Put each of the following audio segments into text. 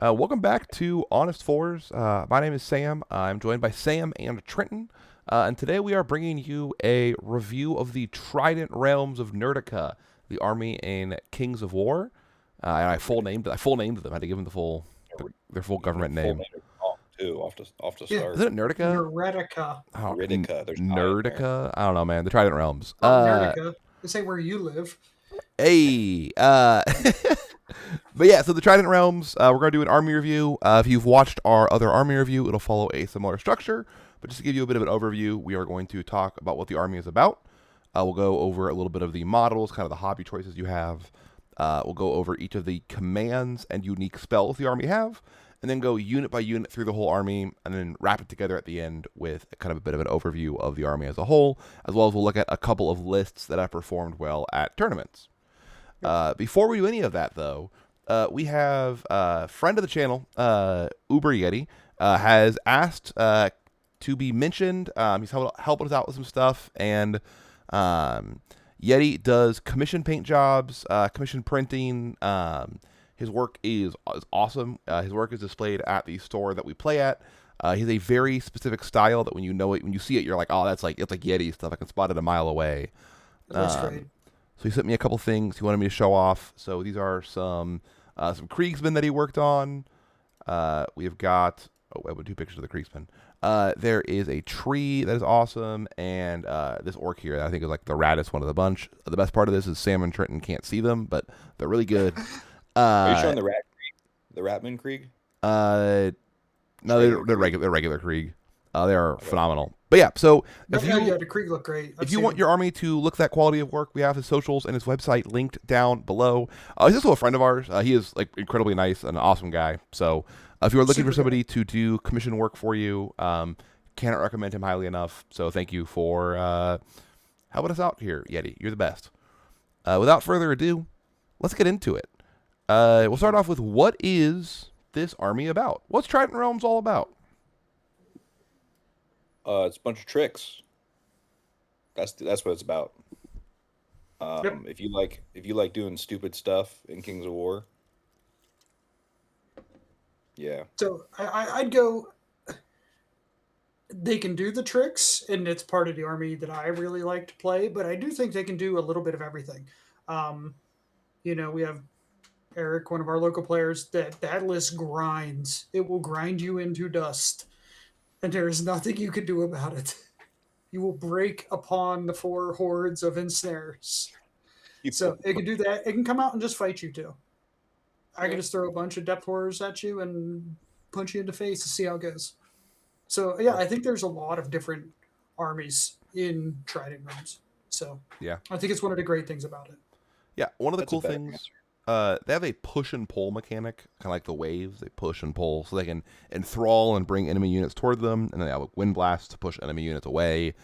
Welcome back to Honest Fours. My name is Sam. I'm joined by Sam and Trenton. And today we are bringing you a review of the Trident Realms of Nerdica, the army in Kings of War. And I full named them. I had to give them their full Even their government full name. name is wrong too. Off to Yeah, start. Isn't it Nerdica? Neuretica. Oh, Ridica. There's I in there. Nerdica? I don't know, man. The Trident Realms. Not Nerdica. This ain't where you live. Hey. But yeah, so the Trident Realms, we're going to do an army review. If you've watched our other army review, it'll follow a similar structure. But just to give you a bit of an overview, we are going to talk about what the army is about. We'll go over a little bit of the models, kind of the hobby choices you have. We'll go over each of the commands and unique spells the army have, and then go unit by unit through the whole army, and then wrap it together at the end with kind of a bit of an overview of the army as a whole, as well as we'll look at a couple of lists that have performed well at tournaments. Before we do any of that, though, we have a friend of the channel, UberYetti, has asked to be mentioned. He's helping us out with some stuff, and Yeti does commission paint jobs, commission printing. His work is awesome. His work is displayed at the store that we play at. He has a very specific style that when you see it, you're like, oh, it's like Yeti stuff. I can spot it a mile away. That's great. So he sent me a couple things he wanted me to show off. So these are some Kriegsmen that he worked on. We've got I have two pictures of the Kriegsmen. There is a tree that is awesome, and this orc here that I think is like the raddest one of the bunch. The best part of this is Sam and Trenton can't see them, but they're really good. Are you showing the Rat Krieg? The Ratman Krieg? No, they're regular Krieg. They are phenomenal. But yeah, so The Krieg look great. If you want your army to look that quality of work, we have his socials and his website linked down below. He's also a friend of ours. He is like incredibly nice and an awesome guy. So if you are looking for somebody to do commission work for you, cannot recommend him highly enough. So thank you for helping us out here, Yeti. You're the best. Without further ado, let's get into it. We'll start off with what is this army about? What's Trident Realms all about? It's a bunch of tricks. That's what it's about. Yep. If you like doing stupid stuff in Kings of War, yeah. So I'd go. They can do the tricks, and it's part of the army that I really like to play. But I do think they can do a little bit of everything. We have Eric, one of our local players. That list grinds. It will grind you into dust, and there is nothing you can do about it. You will break upon the four hordes of ensnares. So it can do that. It can come out and just fight you too. I can just throw a bunch of depth horrors at you and punch you in the face to see how it goes. So yeah, I think there's a lot of different armies in Trident Realms. So Yeah, I think it's one of the great things about it. yeah. One of the That's a cool better things. They have a push and pull mechanic, kind of like the waves. They push and pull, so they can enthrall and bring enemy units toward them, and then they have a wind blast to push enemy units away,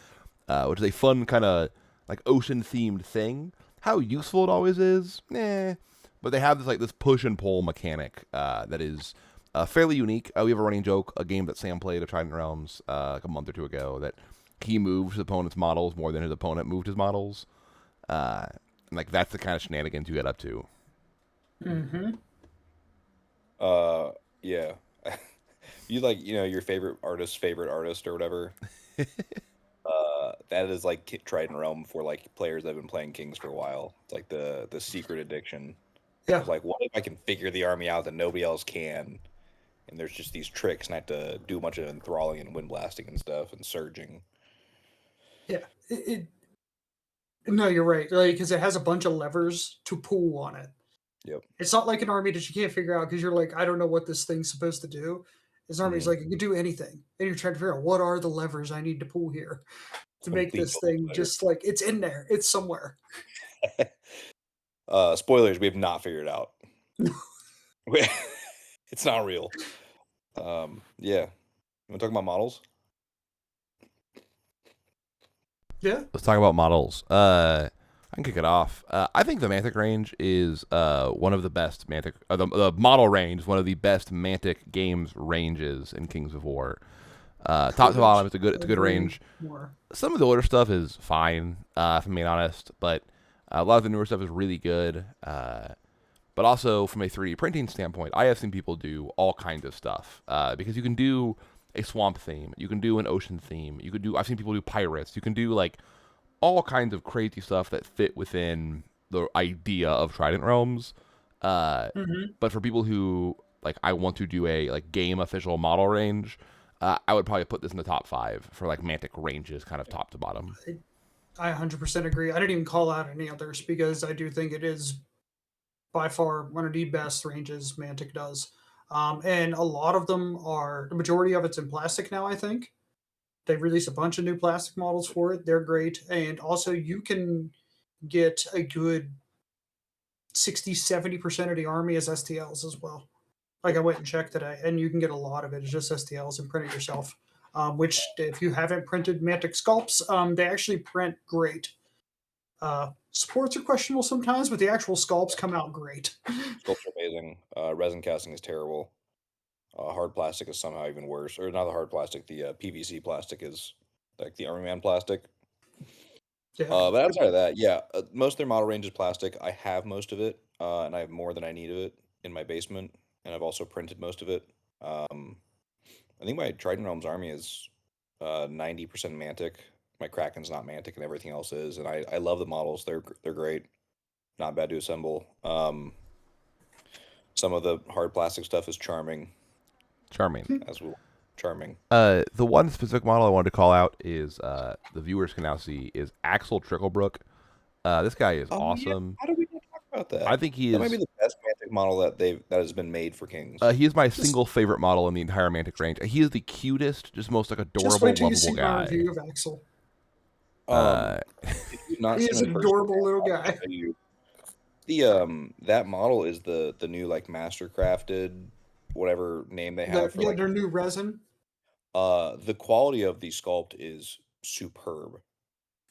which is a fun kind of like ocean themed thing. How useful it always is, but they have this push and pull mechanic that is fairly unique. We have a running joke, a game that Sam played of Trident Realms like a month or two ago, that he moved his opponent's models more than his opponent moved his models, and like that's the kind of shenanigans you get up to. Mm-hmm. Yeah. You like your favorite artist or whatever. That is like Trident Realm for like players that have been playing Kings for a while. It's like the secret addiction. Yeah. It's like, what if I can figure the army out that nobody else can? And there's just these tricks, and I have to do a bunch of enthralling and wind blasting and stuff and surging. Yeah. No, you're right. Like, because it has a bunch of levers to pull on it. Yep. It's not like an army that you can't figure out because you're like, I don't know what this thing's supposed to do. This army's like, it can do anything. And you're trying to figure out what are the levers I need to pull here to make this thing just like it's in there. It's somewhere. Spoilers, we have not figured it out. It's not real. Yeah. You want to talk about models? Yeah. Let's talk about models. I can kick it off. I think the Mantic range is one of the best Mantic. The model range is one of the best Mantic games ranges in Kings of War. Top to bottom, it's a good range. More. Some of the older stuff is fine, if I'm being honest, but a lot of the newer stuff is really good. But But also from a 3D printing standpoint, I have seen people do all kinds of stuff because you can do a swamp theme, you can do an ocean theme, you could do. I've seen people do pirates. You can do like all kinds of crazy stuff that fit within the idea of Trident Realms. Hmm. But for people who like, I want to do a like game official model range, I would probably put this in the top 5 for like Mantic ranges, kind of top to bottom. I 100% agree. I didn't even call out any others because I do think it is by far one of the best ranges Mantic does. And a lot of them are, the majority of it's in plastic now, I think. They've released a bunch of new plastic models for it. They're great. And also, you can get a good 60-70% of the army as STLs as well. Like I went and checked today, and you can get a lot of it as just STLs and print it yourself. Which, if you haven't printed Mantic sculpts, they actually print great. Supports are questionable sometimes, but the actual sculpts come out great. Sculpts are amazing. Resin casting is terrible. Hard plastic is somehow even worse. Or not the hard plastic, the PVC plastic is like the Army Man plastic. Yeah. But outside of that, yeah, most of their model range is plastic. I have most of it, and I have more than I need of it in my basement, and I've also printed most of it. Um, I think my Trident Realms army is 90% Mantic. My Kraken's not Mantic, and everything else is. And I love the models. They're great. Not bad to assemble. Some of the hard plastic stuff is charming, Charming. as well. Charming. The one specific model I wanted to call out is the viewers can now see is Axel Tricklebrook. This guy is Oh yeah, awesome. how did we not talk about that? I think he That might be is. the best Mantic model that has been made for Kings. He is my Just, single favorite model in the entire Mantic range. He is the cutest, just most like just adorable, wait till you lovable see my guy. review of Axel. Uh, If you've not He seen is him an in person, adorable little I'll guy. tell you, the that model is the new like mastercrafted whatever name they have for Yeah, like their new resin. the quality of the sculpt is superb.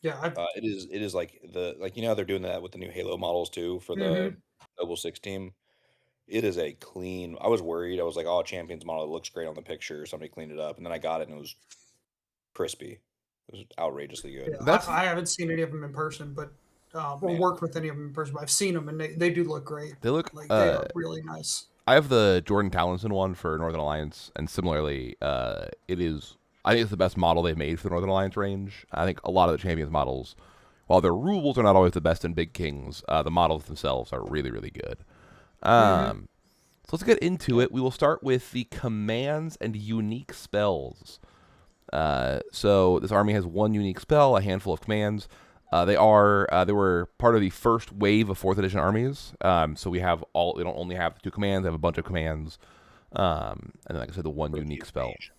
Yeah, It is like the like you know how they're doing that with the new Halo models too for the hmm Noble 6 team. It is a clean. I was worried. I was like, oh, Champions model, it looks great on the picture. Somebody cleaned it up, and then I got it and it was crispy. It was outrageously yeah. good. that's I haven't seen any of them in person, but or Man, worked with any of them in person. But I've seen them, and they do look great. they look. Like they are really nice. I have the Jordan Tallinson one for Northern Alliance, and similarly, it is. I think it's the best model they've made for the Northern Alliance range. I think a lot of the Champions models, while their rules are not always the best in Big Kings, the models themselves are really, really good. Hmm. So let's get into it. We will start with the commands and unique spells. So this army has one unique spell, a handful of commands. They were part of the first wave of 4th edition armies. So we have all. They don't only have the 2 commands; they have a bunch of commands. And then, like I said, the one for the unique spell, invasion.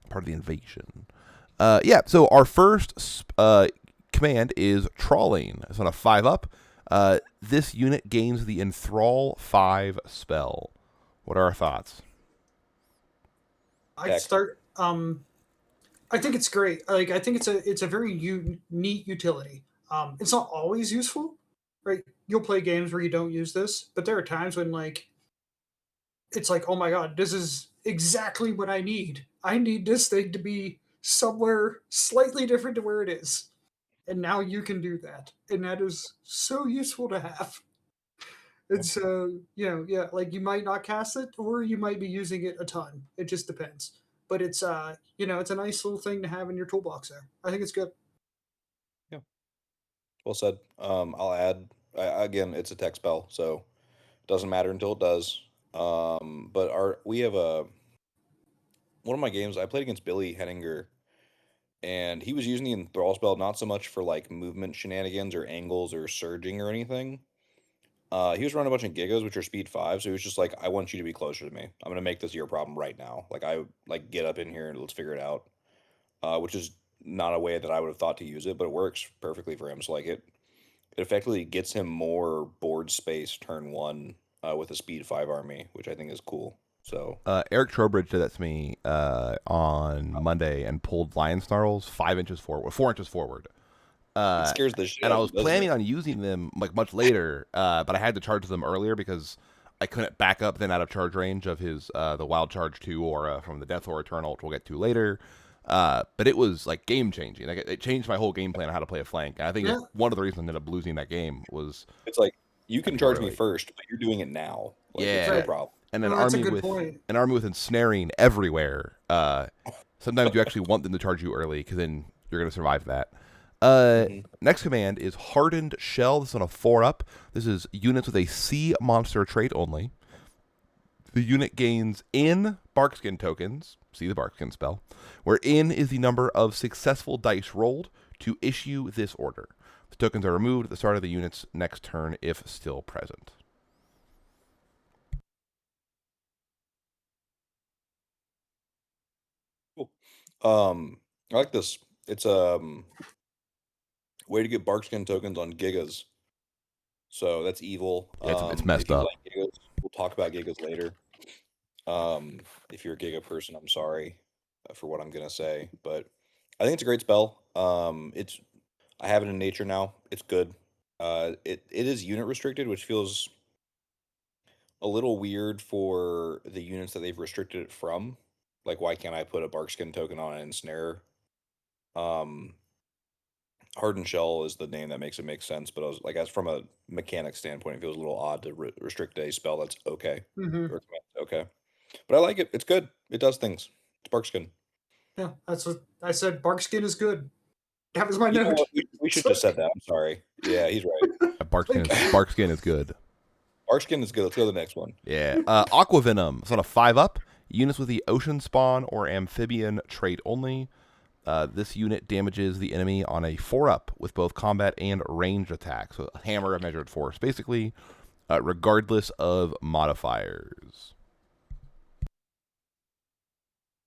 part of the invasion. Yeah. So our first command is Trawling. It's on a 5-up. This unit gains the Enthrall 5 spell. What are our thoughts? I'd Heck, start. I think it's great. Like I think it's a very neat utility. It's not always useful, right? You'll play games where you don't use this, but there are times when like it's like, oh my god, this is exactly what I need. I need this thing to be somewhere slightly different to where it is, and now you can do that, and that is so useful to have. And so, yeah, like you might not cast it, or you might be using it a ton. It just depends. But it's it's a nice little thing to have in your toolbox there. I think it's good. yeah, well said. I'll add again. It's a tech spell, so it doesn't matter until it does. But we have a one of my games. I played against Billy Henninger, and he was using the enthrall spell not so much for like movement shenanigans or angles or surging or anything. He was running a bunch of gigas, which are speed 5. So he was just like, "I want you to be closer to me. I'm gonna make this your problem right now. Like get up in here and let's figure it out." Which is not a way that I would have thought to use it, but it works perfectly for him. So like it effectively gets him more board space turn 1 with a speed 5 army, which I think is cool. So Eric Trowbridge did that to me on Monday and pulled Lion Snarls 5 inches forward, 4 inches forward. it scares the shit And out I of was you, doesn't planning it? on using them like much later, but I had to charge them earlier because I couldn't back up then out of charge range of his the Wild Charge 2 aura from the Death or Eternal, which we'll get to later. But it was like game changing. Like it changed my whole game plan on how to play a flank. And I think Yeah, one of the reasons I ended up losing that game was It's like You can too charge me early. first, but you're doing it now. Like, it's Yeah. no problem. And No, that's a good point. an army with ensnaring everywhere. Sometimes you actually want them to charge you early because then you're going to survive that. Next command is Hardened Shell. This is on a 4-up. This is units with a sea monster trait only. The unit gains in Barkskin tokens. See the Barkskin spell. Where in is the number of successful dice rolled to issue this order. The tokens are removed at the start of the unit's next turn if still present. Cool. I like this. It's way to get Barkskin tokens on Gigas. So that's evil. Yeah, it's messed if you up. like Gigas, we'll talk about Gigas later. If you're a Giga person, I'm sorry for what I'm gonna say, but I think it's a great spell. I have it in nature now. It's good. It is unit restricted, which feels a little weird for the units that they've restricted it from. Like, why can't I put a Barkskin token on an Ensnare? Um, Hardened Shell is the name that makes it make sense, but I was like, as from a mechanic standpoint, it feels a little odd to restrict a spell that's okay Hmm. or command okay. But I like it. It's good. It does things. It's Barkskin. Yeah, that's what I said. Barkskin is good. That was my You know note. what? We should just said that. I'm sorry. Yeah, he's right. Barkskin is good. Barkskin is good. Let's go to the next one. Yeah. Aqua Venom. It's on a 5-up. Units with the Ocean Spawn or Amphibian trait only. This unit damages the enemy on a 4-up with both combat and ranged attacks. So a hammer of measured force, basically, regardless of modifiers.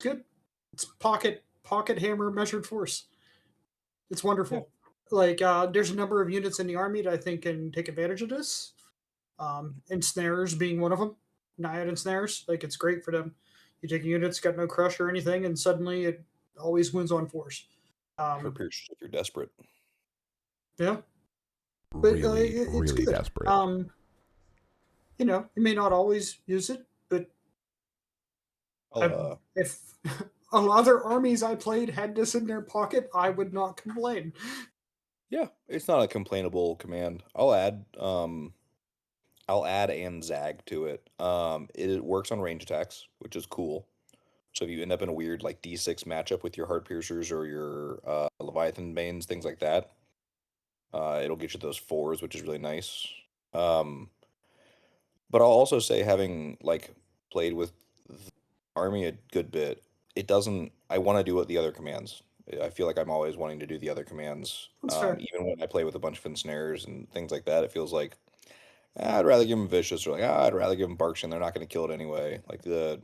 Good. It's pocket hammer measured force. It's wonderful. Like there's a number of units in the army that I think can take advantage of this. Ensnares being one of them. Naiad ensnares. Like it's great for them. You take a unit that's got no crush or anything, and suddenly it always wins on force. For pierce if you're desperate. Yeah. But Really, it's really good. desperate. You may not always use it, but if other armies I played had this in their pocket, I would not complain. Yeah, it's not a complainable command. I'll add and zag to it. It works on range attacks, which is cool. So if you end up in a weird like D6 matchup with your heart piercers or your Leviathan Banes, things like that, it'll get you those 4s, which is really nice. But I'll also say, having like played with the army a good bit, it doesn't. I want to do what the other commands. I feel like I'm always wanting to do the other commands. That's fair. Even when I play with a bunch of ensnares and things like that, it feels like I'd rather give them vicious, or like I'd rather give them Barkshin. They're not going to kill it anyway. Like the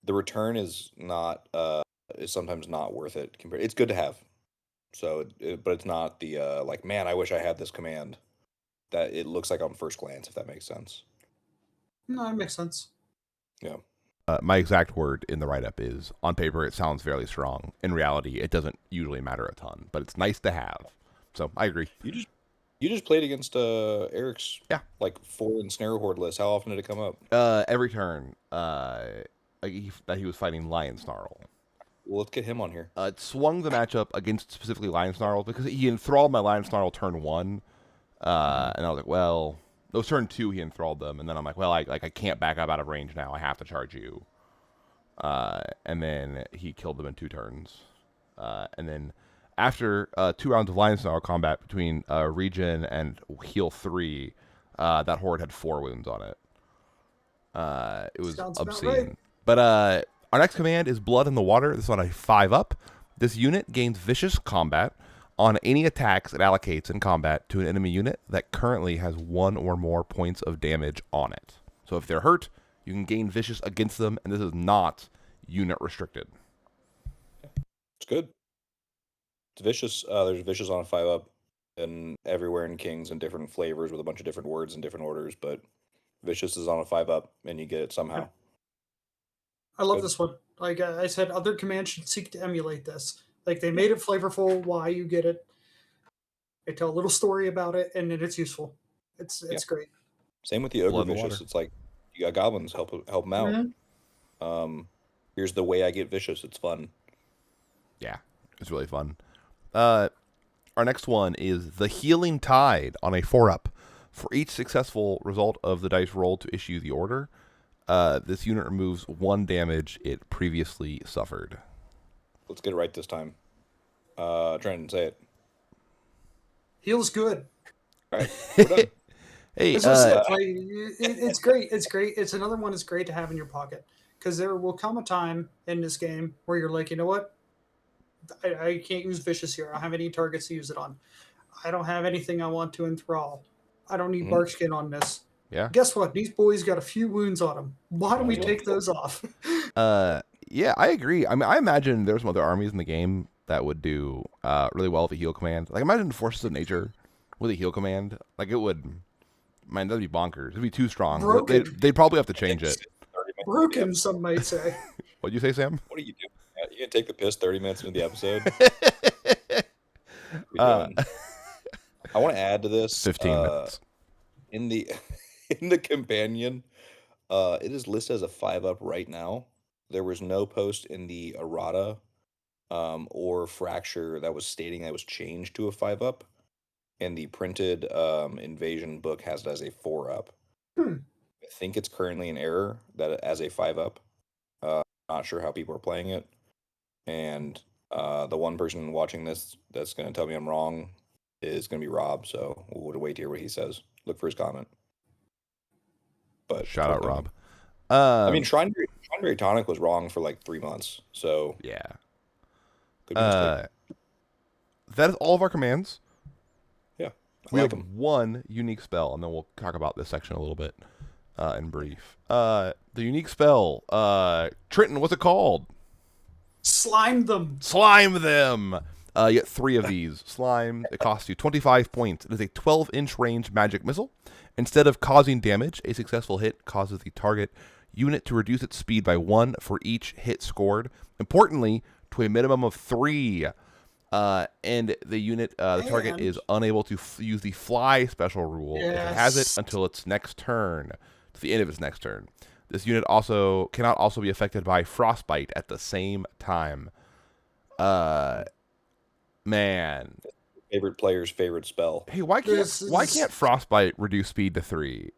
return is not is sometimes not worth it. Compared, it's good to have. So, but it's not the like, man, I wish I had this command. That it looks like on first glance, if that makes sense. No, that makes sense. Yeah. My exact word in the write-up is, on paper, it sounds fairly strong. In reality, it doesn't usually matter a ton, but it's nice to have. So I agree. You just played against Eric's like 4 ensnare horde list. How often did it come up? Every turn that he was fighting Lion Snarl. Well, let's get him on here. It swung the matchup against specifically Lion Snarl because he enthralled my Lion Snarl turn 1. And I was like, well, it was turn 2 he enthralled them, and then I'm like, well, I can't back up out of range now. I have to charge you. And then he killed them in 2 turns. And then after 2 rounds of Lion Snarl combat between Regen and Heal 3, that horde had 4 wounds on it. It was Sounds about obscene. right. But our next command is Blood in the Water. This is on a 5-up. This unit gains Vicious Combat on any attacks it allocates in combat to an enemy unit that currently has 1 or more points of damage on it. So if they're hurt, you can gain Vicious against them, and this is not unit restricted. It's good. It's vicious. There's vicious on a 5-up and everywhere in Kings in different flavors with a bunch of different words in different orders, but vicious is on a 5-up and you get it somehow. I love this one. Like I said, other commands should seek to emulate this. Like they made it flavorful. Why you get it? They tell a little story about it, and then it's useful. It's great. Same with the ogre Blood in the vicious. water. It's like you got goblins, help them out. Mhm. Here's the way I get vicious. It's fun. Yeah, it's really fun. Our next one is the Healing Tide on a 4-up. For each successful result of the dice roll to issue the order, this unit removes 1 damage it previously suffered. Let's get it right this time. Trident, say it. Heals good. All right, we're done. Hey, As I said, like, it's great. It's great. It's another one that's great to have in your pocket, because there will come a time in this game where you're like, you know what? I can't use Vicious here. I don't have any targets to use it on. I don't have anything I want to enthrall. I don't need Barkskin on this. yeah. Guess what? These boys got a few wounds on them. Why don't we take those off? Yeah, I agree. I mean, I imagine there's some other armies in the game that would do really well with a heal command. Like, imagine Forces of Nature with a heal command. Like, it would... Man, that'd be bonkers. It'd be too strong. They'd probably have to change it. Broken, some might say. What'd you say, Sam? What are you doing? You gonna take the piss 30 minutes into the episode? I want to add to this. 15 minutes. In the companion, it is listed as a 5-up right now. There was no post in the errata or fracture that was stating that it was changed to a 5-up. And the printed invasion book has it as a 4-up. I think it's currently in error that as a 5-up. Not sure how people are playing it. And the one person watching this that's going to tell me I'm wrong is going to be Rob. So we'll wait to hear what he says. Look for his comment. But Shout out, Rob. I mean, Shrine Tonic was wrong for like 3 months. So yeah. Could be That is all of our commands. Yeah. We have one unique spell, and then we'll talk about this section a little bit in brief. The unique spell, Trident, what's it called? Slime them. Slime them. You get 3 of these. Slime, it costs you 25 points. It is a 12-inch range magic missile. Instead of causing damage, a successful hit causes the target unit to reduce its speed by 1 for each hit scored. Importantly, to a minimum of 3. And the unit, the target is unable to use the fly special rule if it has it until its next turn, to the end of its next turn. This unit cannot also be affected by frostbite at the same time. Man, favorite player's favorite spell. Hey, why can't frostbite reduce speed to 3?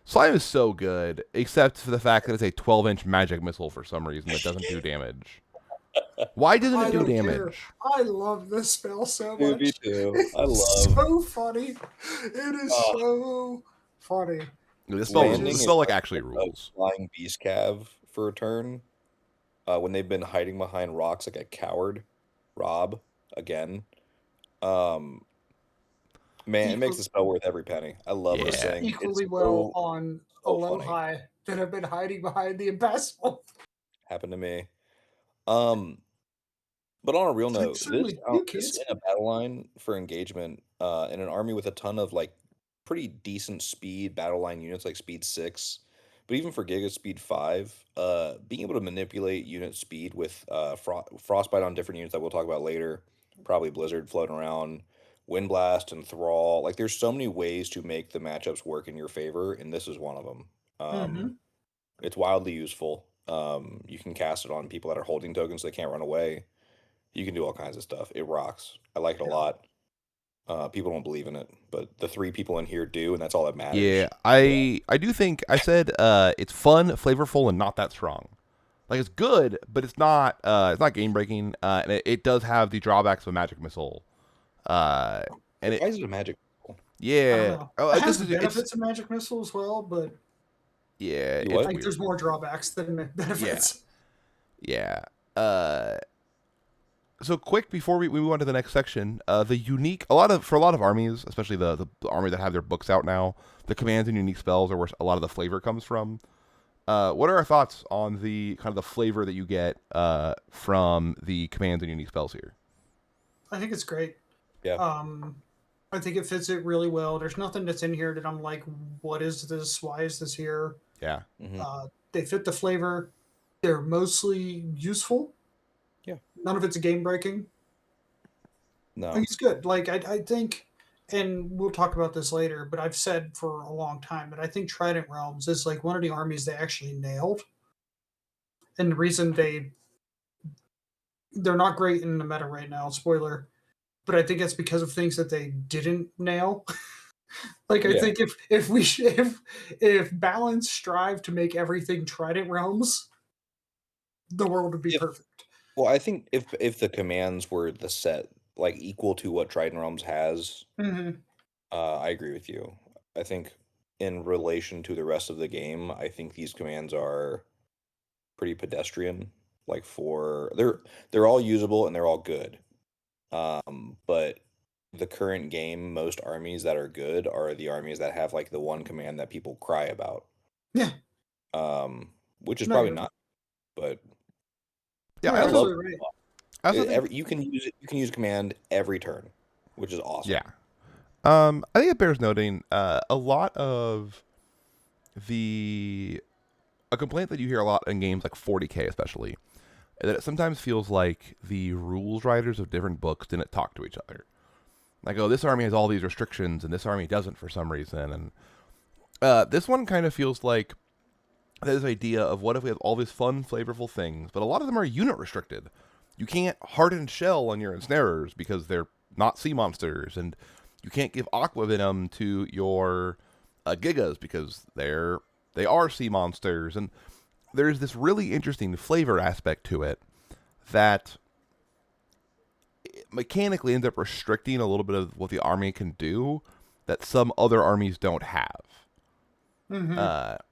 Slime is so good, except for the fact that it's a 12-inch magic missile for some reason that doesn't do damage. Why doesn't it do damage? Care. I love this spell so much. Dude, me too. It's so funny. It is so funny. This spell like actually rules. Flying Beast Cav for a turn when they've been hiding behind rocks like a coward. Rob again. Man, it makes the spell worth every penny. I love this thing. Equally well on Aloha that have been hiding behind the impassable. Happened to me. But on a real note, this in a battle line for engagement in an army with a ton of like pretty decent speed battle line units like speed 6, but even for Giga speed 5, being able to manipulate unit speed with frostbite on different units that we'll talk about later, probably Blizzard floating around, Wind Blast and Thrall, like there's so many ways to make the matchups work in your favor, and this is one of them. It's wildly useful. You can cast it on people that are holding tokens so they can't run away. You can do all kinds of stuff. It rocks. I like it a lot. People don't believe in it, but the 3 people in here do, and that's all that matters. Yeah, I do think I said it's fun, flavorful, and not that strong. Like it's good, but it's not game breaking, and it does have the drawbacks of a magic missile. Why is it a magic missile? Yeah, it has the benefits of magic missile as well, but yeah, there's more drawbacks than benefits. Yeah. So quick before we move on to the next section, the unique for a lot of armies, especially the army that have their books out now, the commands and unique spells are where a lot of the flavor comes from. What are our thoughts on the kind of the flavor that you get from the commands and unique spells here? I think it's great. Yeah. I think it fits it really well. There's nothing that's in here that I'm like, what is this? Why is this here? Yeah. They fit the flavor. They're mostly useful. Yeah. None of it's game breaking. No. I think it's good. Like I think, and we'll talk about this later, but I've said for a long time that I think Trident Realms is like one of the armies they actually nailed. And the reason they're not great in the meta right now, spoiler, but I think it's because of things that they didn't nail. Like, I Yeah. think if balance strive to make everything Trident realms, the world would be If perfect. Well, I think if the commands were the set like equal to what Trident Realms has, Hmm. I agree with you. I think in relation to the rest of the game, I think these commands are pretty pedestrian. Like they're all usable and they're all good. But the current game, most armies that are good are the armies that have like the one command that people cry about. Yeah, Which is no, probably not, but Yeah, you're I I love also absolutely right. I also think you can use it. You can use command every turn, which is awesome. yeah. I think it bears noting a lot of the a complaint that you hear a lot in games like 40K especially that it sometimes feels like the rules writers of different books didn't talk to each other. Like, oh, this army has all these restrictions and this army doesn't for some reason. And this one kind of feels like this idea of what if we have all these fun, flavorful things, but a lot of them are unit restricted. You can't harden shell on your ensnarers because they're not sea monsters, and you can't give aqua venom to your gigas because they are sea monsters. And there's this really interesting flavor aspect to it that mechanically ends up restricting a little bit of what the army can do that some other armies don't have. Hmm.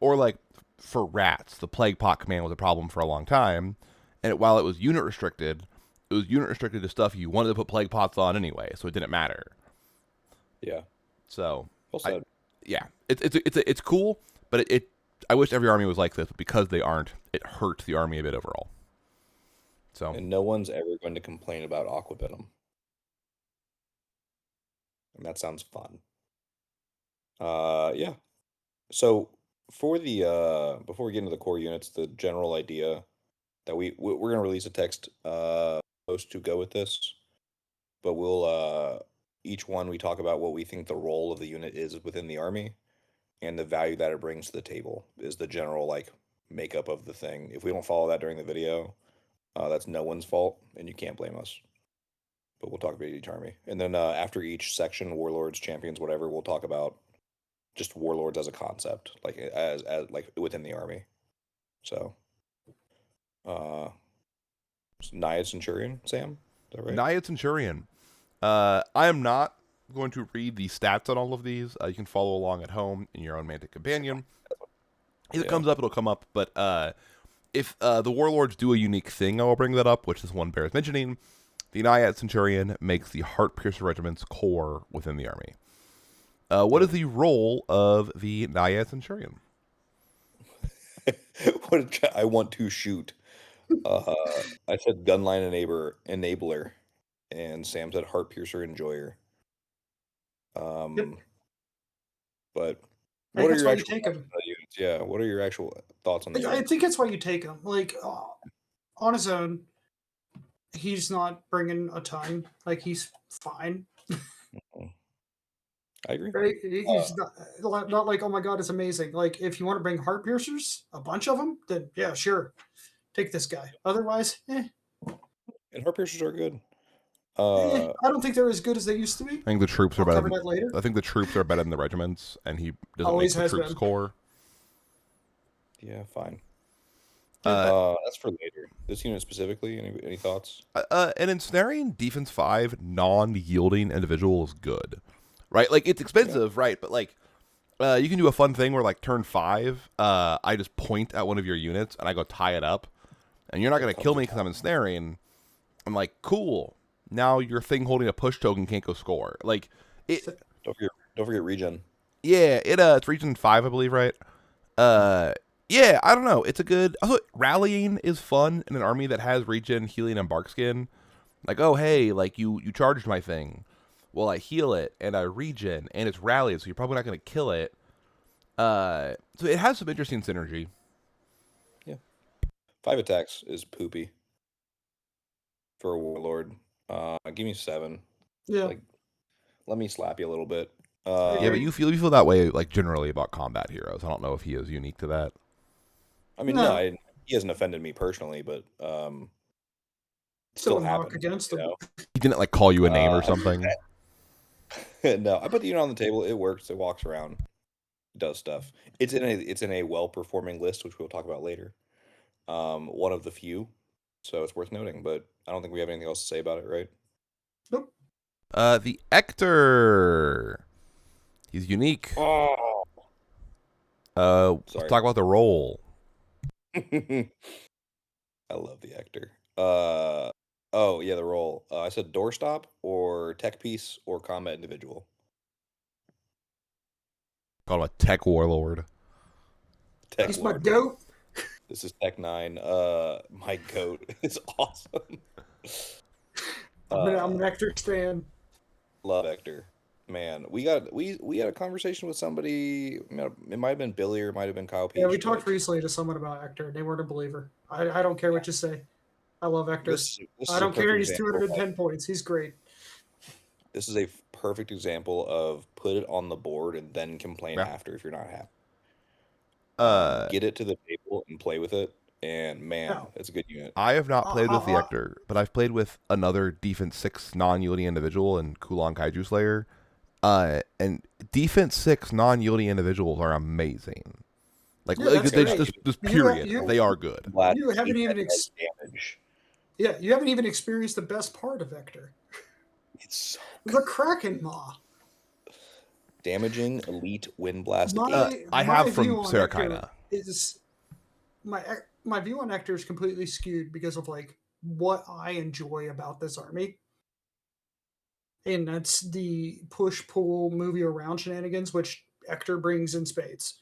Or like for rats, the plague pot command was a problem for a long time, and while it was unit restricted, it was unit restricted to stuff you wanted to put plague pots on anyway, so it didn't matter. Yeah. So, Well I said. yeah, it's cool, but I wish every army was like this, but because they aren't, it hurts the army a bit overall. So And no one's ever going to complain about aqua venom, and that sounds fun. Yeah. So for the before we get into the core units, the general idea that we're going to release a text post to go with this, but we'll each one we talk about what we think the role of the unit is within the army and the value that it brings to the table is the general like makeup of the thing. If we don't follow that during the video, that's no one's fault, and you can't blame us. But we'll talk about each army, and then after each section, warlords, champions, whatever, we'll talk about just warlords as a concept, like as like within the army. So, uh, Naiad Centurion, Sam, is that right? Naiad Centurion. I am not going to read the stats on all of these. You can follow along at home in your own Mantic Companion. If it Yeah. comes up, it'll come up. But if the warlords do a unique thing, I will bring that up, which this one bears mentioning. The Naiad Centurion makes the Heart Piercer Regiment's core within the army. What Yeah. is the role of the Naiad Centurion? I want to shoot. I said gunline enabler, and Sam said heart piercer enjoyer. Yep. Um, but I what think are that's your why you actual take thoughts him. on the units? Yeah, what are your actual thoughts on the I unit? think that's why you take him. Like, on his own, he's not bringing a ton. Like, he's fine. Mm, I agree. Right? Uh, He's not like, oh my god, it's amazing. Like, if you want to bring heart piercers, a bunch of them, then yeah, sure, take this guy. Otherwise, and heart piercers are good. Uh, I don't think they're as good as they used to be. I think the troops are I'll better. cover that later. I think the troops are better than the regiments, and he doesn't make Always the has troops been. core. yeah, fine. Yep. That's for later. This unit specifically, any thoughts? An ensnaring defense 5 non-yielding individual is good, right? Like it's Yeah, expensive, right? But like you can do a fun thing where like turn 5, I just point at one of your units and I go tie it up, and you're not it gonna comes kill me with because I'm ensnaring. I'm like, cool. Now your thing holding a push token can't go score. Like it, don't forget regen. yeah. It's region 5, I believe, right? Yeah. I don't know. It's a good. Also, rallying is fun in an army that has regen, healing, and bark skin. Like, oh hey, like you charged my thing. Well, I heal it and I regen and it's rallied, so you're probably not going to kill it. So it has some interesting synergy. Yeah, 5 attacks is poopy for a warlord. Give me 7. Yeah, Like, let me slap you a little bit. I Yeah, but agree. you feel that way like generally about combat heroes. I don't know if he is unique to that. I mean, no, No, he hasn't offended me personally, but still still a knock happens, against you them. know. He didn't like call you a name or Uh, something. No, I put the unit on the table. It works. It walks around. It does stuff. It's in a well performing list, which we'll talk about later. One of the few, so it's worth noting. But I don't think we have anything else to say about it, right? Nope. The Ector. He's unique. Oh, Let's sorry. talk about the role. I love the actor. Oh yeah, the role. I said doorstop or tech piece or combat individual. Call him a tech warlord. Tech He's my lord. goat. This is Tech 9. My goat is awesome. I'm an Hector stan. Love Hector. Man, we had a conversation with somebody. It might have been Billy or it might have been Kyle Peach. Yeah, we talked recently to someone about Hector, and they weren't a believer. I don't care what you say. I love Hector. This I is a don't care. perfect He's example of, 210 points. He's great. this is a perfect example of put it on the board and then complain Yeah. after if you're not happy. Get it to the table and play with it, and man, Yeah. it's a good unit. I have not played with the Ector, but I've played with another defense 6 non-yielding individual in Kulon Kaiju Slayer. And defense 6 non-yielding individuals are amazing. Like, Yeah, that's great. just period. You- they are good. Glad You haven't he even had damage. Yeah, you haven't even experienced the best part of Hector. It's so The Kraken Maw. damaging elite wind blast. I have from Sarakina. Is my view on Hector is completely skewed because of like what I enjoy about this army, and that's the push pull move you around shenanigans, which Hector brings in spades.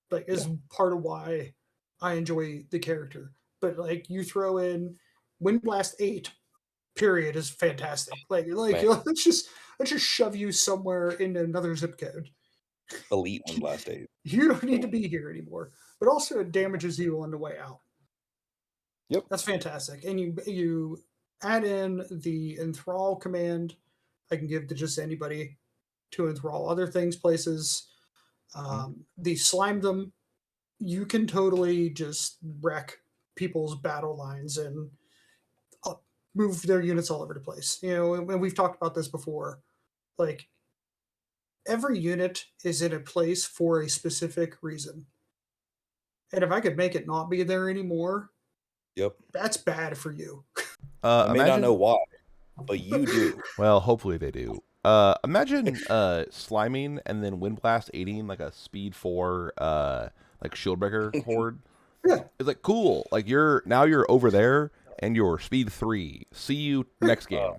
Like is part of why I enjoy the character. But like you throw in Wind Blast 8, period, is fantastic. Like let's just shove you somewhere into another zip code. Elite wind blast 8. You don't need to be here anymore. But also it damages you on the way out. Yep. That's fantastic. And you add in the enthrall command I can give to just anybody to enthrall other things, places. The slime them, you can totally just wreck people's battle lines and move their units all over the place. You know, and we've talked about this before. Like, every unit is in a place for a specific reason. And if I could make it not be there anymore, that's bad for you. I may not know why, but you do. Well, hopefully they do. Imagine sliming and then Wind Blast aiding like a speed 4 like Shieldbreaker horde. Yeah. It's like cool. Like you're over there and you're speed 3. See you next game.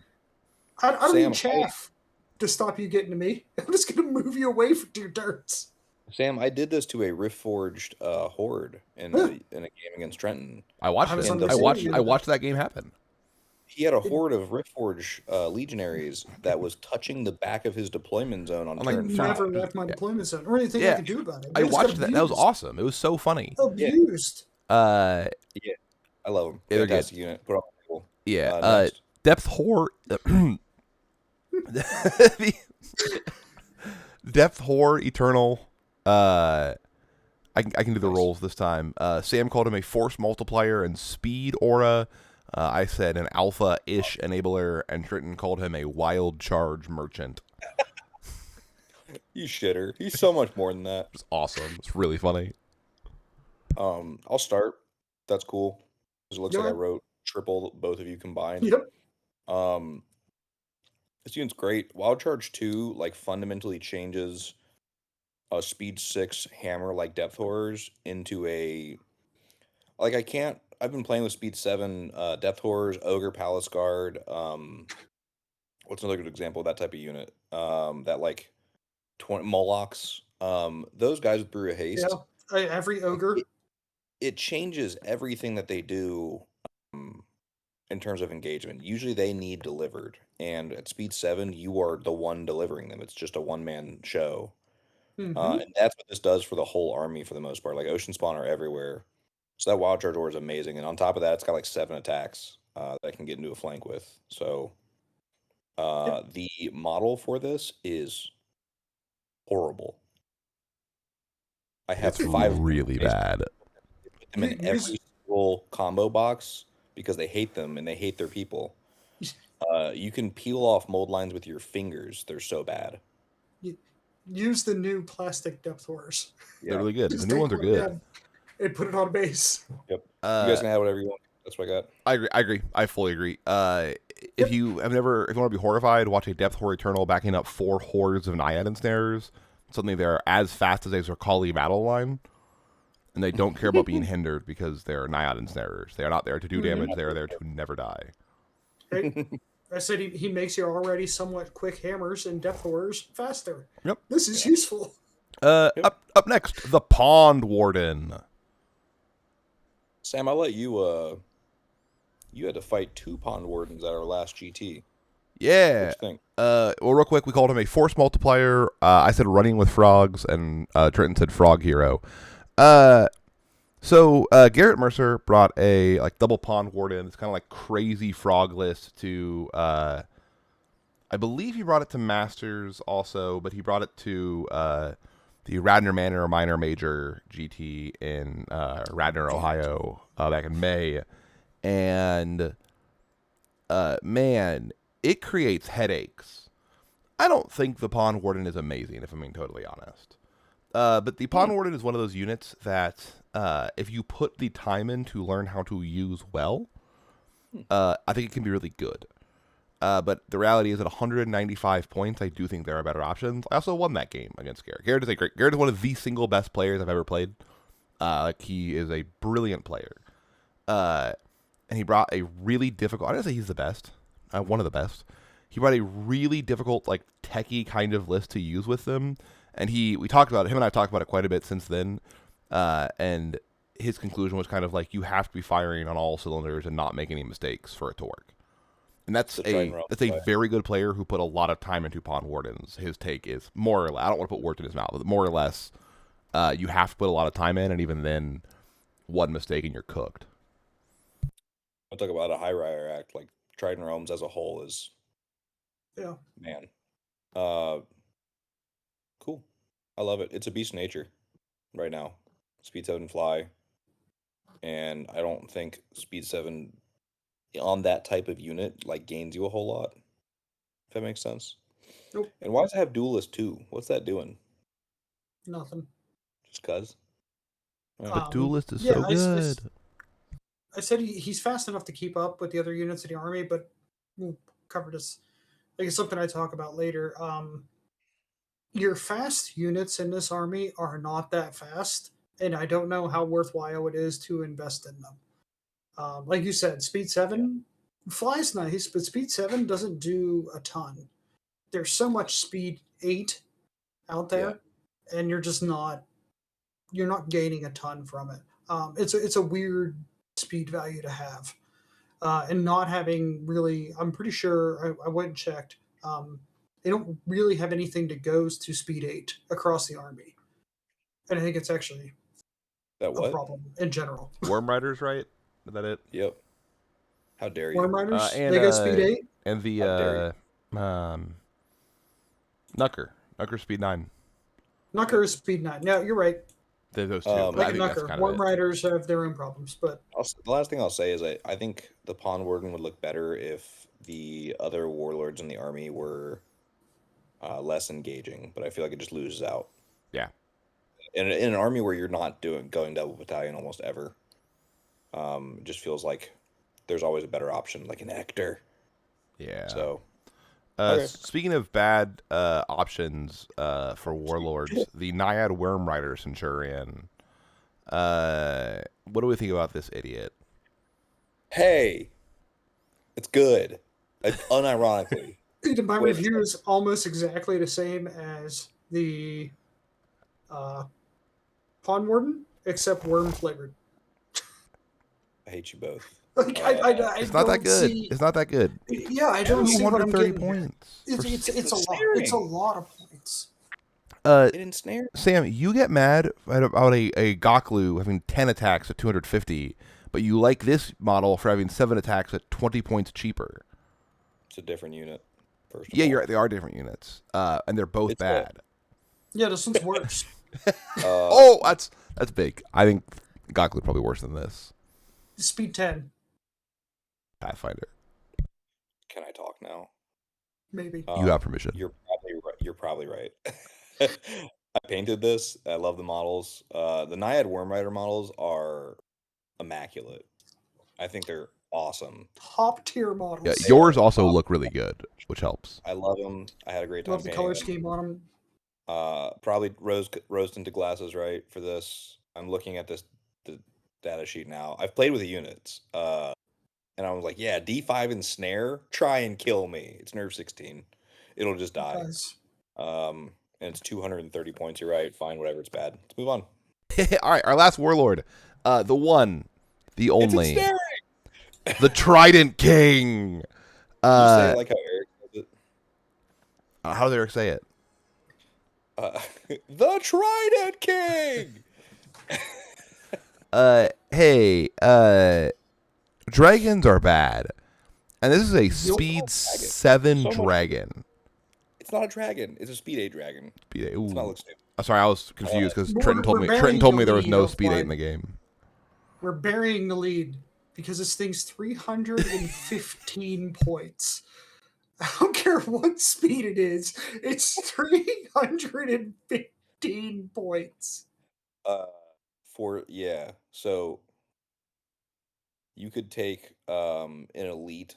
I don't need chaff to stop you getting to me. I'm just gonna move you away for 2 turns. Sam, I did this to a Rift Forged horde in a game against Trenton. I watched it. I watched that game happen. He had a horde of Rift Forge legionaries that was touching the back of his deployment zone on turn 5. Never left my deployment zone or anything I could do about it. I watched that. That was awesome. It was so funny. Abused. Yeah, I love them. They're Fantastic unit. Put on the table. Yeah. Depth Horde. Depth Horde Eternal. I can do the rolls this time. Sam called him a force multiplier and speed aura. I said an alpha-ish enabler, and Trident called him a wild charge merchant. You shitter. He's so much more than that. It's awesome. It's really funny. I'll start. That's cool. It looks like I wrote triple both of you combined. Yep. This unit's great. Wild Charge 2 like fundamentally changes a speed 6 hammer like Depth Horrors into a I've been playing with speed 7 Depth Horrors, Ogre Palace Guard. What's another good example of that type of unit? That like 20 Molochs. Those guys with Brew of Haste. Yeah. Every ogre. It changes everything that they do in terms of engagement. Usually they need delivered, and at speed 7, you are the one delivering them. It's just a one-man show. And that's what this does for the whole army for the most part. Like Ocean Spawn are everywhere. So that Wild Charge Ore is amazing. And on top of that, it's got like 7 attacks that I can get into a flank with. So the model for this is horrible. I have 5 really bad. Put them in every single combo box because they hate them and they hate their people. You can peel off mold lines with your fingers. They're so bad. Use the new plastic depth horse. They're really good. The Just new take ones are what you good. have and put it on base. Yep. You guys can have whatever you want. That's what I got. I agree. I fully agree. If Yep. you want to be horrified, watch a Depth Horde Eternal backing up 4 hordes of Naiad ensnarers. Suddenly they're as fast as a Zerkali battle line, and they don't care about being hindered because they're Naiad ensnarers. They are not there to do damage. They are there to never die. Right? I said he makes your already somewhat quick hammers and depth horrors faster. Yep. This is useful. Up next, the Pond Warden. Sam, I'll let you. You had to fight 2 pond wardens at our last GT. Yeah. What you think? Well, real quick, we called him a force multiplier. I said running with frogs, and Trenton said frog hero. So Garrett Mercer brought a double pond warden. It's kind of like crazy frog list to. I believe he brought it to Masters also, but he brought it to the Radnor Manor Minor Major GT in Radnor, Ohio, back in May, and man, it creates headaches. I don't think the Pond Warden is amazing, if I'm being totally honest. But the Pond Warden is one of those units that if you put the time in to learn how to use well, I think it can be really good. But the reality is at 195 points, I do think there are better options. I also won that game against Garrett. Garrett is one of the single best players I've ever played. He is a brilliant player. And he brought a really difficult, I didn't say he's the best. One of the best. He brought a really difficult, techie kind of list to use with them. And we talked about it. Him and I talked about it quite a bit since then. And his conclusion was kind of you have to be firing on all cylinders and not make any mistakes for it to work. And that's a very good player who put a lot of time into Pond Wardens. His take is more or less, I don't want to put words in his mouth, but more or less, you have to put a lot of time in, and even then, one mistake and you're cooked. I'll talk about a high rider act. Trident Realms as a whole is, Yeah. man, cool. I love it. It's a beast nature right now. Speed 7 fly, and I don't think Speed 7 on that type of unit gains you a whole lot. If that makes sense. Nope. And why does it have Duelist too? What's that doing? Nothing. Just cuz? The Duelist is so good. I said he's fast enough to keep up with the other units in the army, but we'll cover this. It's something I talk about later. Your fast units in this army are not that fast, and I don't know how worthwhile it is to invest in them. Like you said, Speed 7 flies nice, but Speed 7 doesn't do a ton. There's so much Speed 8 out there, and you're not gaining a ton from it. It's a weird speed value to have. And not having really, I'm pretty sure, I went and checked, they don't really have anything that goes to Speed 8 across the army. And I think it's actually a problem in general. Worm Riders, right? Is that it? Yep. How dare you? Worm Riders, they go Speed 8? And the Nucker Speed 9. Nucker is Speed 9. No, you're right. Those two. Like Nucker. Worm Riders have their own problems, but the last thing I'll say is I think the Pond Warden would look better if the other warlords in the army were less engaging, but I feel like it just loses out. Yeah. In an army where you're not going double battalion almost ever, it just feels like there's always a better option, like an Hector. Yeah. So. Speaking of bad options for warlords, the Naiad Worm Rider Centurion. What do we think about this idiot? Hey, it's good. Unironically. My review is almost exactly the same as the Pond Warden, except worm flavored. I hate you both. It's not that good. It's not that good. Yeah, I don't see what I'm getting points. It's a lot. It's a lot of points. It ensnared. Sam, you get mad about a Goklu having 10 attacks at 250, but you like this model for having 7 attacks at 20 points cheaper. It's a different unit. Yeah, you're right. They are different units, and they're both bad. Yeah, this one's worse. That's big. I think Goklu probably worse than this. Speed 10. Pathfinder. Can I talk now. Maybe. You have permission. You're probably right. You're probably right. I painted this. I love the models. The Naiad Wormrider models are immaculate. I think they're awesome. Top tier models. Yeah, They yours are also awesome. look really good, which helps. I love them. I had a great time Love the painting color them. scheme on them. Probably rose tinted glasses, right, for this. I'm looking at the data sheet now. I've played with the units, and I was like, yeah, D5 and snare, try and kill me. It's nerve 16. It'll just die. Guys. And it's 230 points. You're right. Fine, whatever. It's bad. Let's move on. All right, our last warlord, the one, the only, It's the Trident King. you say it like how Eric says How did Eric say it? it. The Trident King. Hey, dragons are bad, and this is a speed dragon. 7 So much- dragon. It's not a dragon. It's a speed 8 dragon. Speed 8. It's not Ooh. look stupid. Sorry, I was confused because We're- Trenton told we're me burying there was the no lead speed 8 in of the game. We're burying the lead because this thing's 315 points. I don't care what speed it is. It's 315 points. So you could take an elite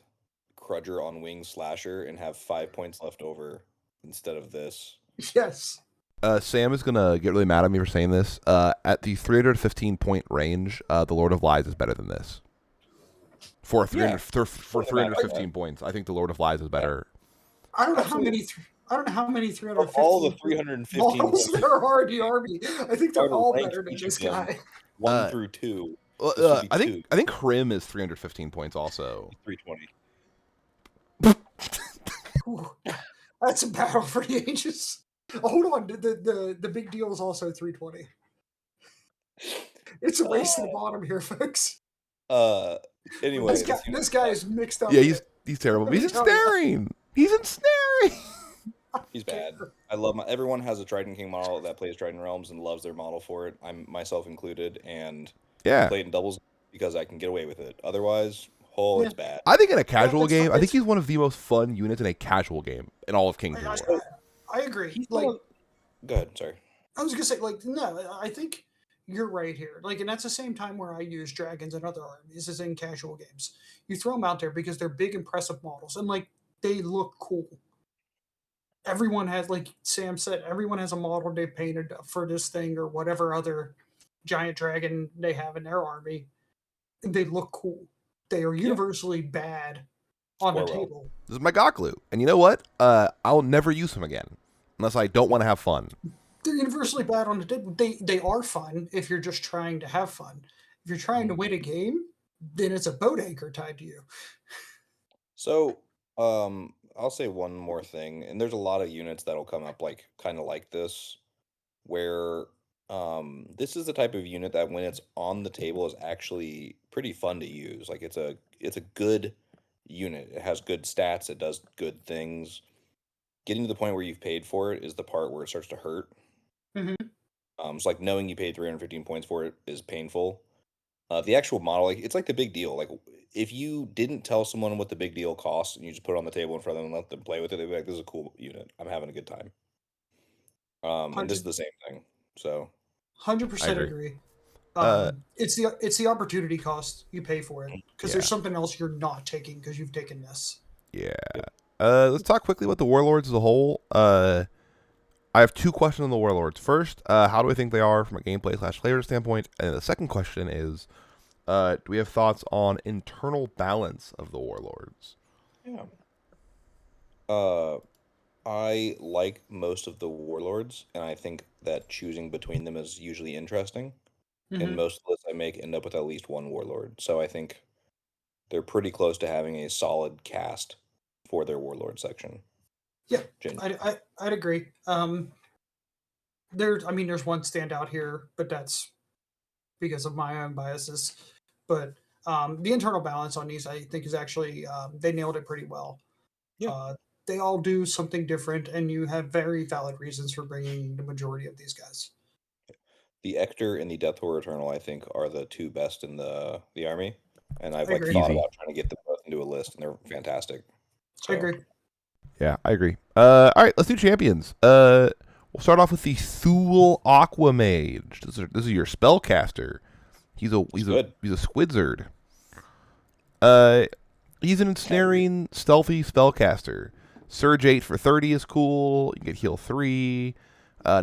Crudger on Wing Slasher and have 5 points left over instead of this. Yes. Sam is gonna get really mad at me for saying this. At the 315 point range, the Lord of Lies is better than this. For 300, for 315 points, I think the Lord of Lies is better. I don't know Absolutely. how many Of 315 all the 315 models points, there are in the army. I think they're Hard to all rank better than each this of them. guy. 1 through 2. This would be I 2. think Krim is 315 points also. 320. Ooh, that's a battle for the ages. Hold on, the big deal is also 320. It's a race to the bottom here, folks. Anyway, This guy is mixed up. Yeah, he's terrible. But he's Let me tell ensnaring. He's ensnaring. he's bad. I love everyone has a Trident King model that plays Trident Realms and loves their model for it. I'm myself included, and Yeah. played in doubles because I can get away with it. Otherwise, it's bad. I think in a casual that's game, fine. I think he's one of the most fun units in a casual game in all of Kings of War. I agree. He's Like, Go ahead. Sorry. I was gonna say, like, no, I think you're right here. Like, and that's the same time where I use dragons and other armies is in casual games. You throw them out there because they're big, impressive models, and like they look cool. Everyone has, like Sam said, everyone has a model they painted for this thing or whatever other giant dragon they have in their army. And they look cool. They are universally bad on the Score well. table. This is my Goklu. And you know what? I'll never use him again unless I don't want to have fun. They're universally bad on the table. They are fun if you're just trying to have fun. If you're trying to win a game, then it's a boat anchor tied to you. So, I'll say one more thing, and there's a lot of units that'll come up like kind of like this, where this is the type of unit that when it's on the table is actually pretty fun to use. Like it's a good unit. It has good stats. It does good things. Getting to the point where you've paid for it is the part where it starts to hurt. Mhm. It's like knowing you paid 315 points for it is painful. The actual model, like it's like the big deal. Like if you didn't tell someone what the big deal costs and you just put it on the table in front of them and let them play with it, they'd be like, "This is a cool unit. I'm having a good time." And this is the same thing. So 100% agree. agree. It's the opportunity cost you pay for it because there's Yeah. something else you're not taking because you've taken this. Yeah. Let's talk quickly about the Warlords as a whole. I have two questions on the Warlords. First, how do I think they are from a gameplay/player standpoint? And the second question is, do we have thoughts on internal balance of the Warlords? yeah. I like most of the warlords, and I think that choosing between them is usually interesting. Mhm. And most of the lists I make end up with at least one warlord. So I think they're pretty close to having a solid cast for their warlord section. Yeah, Genuinely. I'd agree. There's one standout here, but that's because of my own biases. But the internal balance on these, I think, is actually they nailed it pretty well. Yeah. They all do something different, and you have very valid reasons for bringing the majority of these guys. The Ector and the Death Horror Eternal, I think, are the two best in the army. And I've I like agree. thought Easy. about trying to get them both into a list, and they're fantastic. I So agree. Yeah, I agree. All right, let's do champions. We'll start off with the Thule Aquamage. This is your spellcaster. He's a it's good. squidzard. Uh, he's an Can't ensnaring, stealthy spellcaster. Surge 8 for 30 is cool. You get heal 3.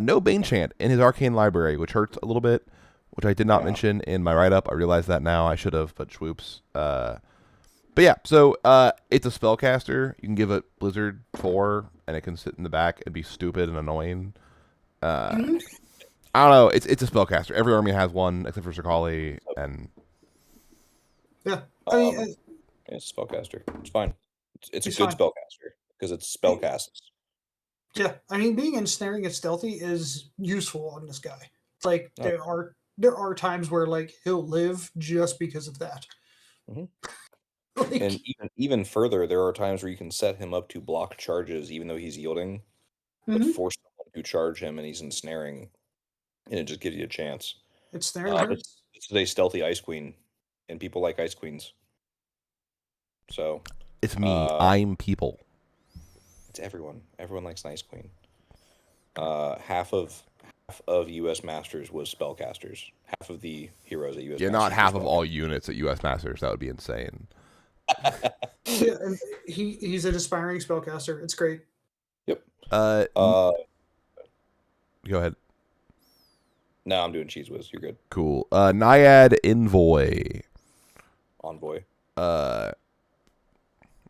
No Bane Chant in his arcane library, which hurts a little bit, which I did not Yeah. mention in my write up. I realize that now. I should have, but swoops. But yeah, so it's a spellcaster. You can give it Blizzard 4, and it can sit in the back and be stupid and annoying. Mhm. I don't know. It's a spellcaster. Every army has one except for Zerkali, and Yeah. I mean, Yeah, it's a spellcaster. It's fine. It's a He's good fine. spellcaster because it's spellcasts. yeah. I mean, being ensnaring and stealthy is useful on this guy. It's like Oh. there are times where like he'll live just because of that. Mhm. Like, And even further, there are times where you can set him up to block charges, even though he's yielding, but mhm. force someone to charge him, and he's ensnaring, and it just gives you a chance. Ensnaring This hurts. is a stealthy ice queen, and people like ice queens. So it's me. uh, I'm people. it's everyone. Everyone likes an ice queen. Half of U.S. Masters was spellcasters. Half of the heroes at U.S. Yeah, Masters not half were of all units at U.S. Masters. That would be insane. Yeah, and he's an aspiring spellcaster. It's great. Yep. Go ahead. No, I'm doing cheese whiz. You're good. Cool. Naiad Envoy. Envoy. I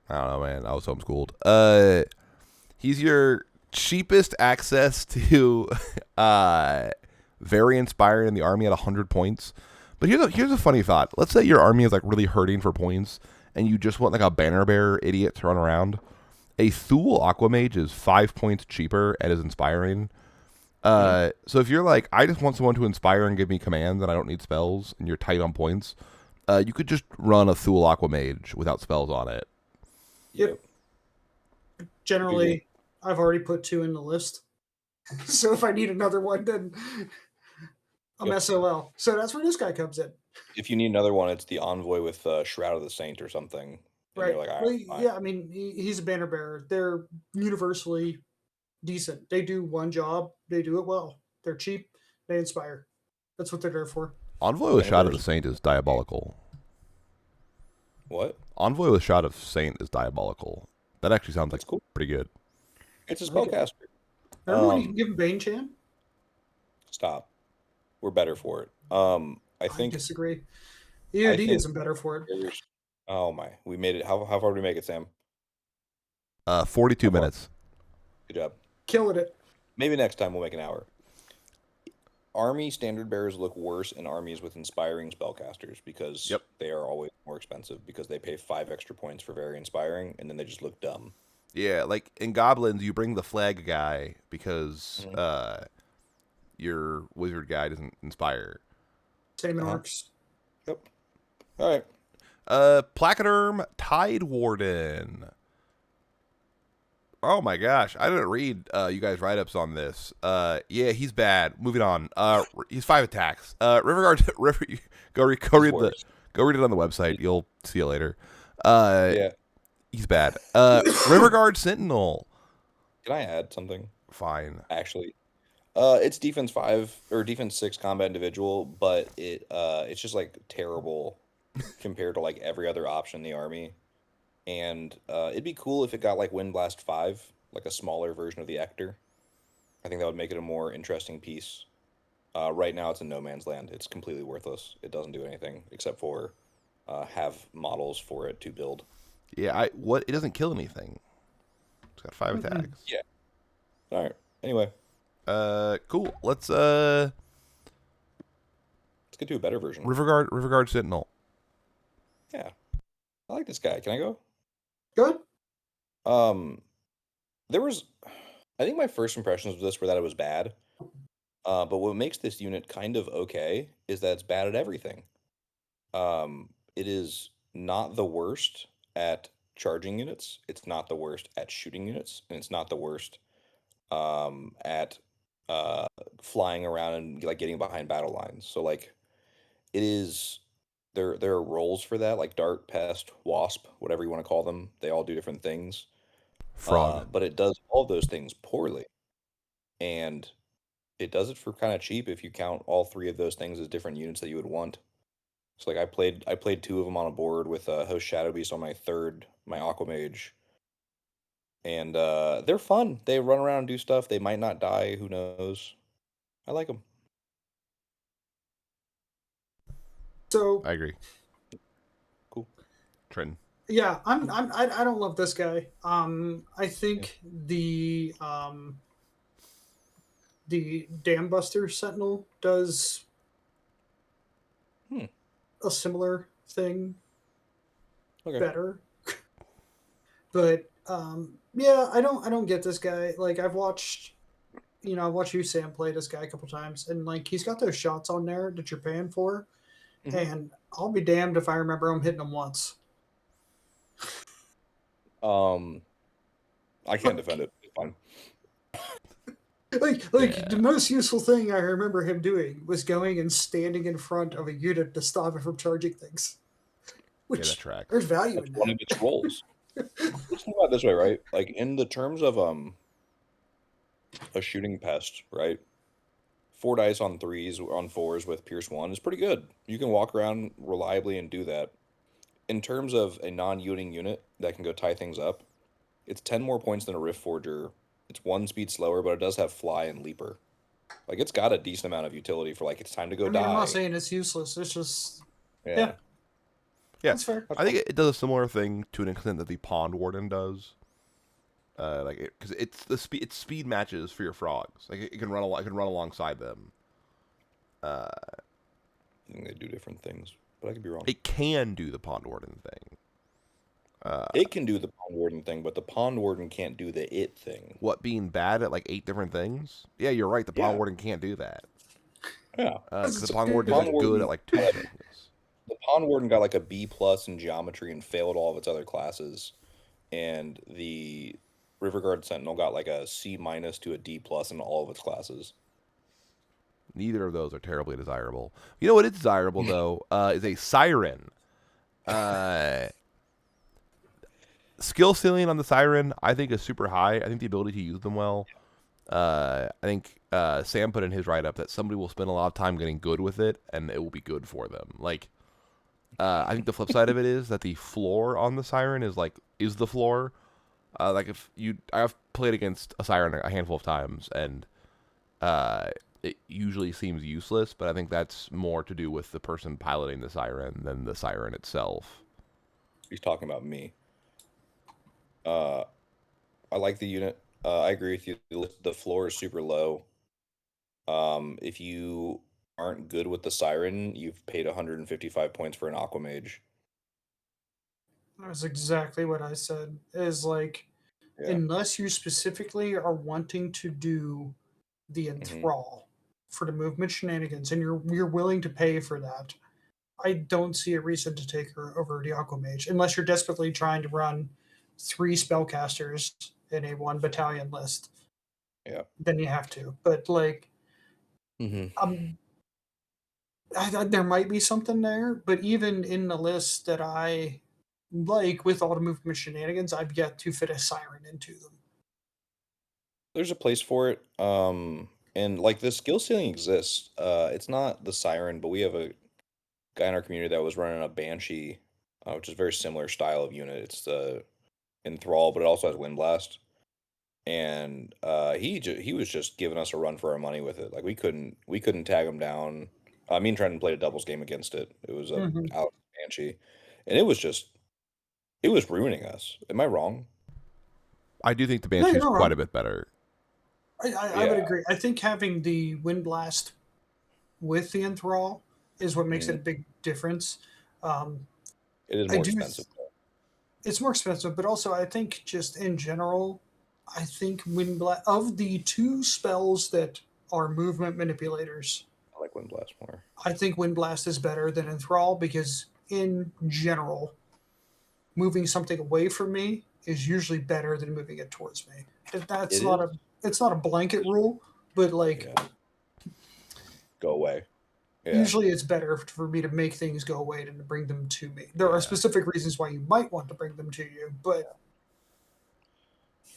don't know, man. I was homeschooled. He's your cheapest access to very inspiring in the army at 100 points. But here's a funny thought. Let's say your army is like really hurting for points, and you just want like a banner bearer idiot to run around. A Thule Aquamage is 5 points cheaper and is inspiring. So if you're like, I just want someone to inspire and give me commands, and I don't need spells, and you're tight on points, you could just run a Thule Aquamage without spells on it. Yep. Generally, I've already put 2 in the list. So if I need another one, then I'm Yep. SOL. So that's where this guy comes in. If you need another one, it's the Envoy with Shroud of the Saint or something. And Right. you're like, all Well, right, fine. yeah, I mean, he's a banner bearer. They're universally decent. They do one job, they do it well. They're cheap, they inspire. That's what they're there for. Envoy with Banner Shot of the bearers. Saint is diabolical. What? Envoy with Shot of Saint is diabolical. That actually sounds like That's cool. pretty good. It's a I like it. spellcaster. Remember when you can give him Bane Chan? Stop. We're better for it. I think. disagree. I EOD think isn't better for it. Oh my, we made it. How far did we make it, Sam? 42 How far? minutes. Good job. Killing it. Maybe next time we'll make an hour. Army standard bearers look worse in armies with inspiring spellcasters because Yep. they are always more expensive because they pay 5 extra points for very inspiring, and then they just look dumb. Yeah, like in Goblins, you bring the flag guy because your wizard guy doesn't inspire. Same in Orcs. Yep. All right. Placoderm Tide Warden. Oh my gosh, I didn't read you guys' write-ups on this. Yeah, he's bad. Moving on. He's 5 attacks. Riverguard, go read it on the website. You'll see it later. Yeah. He's bad. Riverguard Sentinel. Can I add something? Fine. Actually, it's defense 5 or defense 6 combat individual, but it's just like terrible compared to like every other option in the army. And it'd be cool if it got like Windblast 5, like a smaller version of the Ector. I think that would make it a more interesting piece. Right now, it's in no man's land. It's completely worthless. It doesn't do anything except for have models for it to build. Yeah, it doesn't kill anything. It's got 5 attacks. Yeah. All right. Anyway, cool. Let's get to a better version. Riverguard Sentinel. Yeah. I like this guy. Can I go? Good. There was, I think my first impressions of this were that it was bad. But what makes this unit kind of okay is that it's bad at everything. It is not the worst at charging units. It's not the worst at shooting units, and it's not the worst at flying around and like getting behind battle lines. So like, it is. There are roles for that, like Dart, Pest, Wasp, whatever you want to call them. They all do different things. Fraud. But it does all those things poorly, and it does it for kind of cheap if you count all three of those things as different units that you would want. So like I played two of them on a board with Host Shadow Beast on my Aquamage, and they're fun. They run around and do stuff. They might not die. Who knows? I like them. So I agree. Cool. Trenton. yeah, I don't love this guy. I Yeah. think the Dam Buster Sentinel does Hmm. a similar thing Okay. better. But yeah, I don't get this guy. Like I've watched you Sam play this guy a couple times, and like he's got those shots on there that you're paying for, Mhm. and I'll be damned if I remember him hitting them once. I can't defend it. It's fine. Like the Yeah. most useful thing I remember him doing was going and standing in front of a unit to stop it from charging things. Yeah, Which that tracks. there's value That's in one of that. its roles. Let's think about it this way, right? Like in the terms of a shooting pest, right? 4 dice on 3s on 4s with Pierce 1 is pretty good. You can walk around reliably and do that. In terms of a non-yielding unit that can go tie things up, it's 10 more points than a Rift Forger. It's 1 speed slower, but it does have Fly and Leaper. Like it's got a decent amount of utility for like it's time to go I mean, I'm not die. saying it's useless. It's just Yeah. yeah, Yeah, that's fair. I think it does a similar thing to an extent that the Pond Warden does. Because its speed matches for your frogs. Like it can run it can run alongside them. I think they do different things, but I could be wrong. It can do the Pond Warden thing. It can do the Pond Warden thing, but the Pond Warden can't do the it thing. What, being bad at like 8 different things? Yeah, you're right. The Pond Yeah. Warden can't do that. Yeah. Because It's the a Pond good Warden is Pond just good at Warden like 2 got things. the Pond Warden got like a B+ in geometry and failed all of its other classes, and the River Guard Sentinel got like a C- to a D+ in all of its classes. Neither of those are terribly desirable. You know what is desirable though? Is a Siren. Skill ceiling on the Siren, I think, is super high. I think the ability to use them well. I think Sam put in his write up that somebody will spend a lot of time getting good with it, and it will be good for them. Like, I think the flip side of it is that the floor on the Siren is the floor. Like I've played against a Siren a handful of times, and it usually seems useless. But I think that's more to do with the person piloting the Siren than the Siren itself. He's talking about me. I like the unit. I agree with you. The floor is super low. If you aren't good with the Siren, you've paid 155 points for an Aquamage. That's exactly what I said. Is like Yeah. unless you specifically are wanting to do the enthrall for the movement shenanigans, and you're willing to pay for that, I don't see a reason to take her over the Aquamage unless you're desperately trying to run 3 spellcasters in a 1 battalion list. Yeah. Then you have to. But like, Mm-hmm. there might be something there. But even in the list that I like with all the movement shenanigans, I've yet to fit a Siren into them. There's a place for it. And like the skill ceiling exists. It's not the Siren, but we have a guy in our community that was running a Banshee, which is a very similar style of unit. It's the Enthrall, but it also has Wind Blast. And he was just giving us a run for our money with it. Like we couldn't tag him down. Me and Trenton played a doubles game against it. It was a Mm-hmm. out Banshee, and it was ruining us. Am I wrong? I do think the No, Banshee you're is not quite wrong. a bit better. I would agree. I think having the Wind Blast with the Enthrall is what makes it a big difference. It is I more do. expensive. It's more expensive, but also I think just in general, I think Wind Blast of the 2 spells that are movement manipulators, I like Wind Blast more. I think Wind Blast is better than Enthrall because in general, moving something away from me is usually better than moving it towards me. That's It not is. it's not a blanket rule, but like Yeah. Go away. Yeah. usually it's better for me to make things go away than to bring them to me. There are Yeah. specific reasons why you might want to bring them to you, but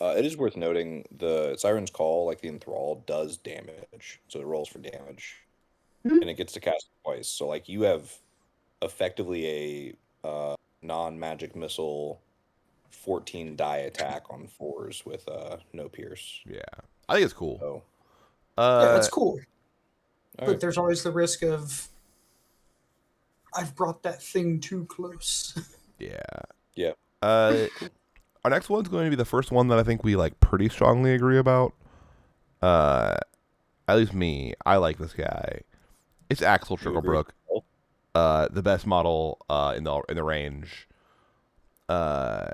It is worth noting the Siren's Call, like the Enthrall, does damage, so it rolls for damage, and it gets to cast twice. So like you have effectively a non-magic missile 14 die attack on fours with no pierce. Yeah, I think it's cool. So Yeah, it's Uh, cool, all but right. there's always the risk of I've brought that thing too close. yeah. Yeah. Cool. Our next one's going to be the first one that I think we like pretty strongly agree about. Uh, at least me, I like this guy. It's Axel You agree? Tricklebrook, the best model in the range. Uh,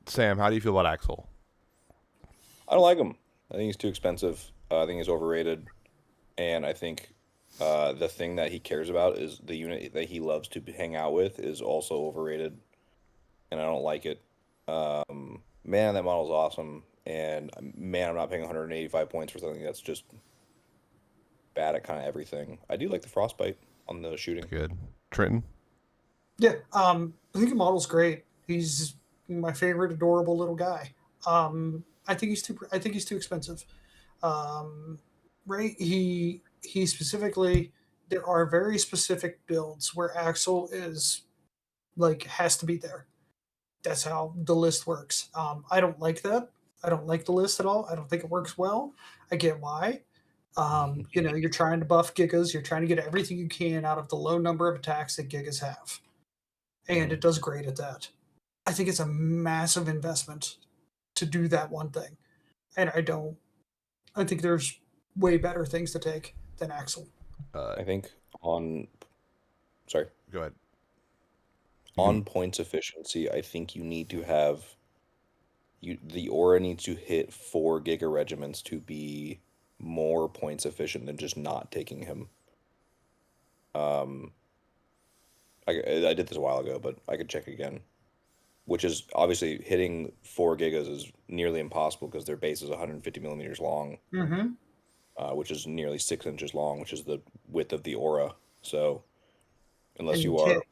Sam, how do you feel about Axel? I don't like him. I think he's too expensive. I think he's overrated, and I think the thing that he cares about is the unit that he loves to hang out with is also overrated, and I don't like it. Man, that model's awesome, and man, I'm not paying 185 points for something that's just bad at kind of everything. I do like the frostbite on the shooting. Good, Trenton. Yeah, I think the model's great. He's my favorite, adorable little guy. I think he's too. I think he's too expensive. Right? He specifically. There are very specific builds where Axel is like has to be there. That's how the list works. I don't like that. I don't like the list at all. I don't think it works well. I get why. You're trying to buff Gigas. You're trying to get everything you can out of the low number of attacks that Gigas have, and it does great at that. I think it's a massive investment to do that one thing, and I don't. I think there's way better things to take than Axel. I think on sorry Go ahead. on points efficiency, I think you need to have the aura needs to hit 4 giga regiments to be more points efficient than just not taking him. Um, I did this a while ago, but I could check again. Which is obviously hitting 4 gigas is nearly impossible because their base is 150 millimeters long, Mm-hmm. which is nearly 6 inches long, which is the width of the aura. So unless And you hit are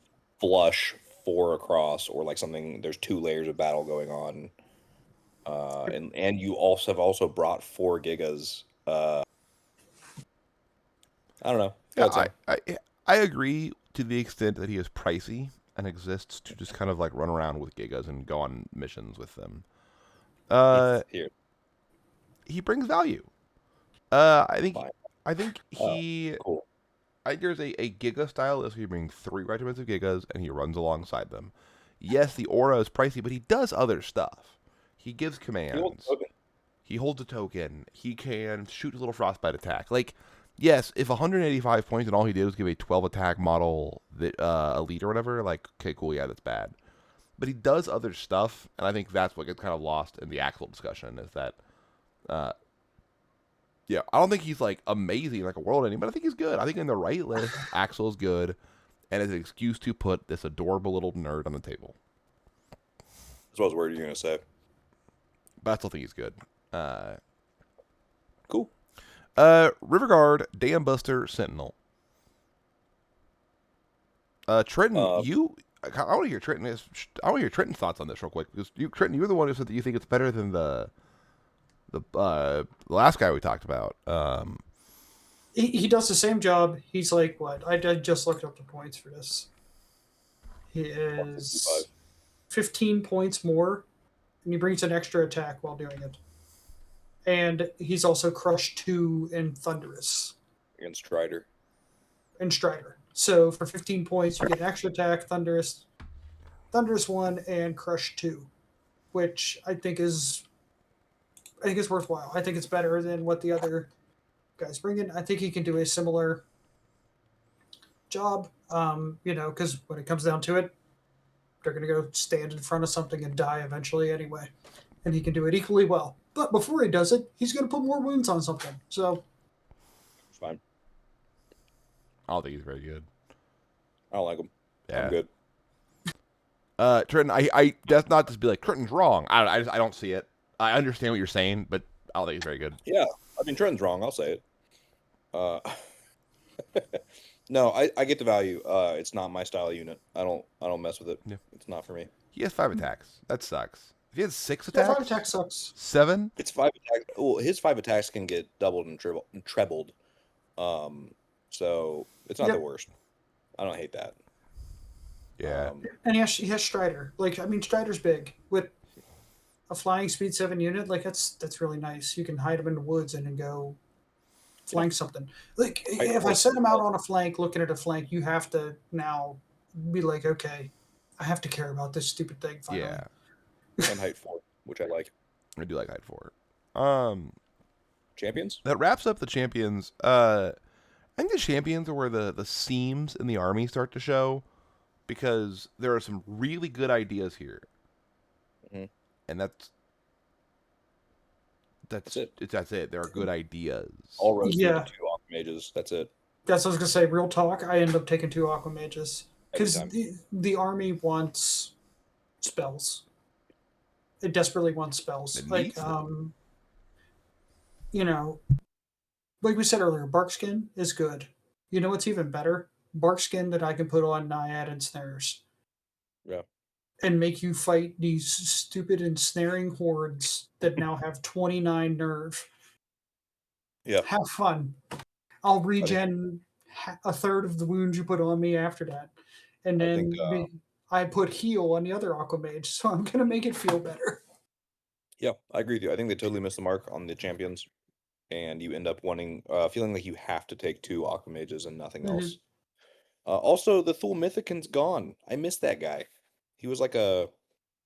flush 4 across or like something, there's 2 layers of battle going on, and you also have brought 4 gigas. I don't know. Go Yeah, ahead, Sam. I agree to the extent that he is pricey and exists to just kind of like run around with gigas and go on missions with them. Here, He brings value. I think fine. I think he Cool. I think there's a giga style is he brings 3 regiments of gigas and he runs alongside them. Yes, the aura is pricey, but he does other stuff. He gives commands. He holds a token. He can shoot a little frostbite attack. Like, yes, if 185 points and all he did was give a 12 attack model that elite or whatever, like, okay, cool, yeah, that's bad. But he does other stuff, and I think that's what gets kind of lost in the Axel discussion. Is that, uh, yeah, I don't think he's like amazing like a world ending, but I think he's good. I think in the right list, Axel is good, and is an excuse to put this adorable little nerd on the table. That's what I was worried you're gonna say. But I still think he's good. Cool. Riverguard, Dam Buster, Sentinel. Trenton, I want to hear Trenton's thoughts on this real quick because Trenton, you're the one who said that you think it's better than the last guy we talked about. he does the same job. He's like what? I just looked up the points for this. He is 15 points more, and he brings an extra attack while doing it. And he's also Crush 2 and Thunderous. Against Strider. And Strider. So for 15 points, you get an extra attack, Thunderous 1, and Crush 2, which I think is worthwhile. I think it's better than what the other guys bring in. I think he can do a similar job, because when it comes down to it, they're going to go stand in front of something and die eventually anyway. And he can do it equally well. But before he does it, he's going to put more wounds on something. So It's fine. I don't think he's very good. I don't like him. Yeah. I'm good. Trenton, I that's not to be like Trenton's wrong. I don't see it. I understand what you're saying, but I don't think he's very good. Yeah, I mean Trent's wrong. I'll say it. No, I get the value. It's not my style unit. I don't mess with it. Yeah. It's not for me. He has 5 attacks. That sucks. If he had 6 Yeah, attacks, 5 attack sucks. 7. It's 5 attacks. Well, his 5 attacks can get doubled and trebled. So it's not Yep. the worst. I don't hate that. Yeah. And he has Strider. Like, I mean, Strider's big with a flying speed 7 unit. Like, that's really nice. You can hide him in the woods and then go flank something. Like, if I set him out on a flank, looking at a flank, you have to now be like, okay, I have to care about this stupid thing finally. Yeah. And height 4, which I like. I do like height 4. Champions? That wraps up the champions. I think the champions are where the seams in the army start to show, because there are some really good ideas here, and that's it. That's it. There are good ideas. All roads lead to 2 Aquamages. That's it. That's what I was gonna say. Real talk. I end up taking 2 Aquamages because Every time. the army wants spells. It desperately wants spells. It Like needs them. you know, like we said earlier, Barkskin is good. You know what's even better? Barkskin that I can put on Naiad and snares. Yeah. And make you fight these stupid ensnaring hordes that now have 29 nerve. Yeah. Have fun. I'll regen a third of the wounds you put on me after that. And then I put heal on the other Aquamage, so I'm going to make it feel better. Yeah, I agree with you. I think they totally missed the mark on the champions, and you end up wanting, feeling like you have to take 2 Aquamages and nothing else. Also, the Thule Mythican's gone. I missed that guy. He was like a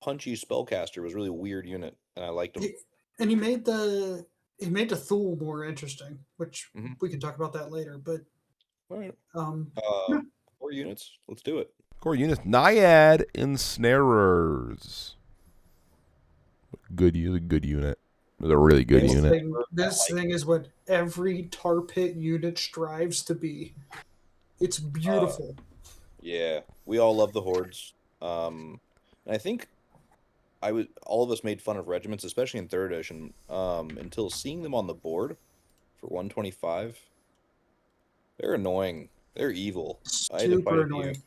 punchy spellcaster. It was a really weird unit, and I liked him. And he made the Thule more interesting, which we can talk about that later. But all right, 4 units. Let's do it. Core units: Naiad Ensnarers. Good unit. It's a really good unit. This thing is what every tar pit unit strives to be. It's beautiful. Yeah, we all love the hordes. And I think all of us made fun of regiments, especially in 3rd edition, until seeing them on the board for 125. They're annoying. They're evil. Super annoying.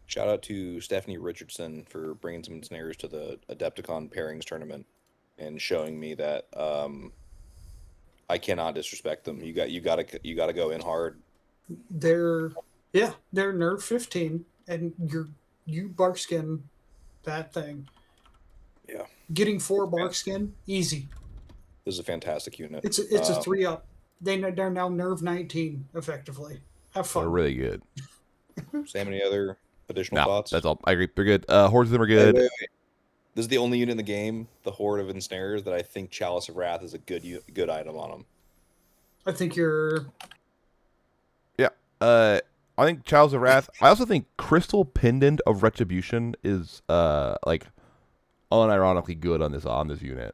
Shout out to Stephanie Richardson for bringing some snares to the Adepticon pairings tournament and showing me that I cannot disrespect them. You gotta go in hard. They're nerf 15, and you Barkskin that thing. Yeah. Getting 4 Barkskin, easy. This is a fantastic unit. It's a 3-up. They're now nerve 19 effectively. Have fun. They're really good. Sam, any other additional thoughts? That's all. I agree. They're good. Hordes of them are good. Wait. This is the only unit in the game, the Horde of Ensnarers, that I think Chalice of Wrath is a good item on them. I think you're... Yeah. I think Chalice of Wrath. I also think Crystal Pendant of Retribution is like unironically good on this unit.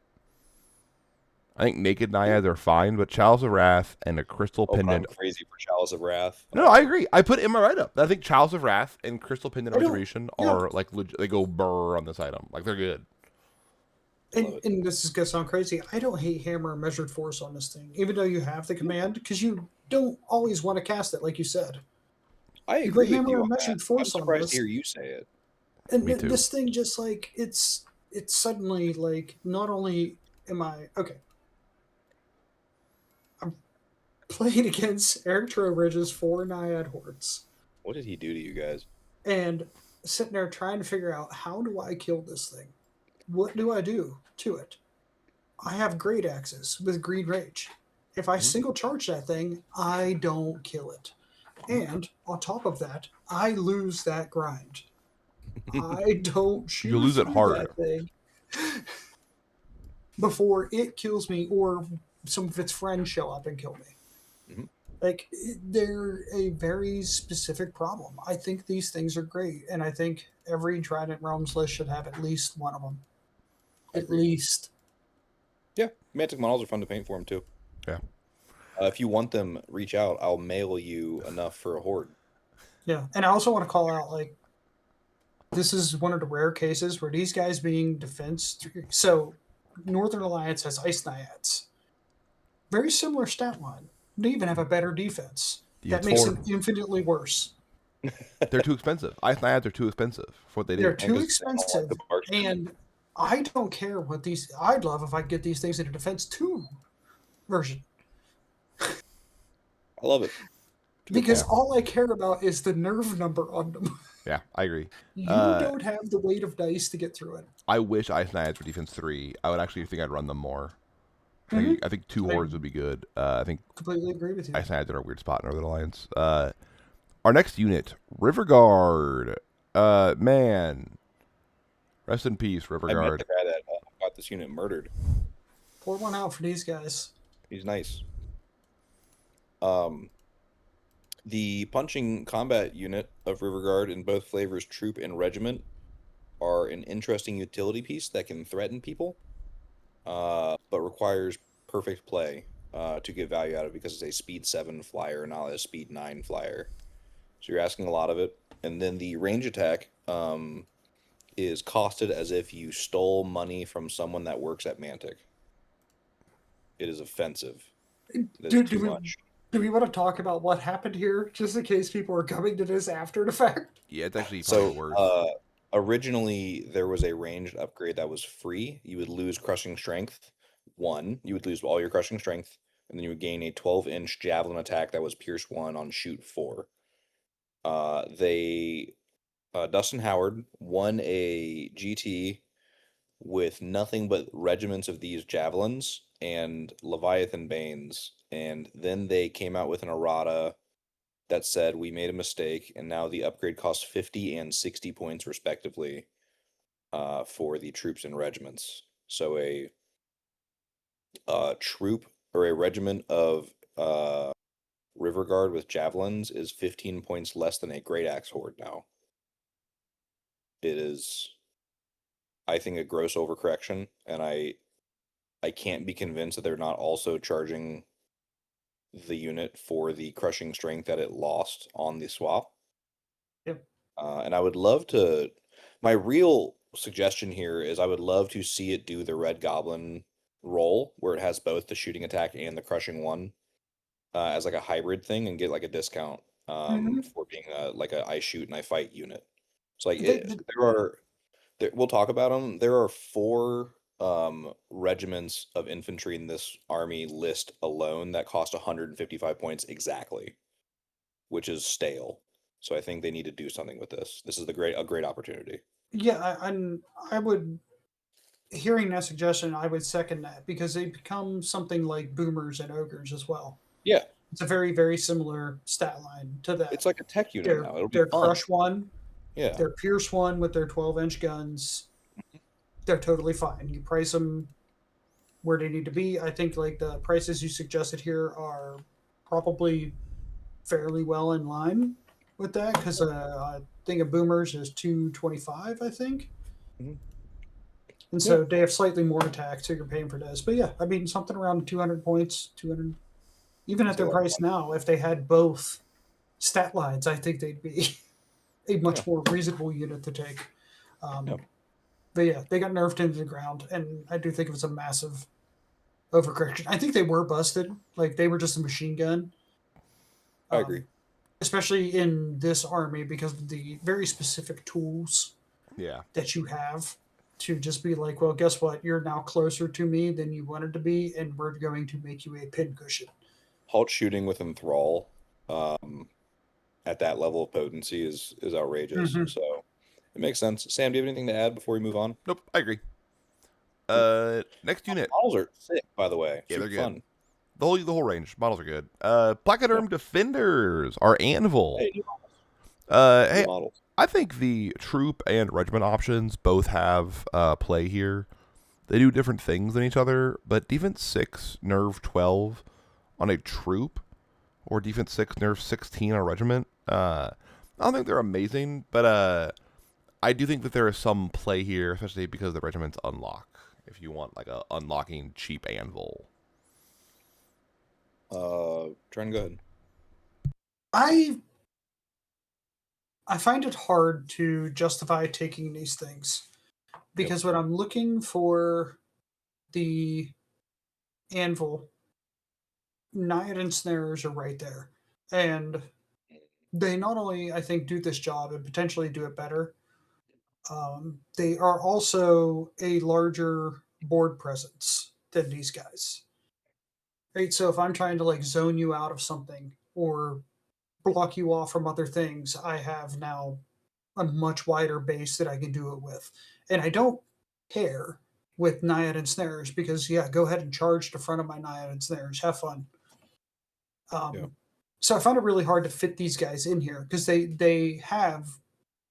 I think Naked Naiads are fine, but Chalice of Wrath and a Crystal Pendant. I'm crazy for Chalice of Wrath. No, I agree. I put it in my write-up. I think Chalice of Wrath and Crystal Pendant of Retribution are like they go burr on this item. Like they're good. And this is gonna sound crazy. I don't hate Hammer Measured Force on this thing, even though you have the command, because you don't always want to cast it, like you said. I agree with you. Measured Force I'm surprised to hear you say it. And this thing just like it's suddenly like not only am I okay. I'm playing against Eric Trowbridge's 4 Naiad hordes. What did he do to you guys? And sitting there trying to figure out, how do I kill this thing? What do I do to it? I have great axes with Green Rage. If I single charge that thing, I don't kill it. And on top of that, I lose that grind. I don't shoot you lose it hard that thing before it kills me or some of its friends show up and kill me. Like, they're a very specific problem. I think these things are great, and I think every Trident Realms list should have at least one of them. At least. Yeah, Mantic models are fun to paint for them, too. Yeah. If you want them, reach out. I'll mail you enough for a horde. Yeah, and I also want to call out, like, this is one of the rare cases where these guys being defense... So, Northern Alliance has Ice Naiads. Very similar stat line. They even have a better defense. That makes them infinitely worse. They're too expensive. Ice Naiads are too expensive for what they do. They're too expensive, and I don't care what these. I'd love if I could get these things in a Defense 2 version. I love it. It's a good Because point. all I care about is the nerve number on them. Yeah, I agree. You don't have the weight of dice to get through it. I wish Ice Knights were defense 3. I would actually think I'd run them more. Mm-hmm. I think two I hordes would be good. I think completely agree with you. Ice Knights are a weird spot in Northern Alliance. Our next unit, River Guard. Man, rest in peace, River I met Guard. the guy that got this unit murdered. Pour one out for these guys. He's nice. The punching combat unit of River Guard in both flavors, troop and regiment, are an interesting utility piece that can threaten people, but requires perfect play to get value out of it because it's a speed 7 flyer, not a speed 9 flyer. So you're asking a lot of it. And then the range attack is costed as if you stole money from someone that works at Mantic. It is offensive. That's Do, too do we much. do we want to talk about what happened here, just in case people are coming to this after the fact? Yeah, it's actually probably So, worse. originally there was a ranged upgrade that was free. You would lose crushing strength 1. You would lose all your crushing strength, and then you would gain a 12-inch javelin attack that was pierce 1 on shoot 4. They Dustin Howard won a GT with nothing but regiments of these javelins and Leviathan Banes, and then they came out with an errata that said we made a mistake, and now the upgrade costs 50 and 60 points respectively for the troops and regiments. So a troop or a regiment of River Guard with javelins is 15 points less than a Great Axe Horde now. It is, I think, a gross overcorrection, and I can't be convinced that they're not also charging the unit for the crushing strength that it lost on the swap. Yep. And I would love to. My real suggestion here is I would love to see it do the Red Goblin role where it has both the shooting attack and the crushing one as like a hybrid thing and get like a discount Mm-hmm. for being like a I shoot and I fight unit. So like The, the, we'll talk about them. There are 4 regiments of infantry in this army list alone that cost 155 points exactly, which is stale. So I think they need to do something with this. This is a great opportunity. yeah, I would. Hearing that suggestion, I would second that because they become something like boomers and ogres as well. Yeah, It's a very, very similar stat line to that. it's like a tech unit now. It'll be Their fun. crush one, Yeah, their pierce one with their 12-inch guns, they're totally fine. You price them where they need to be. I think like the prices you suggested here are probably fairly well in line with that because I think of boomers is 225, I think. Mhm. And so they have slightly more attack, so you're paying for this. But yeah, I mean something around 200 points, 200. Even at it's a their lot of price fun. now, if they had both stat lines, I think they'd be a Yeah, much more reasonable unit to take. yeah, But yeah, they got nerfed into the ground, and I do think it was a massive overcorrection. I think they were busted, like they were just a machine gun, I agree. especially in this army because of the very specific tools Yeah. that you have to just be like, well, guess what? You're now closer to me than you wanted to be, and we're going to make you a pincushion. Halt shooting with enthrall at that level of potency is outrageous. Mm-hmm. So it makes sense. Sam, do you have anything to add before we move on? Nope, I agree. Next unit. Models are sick, by the way. Yeah, Super they're good. fun. The whole range models are good. Placoderm Defenders, our Anvil. Hey, new models. New Hey, models. I think the troop and regiment options both have play here. They do different things than each other, but defense 6, nerve 12 on a troop, or defense 6, nerve 16 on a regiment. I don't think they're amazing, but I do think that there is some play here, especially because the regiments unlock. If you want like a unlocking cheap anvil. Trying to go ahead. I I find it hard to justify taking these things because when I'm looking for the anvil, Naiad and snares are right there, and they not only I think do this job and potentially do it better, They are also a larger board presence than these guys. Right? So if I'm trying to like zone you out of something or block you off from other things, I have now a much wider base that I can do it with. And I don't care with Naiad and Snares because, yeah, go ahead and charge the front of my Naiad and Snares. Have fun. Yeah. So I found it really hard to fit these guys in here because they have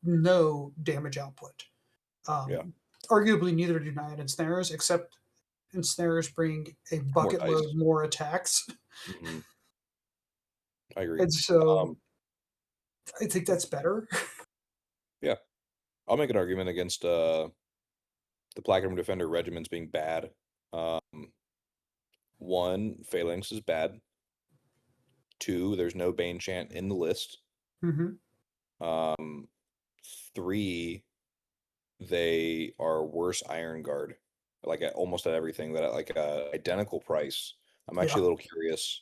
no damage output. Yeah. Arguably, neither do Naiad and Snares, except Ensnares bring a bucket dice. load more attacks. Mm-hmm. I agree. And so I think that's better. Yeah. I'll make an argument against the Platinum Defender regiments being bad. One, Phalanx is bad. Two, there's no Bane Chant in the list. Mm-hmm. Three, they are worse Iron Guard. Like at almost at everything that at like a identical price. I'm actually a little curious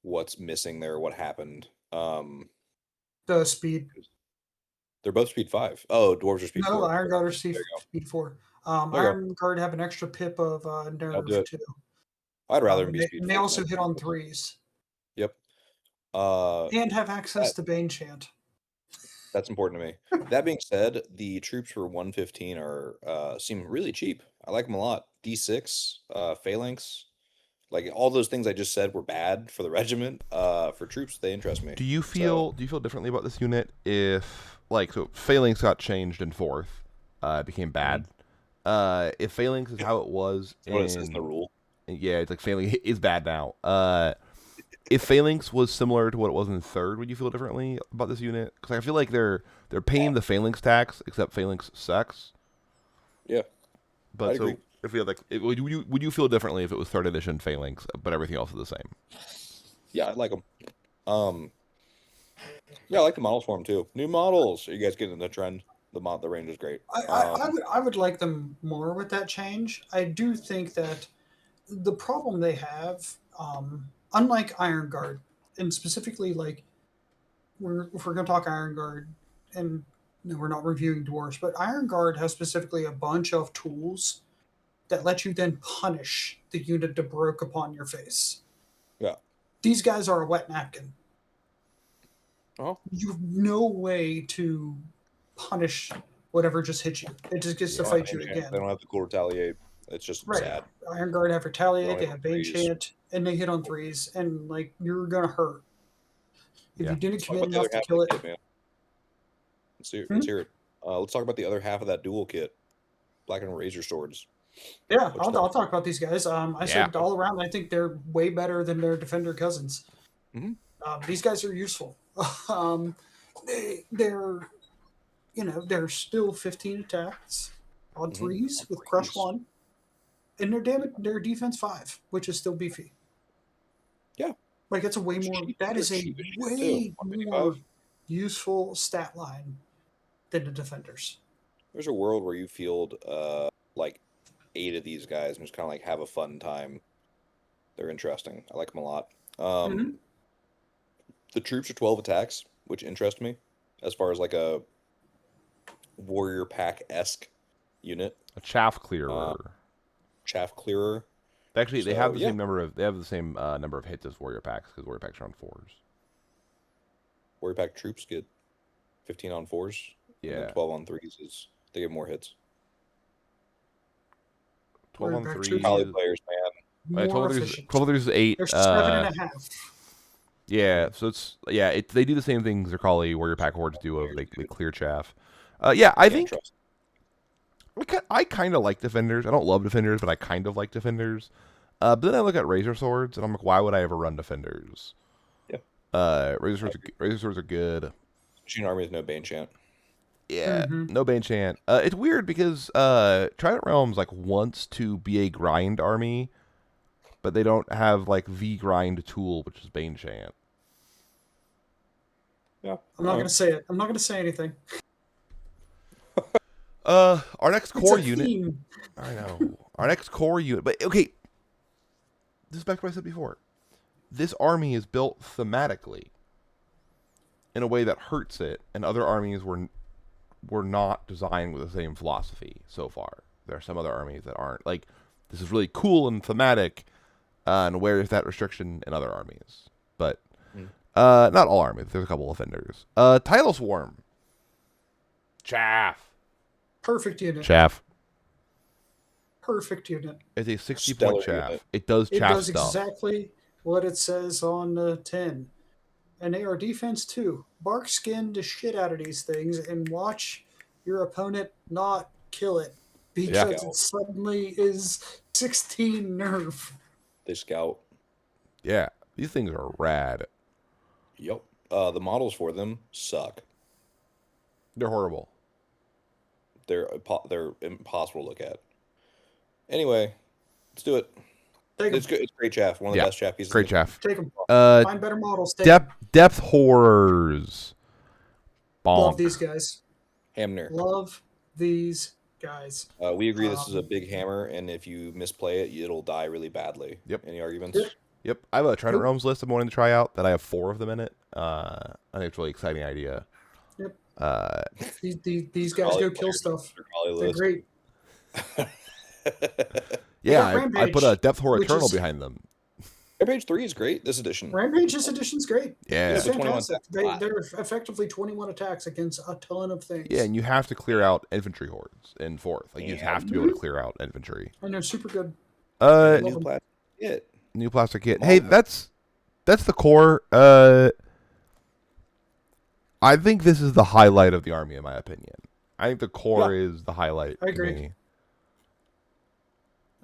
what's missing there, what happened. The speed. They're both speed 5. Oh, dwarves are speed No, 4. Iron Guard are speed 4. Iron Guard have an extra pip of nerve too. I'd rather them be speed 4. And they also hit on 3s. Yep. And have access to Bane Chant. That's important to me. That being said, the troops for 115 are seem really cheap. I like them a lot. D6, Phalanx, like all those things I just said were bad for the regiment. For troops, they interest me. Do you feel differently about this unit if so Phalanx got changed in 4th, it became bad. If Phalanx is how it was what it says in the rule. Yeah, it's like Phalanx is bad now. If Phalanx was similar to what it was in 3rd, would you feel differently about this unit? Because I feel like they're paying the Phalanx tax, except Phalanx sucks. Yeah, but I'd agree. If we had would you feel differently if it was 3rd edition Phalanx, but everything else is the same? Yeah, I like them. Yeah, I like the models for them too. New models. Are you guys getting the trend? The range is great. I would like them more with that change. I do think that the problem they have, unlike Iron Guard, and specifically like if we're going to talk Iron Guard, and we're not reviewing dwarves, but Iron Guard has specifically a bunch of tools that let you then punish the unit that broke upon your face. Yeah. These guys are a wet napkin. Oh. You have no way to punish whatever just hit you. It just gets to fight you again. They don't have the cool retaliate. It's just sad. Iron Guard have retaliate, they have Bane Chant, and they hit on 3s, and like you're gonna hurt. If you didn't commit enough to kill it. Let's hear it. Let's talk about the other half of that dual kit. Black and Razor Swords. Yeah, I'll talk about these guys. Said all around, I think they're way better than their Defender cousins. Mm-hmm. These guys are useful. They're they're still 15 attacks on 3s with Crush 1, and their defense 5, which is still beefy. Yeah, like it's a way more. That is a way more useful stat line than the Defenders. There's a world where you field like 8 of these guys and just kind of like have a fun time. They're interesting. I like them a lot. The troops are 12 attacks, which interest me as far as like a warrior pack-esque unit. A chaff clearer. Actually, they have the same number of number of hits as warrior packs because warrior packs are on 4s. Warrior pack troops get 15 on 4s. Yeah. And 12 on 3s they get more hits. 12 on 3s. Poly players, man. 12 on 3s is 8. They're 7.5. Yeah, so they do the same things Zerkali Warrior Pack Hordes do of they clear chaff. I think I kind of like Defenders. I don't love Defenders, but I kind of like Defenders. But then I look at Razor Swords, and I'm like, why would I ever run Defenders? Yeah. Razor Swords are good. Machine Army has no Bane Chant. Yeah, no Bane Chant. It's weird because Trident Realms wants to be a grind army, but they don't have the grind tool, which is Bane Chant. Yeah, I'm not gonna say it. I'm not gonna say anything. Our next core unit. Theme. I know. Our next core unit, but okay. This is back to what I said before. This army is built thematically in a way that hurts it, and other armies were not designed with the same philosophy so far. There are some other armies that aren't. Like, this is really cool and thematic, and where is that restriction in other armies? But not all armies. There's a couple offenders. Tidal Swarm. Chaff. Perfect unit. Chaff. Perfect unit. It's a 60 Stellar point chaff. unit. It does It chaff does stuff. exactly what it says on 10. And AR defense too. Bark skin the shit out of these things and watch your opponent not kill it because it suddenly is 16 nerf. They scout. Yeah, these things are rad. Yep. The models for them suck. They're horrible. They're impossible to look at. Anyway, let's do it. It's good. It's great chaff. One of the best chaff pieces. Great chaff. Take them. Find better models. Depth horrors. Bonk. Love these guys. Hamner. Love these guys. We agree this is a big hammer, and if you misplay it, it'll die really badly. Yep. Any arguments? Yep. I have a Trident Realms list I'm wanting to try out that I have 4 of them in it. I think it's a really exciting idea. Yep. These guys go kill stuff. They're great. Yeah, I put a Depth Horror Eternal behind them. Rampage 3 is great this edition. Rampage this edition's great. Yeah. It's fantastic. They're effectively 21 attacks against a ton of things. Yeah, and you have to clear out infantry hordes in 4th. Like, you have to be able to clear out infantry. And they're super good. New plastic kit. Hey, that's the core. I think this is the highlight of the army, in my opinion. I think the core is the highlight. I agree.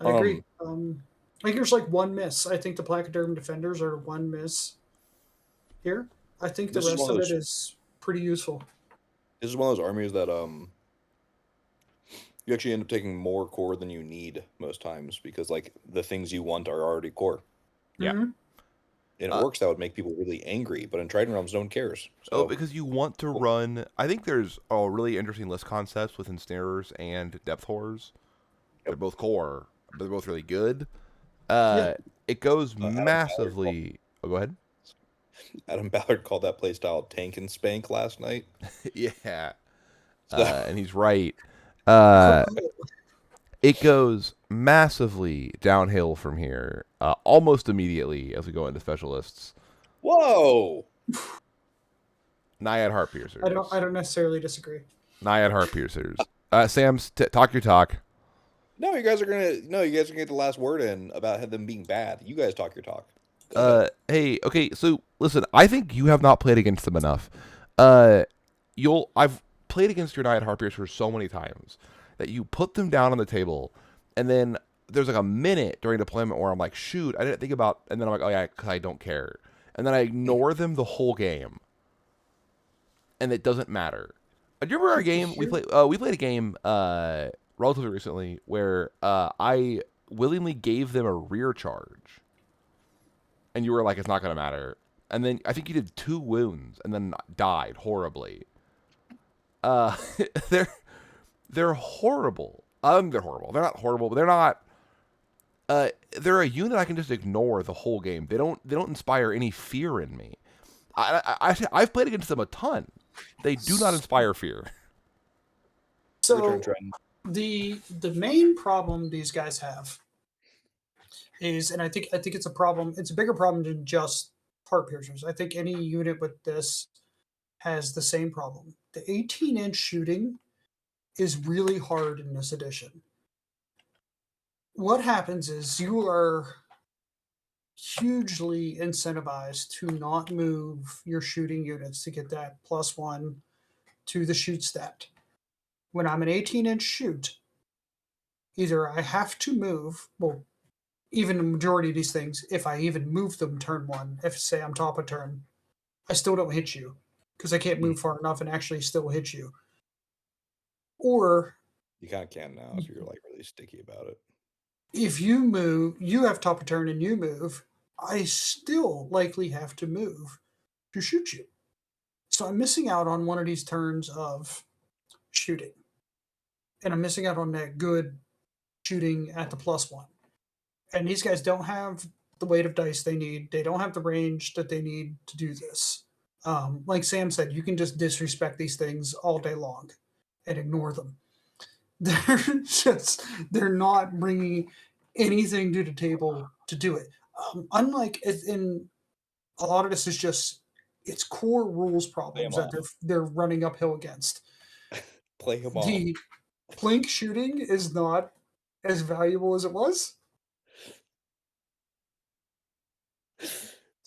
I agree. I think there's like one miss. I think the Placoderm Defenders are one miss here. I think the rest of it is pretty useful. This is one of those armies that you actually end up taking more core than you need most times because like the things you want are already core. Yeah. Mm-hmm. And it works. That would make people really angry, but in Trident Realms, no one cares. So. Because you want to run. I think there's a really interesting list concepts with Ensnarers and Depth Horrors. They're both core, but they're both really good. It goes massively. Go ahead. Adam Ballard called that playstyle tank and spank last night. Yeah. And he's right. It goes massively downhill from here, almost immediately as we go into specialists. Whoa! Naiad Heart Piercers. I don't necessarily disagree. Naiad Heart Piercers. Sam, talk your talk. No, you guys are gonna get the last word in about them being bad. You guys talk your talk. Hey, okay, so listen, I think you have not played against them enough. I've played against your Naiad Heart Piercers so many times that you put them down on the table, and then there's like a minute during deployment where I'm like, shoot, I didn't think about, and then I'm like, oh yeah, because I don't care, and then I ignore them the whole game, and it doesn't matter. Do you remember our game we played? We played a game relatively recently where I willingly gave them a rear charge, and you were like, it's not gonna matter, and then I think you did 2 wounds and then died horribly. They're horrible. They're horrible. They're not horrible, but they're not. They're a unit I can just ignore the whole game. They don't inspire any fear in me. I've played against them a ton. They do not inspire fear. So the main problem these guys have is, and I think it's a problem. It's a bigger problem than just heart piercers. I think any unit with this has the same problem. The 18-inch shooting is really hard in this edition. What happens is you are hugely incentivized to not move your shooting units to get that +1 to the shoot stat. When I'm an 18-inch shoot, either I have to move, well, even the majority of these things, if I even move them turn 1, if say I'm top of turn, I still don't hit you because I can't move far enough and actually still hit you. Or you kind of can now if you're like really sticky about it. If you move, you have top of turn and you move, I still likely have to move to shoot you. So I'm missing out on one of these turns of shooting. And I'm missing out on that good shooting at the +1. And these guys don't have the weight of dice they need. They don't have the range that they need to do this. Like Sam said, you can just disrespect these things all day long. and ignore them. They're not bringing anything to the table to do it. Unlike in a lot of this is just it's core rules problems that they're running uphill against. Play him off. The plink shooting is not as valuable as it was.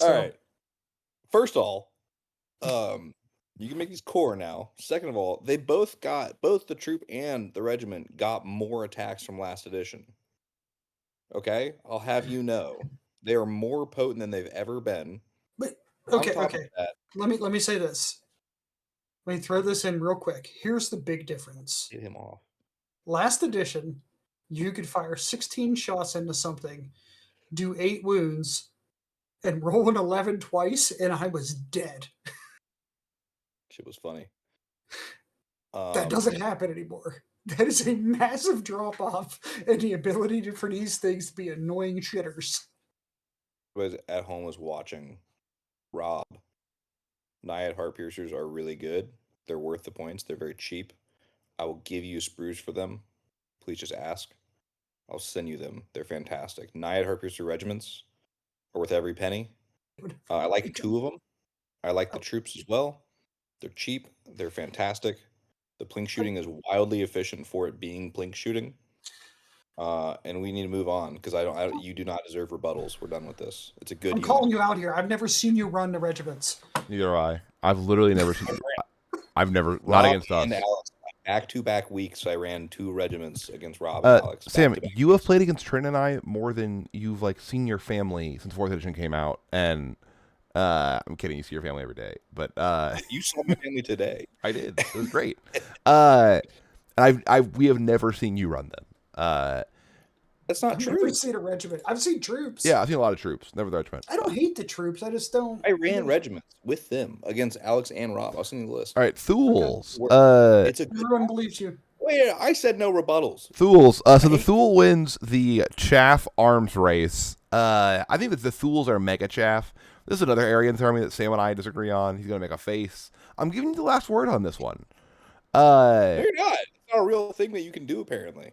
All right. First of all, you can make these core now. Second of all, they both the troop and the regiment got more attacks from last edition. Okay, I'll have you know, they are more potent than they've ever been. But On okay, top of okay. that, Let me say this. Let me throw this in real quick. Here's the big difference. get him off. Last edition, you could fire 16 shots into something, do 8 wounds, and roll an 11 twice, and I was dead. Shit was funny. That doesn't happen anymore. That is a massive drop off in the ability for these things to be annoying shitters. Was at home was watching Rob. Naiad Heart Piercers are really good. They're worth the points. They're very cheap. I will give you sprues for them. Please just ask. I'll send you them. They're fantastic. Naiad Heart Piercer regiments are worth every penny. I like 2 of them. I like the troops as well. They're cheap. They're fantastic. The plink shooting is wildly efficient for it being plink shooting. And we need to move on because you do not deserve rebuttals. We're done with this. It's a good I'm unit. calling you out here. I've never seen you run the regiments. Neither have I. I've literally never seen. I've never Rob not against us. and Alex, back-to-back weeks, I ran 2 regiments against Rob and Alex. Sam, you have played against Trident and I more than you've seen your family since 4th edition came out, and I'm kidding. You see your family every day, but you saw my family today. I did. It was great. We have never seen you run them. That's not I've true. never seen a regiment. I've seen troops. Yeah, I've seen a lot of troops. Never the regiment. I don't hate the troops. I just don't. I ran regiments with them against Alex and Rob. I'll send you the list. All right, Thools. It's a good Everyone believes you. Wait, I said no rebuttals. Thools. So the Thule wins the Chaff arms race. I think that the Thools are mega Chaff. This is another area in the army that Sam and I disagree on. He's gonna make a face. I'm giving you the last word on this one. No, you're not. It's not a real thing that you can do, apparently.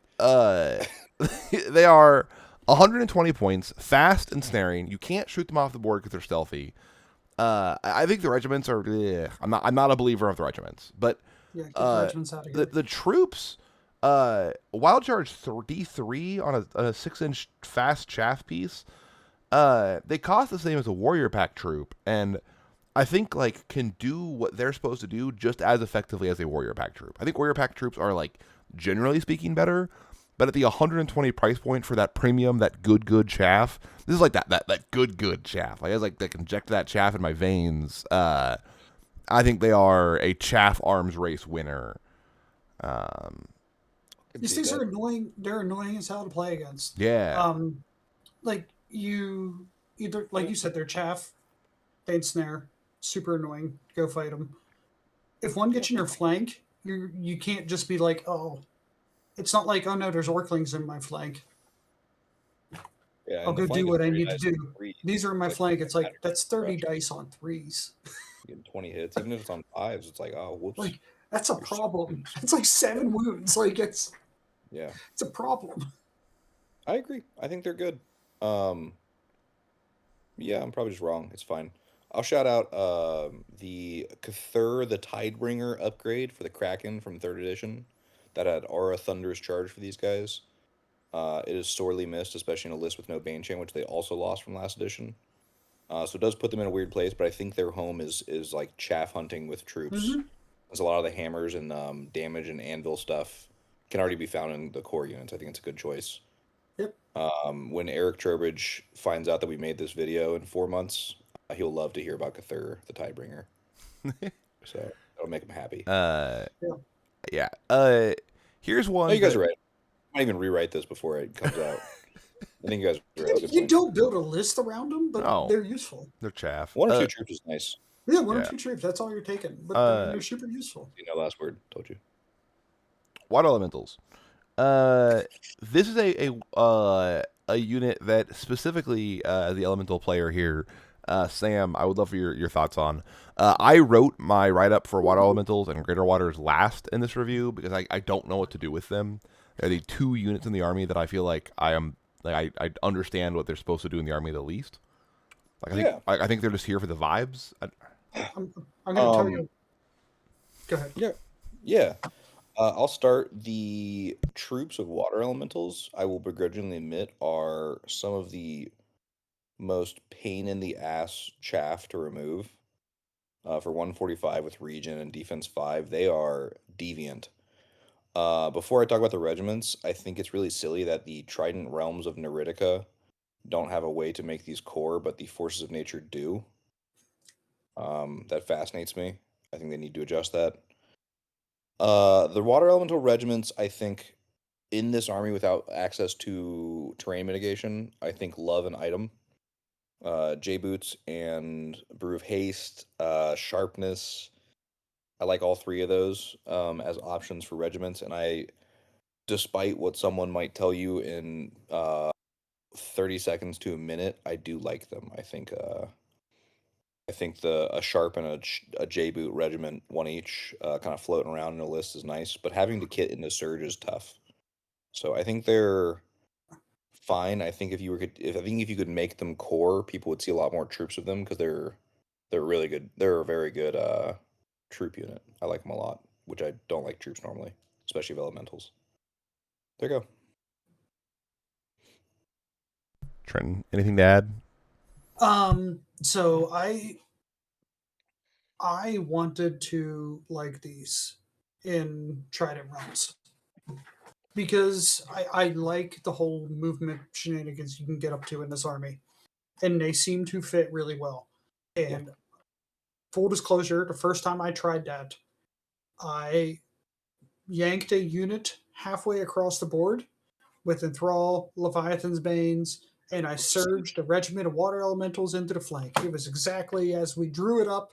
They are 120 points, fast and snaring. You can't shoot them off the board because they're stealthy. I think the regiments are. I'm not a believer of the regiments, but Yeah, get the regiments out of here. the troops. Wild Charge 33 on a 6-inch fast chaff piece. They cost the same as a Warrior Pack troop, and I think can do what they're supposed to do just as effectively as a Warrior Pack troop. I think Warrior Pack troops are generally speaking better, but at the 120 price point for that premium, that good chaff, this is that good chaff. I guess inject that chaff in my veins. I think they are a chaff arms race winner. These things are annoying. They're annoying as hell to play against. Yeah. You either you said they're chaff, they ensnare, super annoying. Go fight them. If one gets in your flank, you can't just be oh, it's not oh no, there's orklings in my flank. Yeah, I'll go do what I need to do. These are in my flank. It's that's 30 dice on 3s. Getting 20 hits, even if it's on 5s, it's oh whoops. That's a problem. It's 7 wounds. It's a problem. I agree. I think they're good. Yeah, I'm probably just wrong. It's fine. I'll shout out the Cathur the Tidebringer upgrade for the Kraken from 3rd edition that had Aura Thunderous Charge for these guys. It is sorely missed, especially in a list with no Banechain, which they also lost from last edition. So it does put them in a weird place, but I think their home is chaff hunting with troops. Mm-hmm. There's a lot of the hammers and damage and anvil stuff can already be found in the core units. I think it's a good choice. Yep. When Eric Trowbridge finds out that we made this video in 4 months, he'll love to hear about Cathur, the Tidebringer. So that'll make him happy. Yeah. Here's one. No, you guys are right. I might even rewrite this before it comes out. I think you guys are right. You don't build a list around them, but they're useful. They're chaff. 1 or 2 troops is nice. Yeah, 1 or 2 troops. That's all you're taking. But they're super useful. You know, last word. Told you. Water elementals. This is a unit that specifically the elemental player here Sam, I would love for your thoughts on. I wrote my write up for Water Elementals and Greater Waters last in this review because I don't know what to do with them. They're the two units in the army that I feel like I understand what they're supposed to do in the army the least. Like I think they're just here for the vibes. I'm going to tell you. Go ahead. Yeah. I'll start. The troops of water elementals, I will begrudgingly admit, are some of the most pain in the ass chaff to remove. For 145 with Region and Defense 5, they are deviant. Before I talk about the regiments, I think it's really silly that the Trident realms of Neritica don't have a way to make these core, but the forces of nature do. That fascinates me. I think they need to adjust that. The water elemental regiments, I think, in this army without access to terrain mitigation, I think love an item. J boots and brew of haste, sharpness. I like all three of those as options for regiments, and despite what someone might tell you in 30 seconds to a minute, I do like them. I think a sharp and a J boot regiment, one each, kind of floating around in a list is nice, but having to kit into surge is tough. So I think they're fine. I think if you could make them core, people would see a lot more troops of them because they're really good. They're a very good troop unit. I like them a lot, which I don't like troops normally, especially of elementals. There you go. Trenton, anything to add? So I wanted to like these in Trident realms because I like the whole movement shenanigans you can get up to in this army, and they seem to fit really well. And full disclosure, the first time I tried that, I yanked a unit halfway across the board with Enthrall, Leviathan's Banes, and I surged a regiment of water elementals into the flank. It was exactly as we drew it up.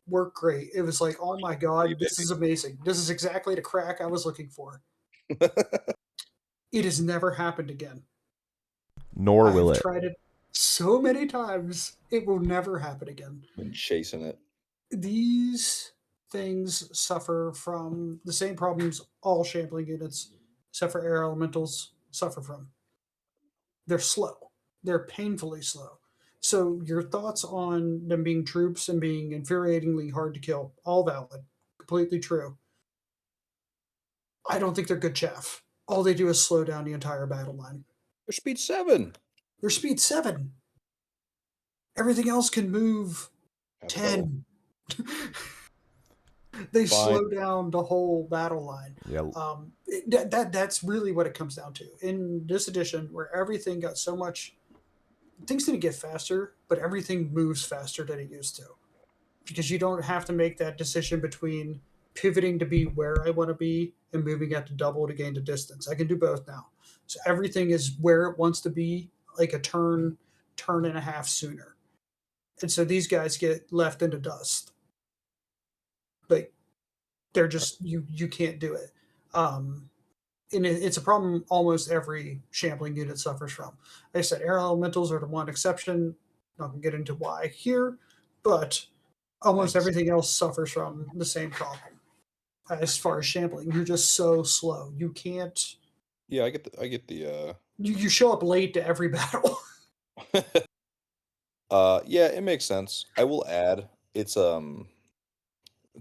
Worked great. It was like, oh my god, this is amazing. This is exactly the crack I was looking for. It has never happened again. Nor will it. I've tried it so many times. It will never happen again. Been chasing it. These things suffer from the same problems all shambling units, except for air elementals, suffer from. They're slow. They're painfully slow. So your thoughts on them being troops and being infuriatingly hard to kill, all valid, completely true. I don't think they're good chaff. All they do is slow down the entire battle line. They're speed 7. They're speed 7. Everything else can move 10. They slow down the whole battle line. Yeah. That's really what it comes down to. In this edition, where everything got so much, things didn't get faster, but everything moves faster than it used to. Because you don't have to make that decision between pivoting to be where I want to be and moving at the double to gain the distance. I can do both now. So everything is where it wants to be, like a turn and a half sooner. And so these guys get left in the dust. Like, they're just, you can't do it. And it's a problem almost every shambling unit suffers from. Like I said, air elementals are the one exception. Not going to get into why here, but almost everything else suffers from the same problem. As far as shambling, you're just so slow. You can't. Yeah, I get the. You show up late to every battle. Yeah, it makes sense. I will add, it's talking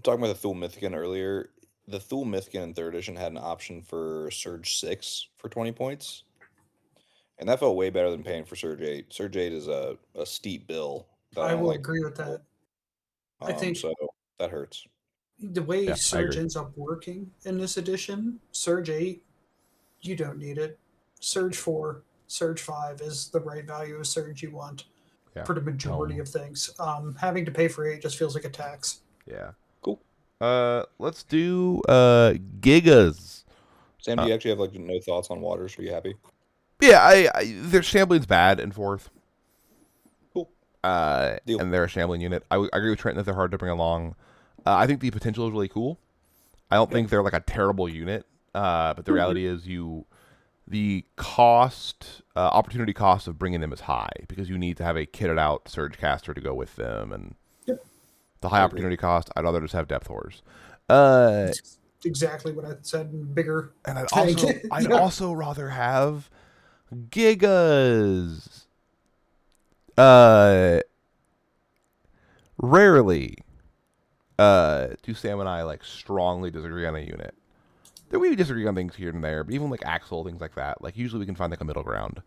about the Thule Mythican earlier. The Thule Mythican in 3rd edition had an option for Surge 6 for 20 points. And that felt way better than paying for Surge 8. Surge 8 is a steep bill. I will agree with that. I think so. That hurts. The way Surge ends up working in this edition, Surge 8, you don't need it. Surge 4, Surge 5 is the right value of Surge you want for the majority of things. Having to pay for 8 just feels like a tax. Yeah. Cool. Let's do Gigas. Sam, do you actually have no thoughts on waters? Are you happy? Yeah, their shambling's bad in 4th. Cool. And they're a shambling unit. I agree with Trenton that they're hard to bring along. I think the potential is really cool. I don't think they're like a terrible unit, but the reality is the opportunity cost of bringing them is high because you need to have a kitted out surge caster to go with them, and Yep. the high I opportunity agree. cost. I'd rather just have depth whores. That's exactly what I said in bigger And tank. I'd Yeah. also rather have Gigas. Uh, Rarely do Sam and I like strongly disagree on a unit. Then we disagree on things here and there, but even like Axel, things like that, like usually we can find like a middle ground.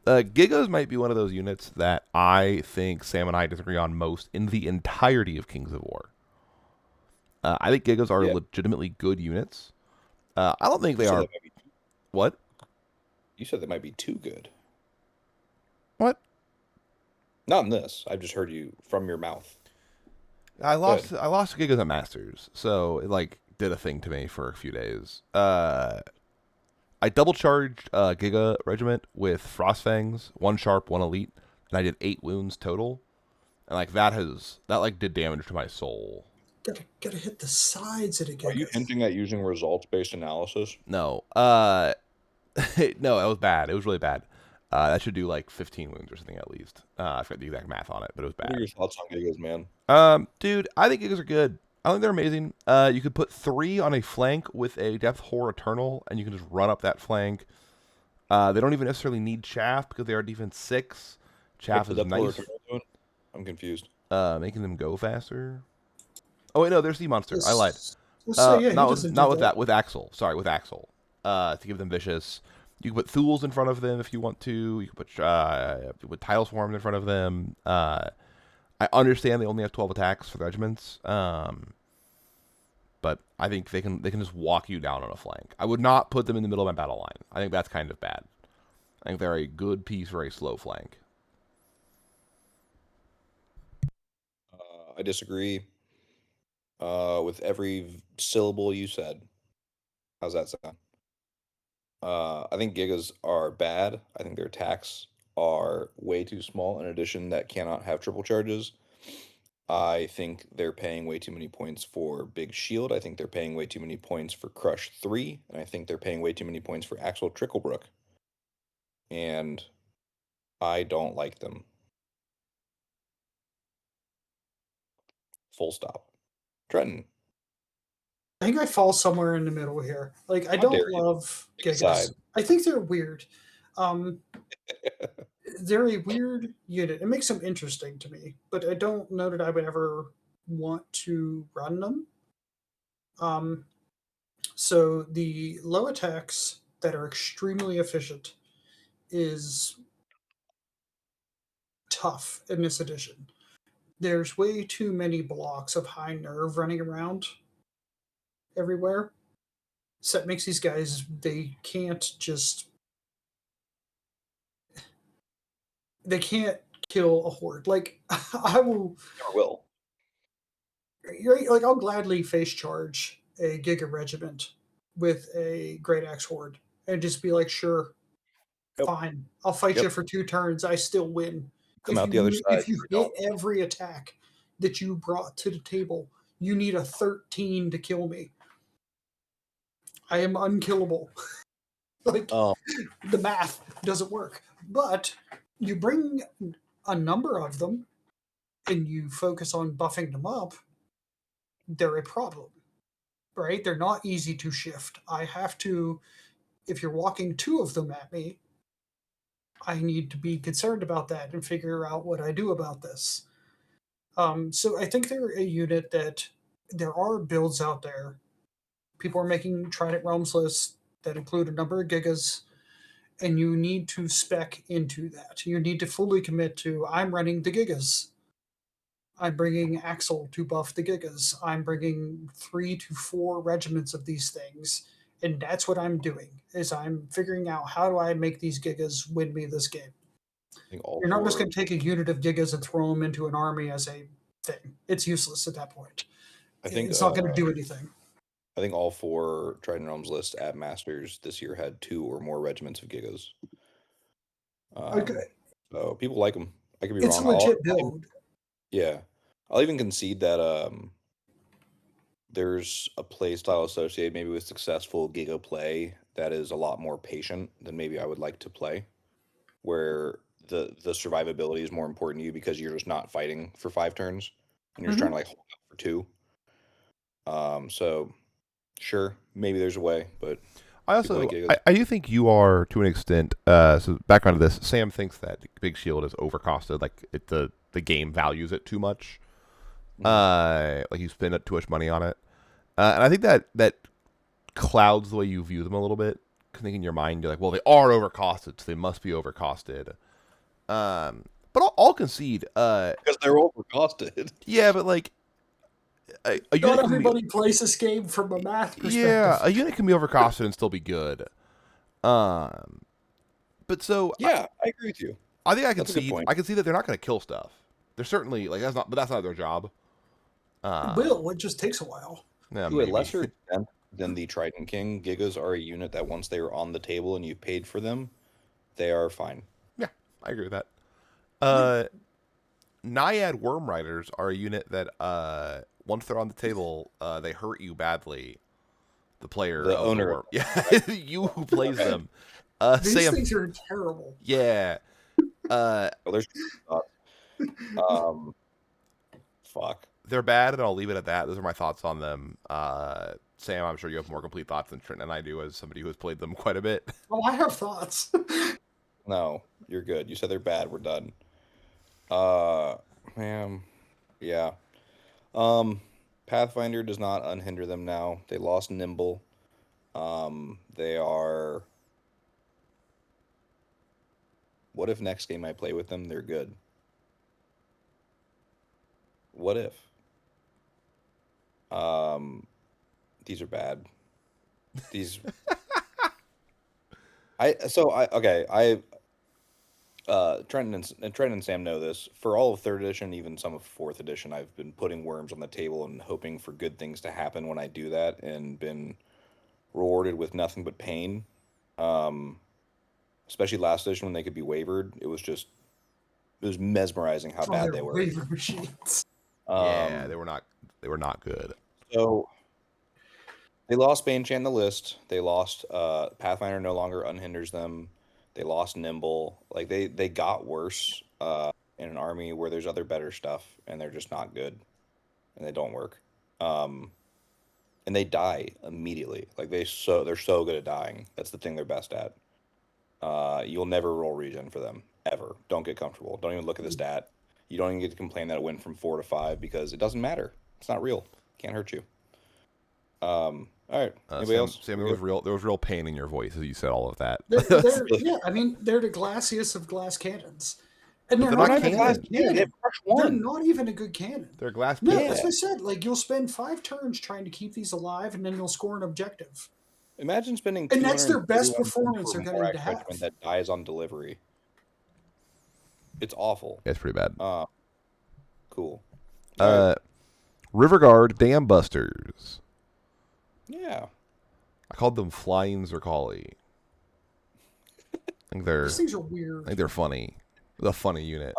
Gigas might be one of those units that I think Sam and I disagree on most in the entirety of Kings of War. I think Gigas are Yeah. legitimately good units. I don't think You they said are. that might be, What? you said that might be too good. What? Not in this. I've just heard you from your mouth. I lost. Good. I lost Gigas at Masters, so it like did a thing to me for a few days. I double charged Giga Regiment with Frostfangs, one sharp, one elite, and I did 8 wounds total. And like that like did damage to my soul. Gotta hit the sides of the Are you Gigas. hinting at using results-based analysis? No, no, that was bad. It was really bad. That should do like 15 wounds or something at least. I forget the exact math on it, but it was What are bad. your thoughts on Gigas, man? Dude, I think Gigas are good. I think they're amazing. You could put 3 on a flank with a Death Whore Eternal, and you can just run up that flank. They don't even necessarily need Chaff because they are defense 6. Chaff What's the is depth order nice, doing? I'm confused. making them go faster. Oh wait, no, there's Sea Monster. I lied. Let's say, yeah, he doesn't do Not with that. that. With Axel. Sorry, with Axel. To give them vicious. You can put Thools in front of them if you want to. You can put Tile Swarms in front of them. I understand they only have 12 attacks for the regiments. But I think they can just walk you down on a flank. I would not put them in the middle of my battle line. I think that's kind of bad. I think they're a good piece for a slow flank. I disagree with every syllable you said. How's that sound? I think Gigas are bad. I think their attacks are way too small. In addition, that cannot have triple charges. I think they're paying way too many points for Big Shield. I think they're paying way too many points for Crush 3. And I think they're paying way too many points for Axel Tricklebrook. And I don't like them. Full stop. Trenton, I think I fall somewhere in the middle here. Like, I how dare don't you? love Pick a side. Gigas. I think they're weird. Um, they're a weird unit. It makes them interesting to me, but I don't know that I would ever want to run them. Um, so the low attacks that are extremely efficient is tough in this edition. There's way too many blocks of high nerve running around everywhere. So that makes these guys, they can't kill a horde. Like I will, Never will. like I'll gladly face charge a Giga regiment with a Great Axe horde and just be like, sure, Yep. fine, I'll fight Yep. you for 2 turns. I still win. Come out the other side. If you hit every attack that you brought to the table, you need a 13 to kill me. I am unkillable. Like the math doesn't work. But you bring a number of them and you focus on buffing them up, they're a problem, right? They're not easy to shift. I have to, if you're walking 2 of them at me, I need to be concerned about that and figure out what I do about this. So I think they're a unit that there are builds out there. People are making Trident Realms lists that include a number of gigas, and you need to spec into that. You need to fully commit to I'm running the gigas. I'm bringing Axel to buff the gigas. I'm bringing 3 to 4 regiments of these things, and that's what I'm doing. Is I'm figuring out how do I make these gigas win me this game. I think all You're not just four. going to take a unit of gigas and throw them into an army as a thing. It's useless at that point. I think It's not going to do anything. I think all 4 Trident Realms lists at Masters this year had 2 or more regiments of Gigas. Okay. So people like them. I could be It's a wrong. legit build. Yeah, I'll even concede that there's a play style associated maybe with successful Giga play that is a lot more patient than maybe I would like to play, where the survivability is more important to you because you're just not fighting for 5 turns and you're just trying to like hold out for 2. So sure, maybe there's a way, but I people also like Gigas. I do think you are to an extent. So background to this, Sam thinks that Big Shield is overcosted. Like the game values it too much. Like you spend too much money on it, and I think that clouds the way you view them a little bit. Because I think in your mind you're like, well, they are overcosted, so they must be overcosted. But I'll concede. Because they're overcosted. Yeah, but like a Not unit can everybody plays this game from a math perspective. yeah, a unit can be overcosted and still be good. But so Yeah, I agree with you. I think I can That's a good see point. I can see that they're not going to kill stuff. They're certainly like that's not their job. It just takes a while. Yeah, To a maybe. lesser extent than the Trident King, Gigas are a unit that once they are on the table and you paid for them, they are fine. Yeah, I agree with that. Naiad Worm Riders are a unit that once they're on the table, they hurt you badly. The player, The of owner. Worm. Yeah, you who plays them. These Sam, things are terrible. yeah. Oh, there's fuck. They're bad, and I'll leave it at that. Those are my thoughts on them. Sam, I'm sure you have more complete thoughts than Trent and I do, as somebody who has played them quite a bit. Oh, I have thoughts. No, you're good. You said they're bad. We're done. Man, yeah. Pathfinder does not unhinder them now. They lost Nimble. They are. What if next game I play with them, they're good? What if? These are bad. These. Trent and Sam know this. For all of 3rd edition, even some of 4th edition, I've been putting worms on the table and hoping for good things to happen when I do that, and been rewarded with nothing but pain. Especially last edition when they could be wavered, it was mesmerizing how bad they were. Waiver machines. Yeah, they were not good. So they lost Banechant in the list. They lost Pathfinder no longer unhinders them. They lost Nimble. Like they got worse in an army where there's other better stuff, and they're just not good, and they don't work. And they die immediately. Like they're so good at dying. That's the thing they're best at. You'll never roll regen for them ever. Don't get comfortable. Don't even look at the stat. You don't even get to complain that it went from 4 to 5 because it doesn't matter. It's not real. Can't hurt you. All right. Anybody else? Sam, there was real pain in your voice as you said all of that. Yeah, I mean, they're the glassiest of glass cannons. And But they're they're not not even a cannons. good cannon. They have crush They're one. not even a good cannon. They're glass No, pieces. that's what I said. Like, you'll spend 5 turns trying to keep these alive, and then you'll score an objective. Imagine spending. And that's their best 231 performance for a they're going to Morak have. regiment that dies on delivery. It's awful. Yeah, it's pretty bad. Cool. River Guard Dam Busters. Yeah. I called them Flying Zerkali. I think These things are weird. they're funny. The funny unit.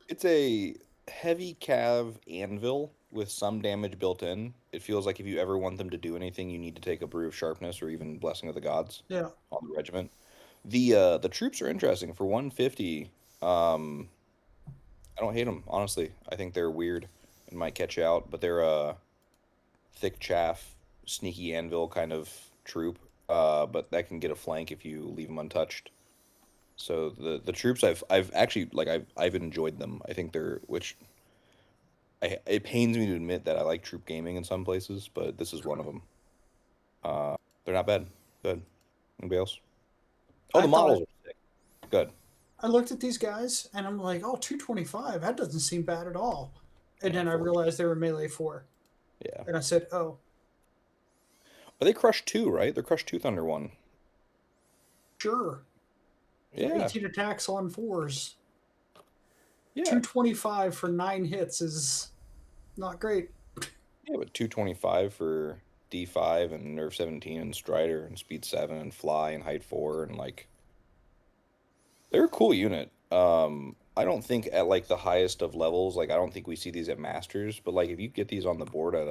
It's a heavy cav anvil with some damage built in. It feels like if you ever want them to do anything, you need to take a Brew of Sharpness or even Blessing of the Gods Yeah. on the regiment. The troops are interesting. For 150, I don't hate them, honestly. I think they're weird and might catch you out, but they're a thick chaff, sneaky anvil kind of troop, but that can get a flank if you leave them untouched. So the troops I've actually I've enjoyed them. I think it pains me to admit that I like troop gaming in some places, but this is one of them. They're not bad. Good. Anybody else? Oh, the models are sick. Good. I looked at these guys, and I'm like, oh, 225, that doesn't seem bad at all. And then I realized they were melee 4. Yeah. And I said, oh. But they crushed 2, right? They're crushed 2 Thunder 1. Sure. Yeah. 18 attacks on 4s. Yeah. 225 for 9 hits is not great. Yeah, but 225 for D5 and Nerve 17 and Strider and Speed 7 and Fly and Height 4 and they're a cool unit. I don't think at the highest of levels, I don't think we see these at Masters, but if you get these on the board at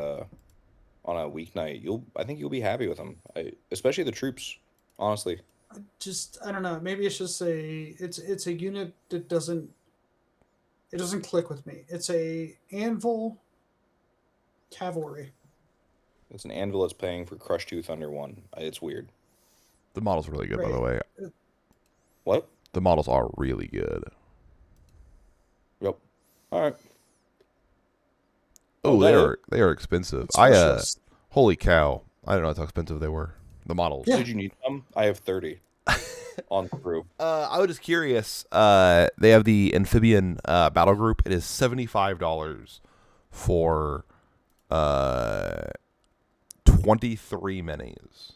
on a weeknight, I think you'll be happy with them. Especially the troops, honestly. I don't know. Maybe it's just it's a unit that doesn't click with me. It's a anvil cavalry. It's an anvil that's paying for Crush 2 Thunder 1. It's weird. The model's really good, by the Right. way. What? The models are really good. Yep. All right. Oh, that it? they are expensive. It's I specialist. holy cow! I don't know how expensive they were. The models. Yeah. Did you need some? I have 30 on crew. I was just curious. They have the amphibian battle group. It is $75 for 23 minis.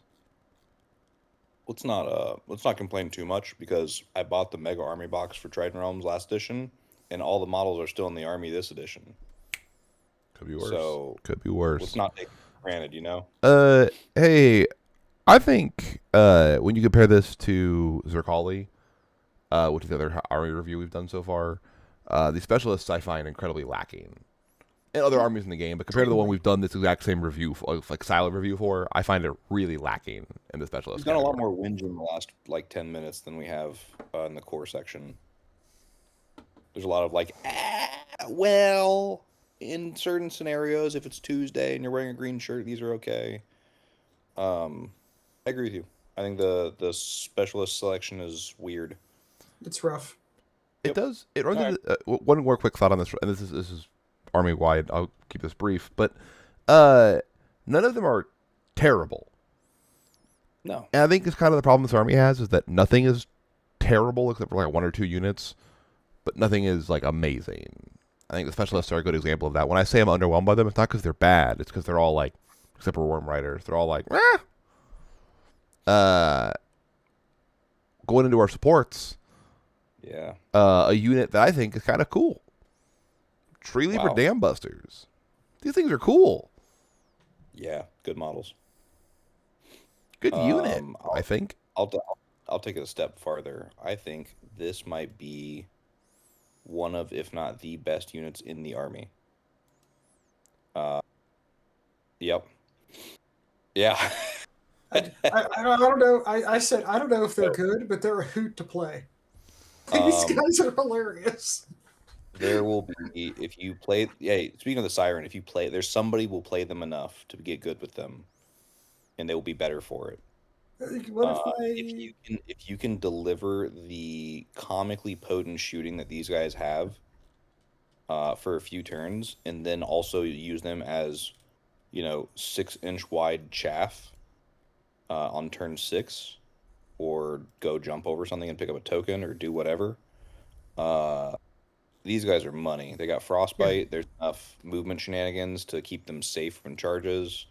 Let's not complain too much because I bought the Mega Army box for Trident Realms last edition, and all the models are still in the Army this edition. Could be worse. So could be worse. Let's not take it for granted, you know. Hey, I think when you compare this to Zerkali, which is the other army review we've done so far, the specialists I find incredibly lacking in other armies in the game. But compared to the one we've done this exact same review, like style of review for, I find it really lacking in the specialist. We've done a lot more whinging in the last 10 minutes than we have in the core section. There's a lot of well, in certain scenarios, if it's Tuesday and you're wearing a green shirt, these are okay. I agree with you. I think the specialist selection is weird. It's rough. It does. It runs into, one more quick thought on this, and this is army wide. I'll keep this brief, but none of them are terrible. No, and I think it's kind of the problem this army has is that nothing is terrible except for like one or two units, but nothing is like amazing. I think the specialists are a good example of that. When I say I'm underwhelmed by them, it's not because they're bad. It's because they're all like, except for Worm Riders, they're all like, going into our supports. Yeah. A unit that I think is kind of cool. Tree Leaper Wow. Dam Busters. These things are cool. Yeah, good models. Good unit, I think. I'll take it a step farther. I think this might be one of, if not the best units in the army. Yep. Yeah. I don't know. I said I don't know if they're good, but they're a hoot to play. These guys are hilarious. There will be, if you play, speaking of the Siren, if you play, there's somebody will play them enough to get good with them, and they will be better for it. What If you can deliver the comically potent shooting that these guys have for a few turns, and then also use them as 6-inch wide chaff on turn 6, or go jump over something and pick up a token or do whatever. These guys are money. They got frostbite. Yeah. There's enough movement shenanigans to keep them safe from charges.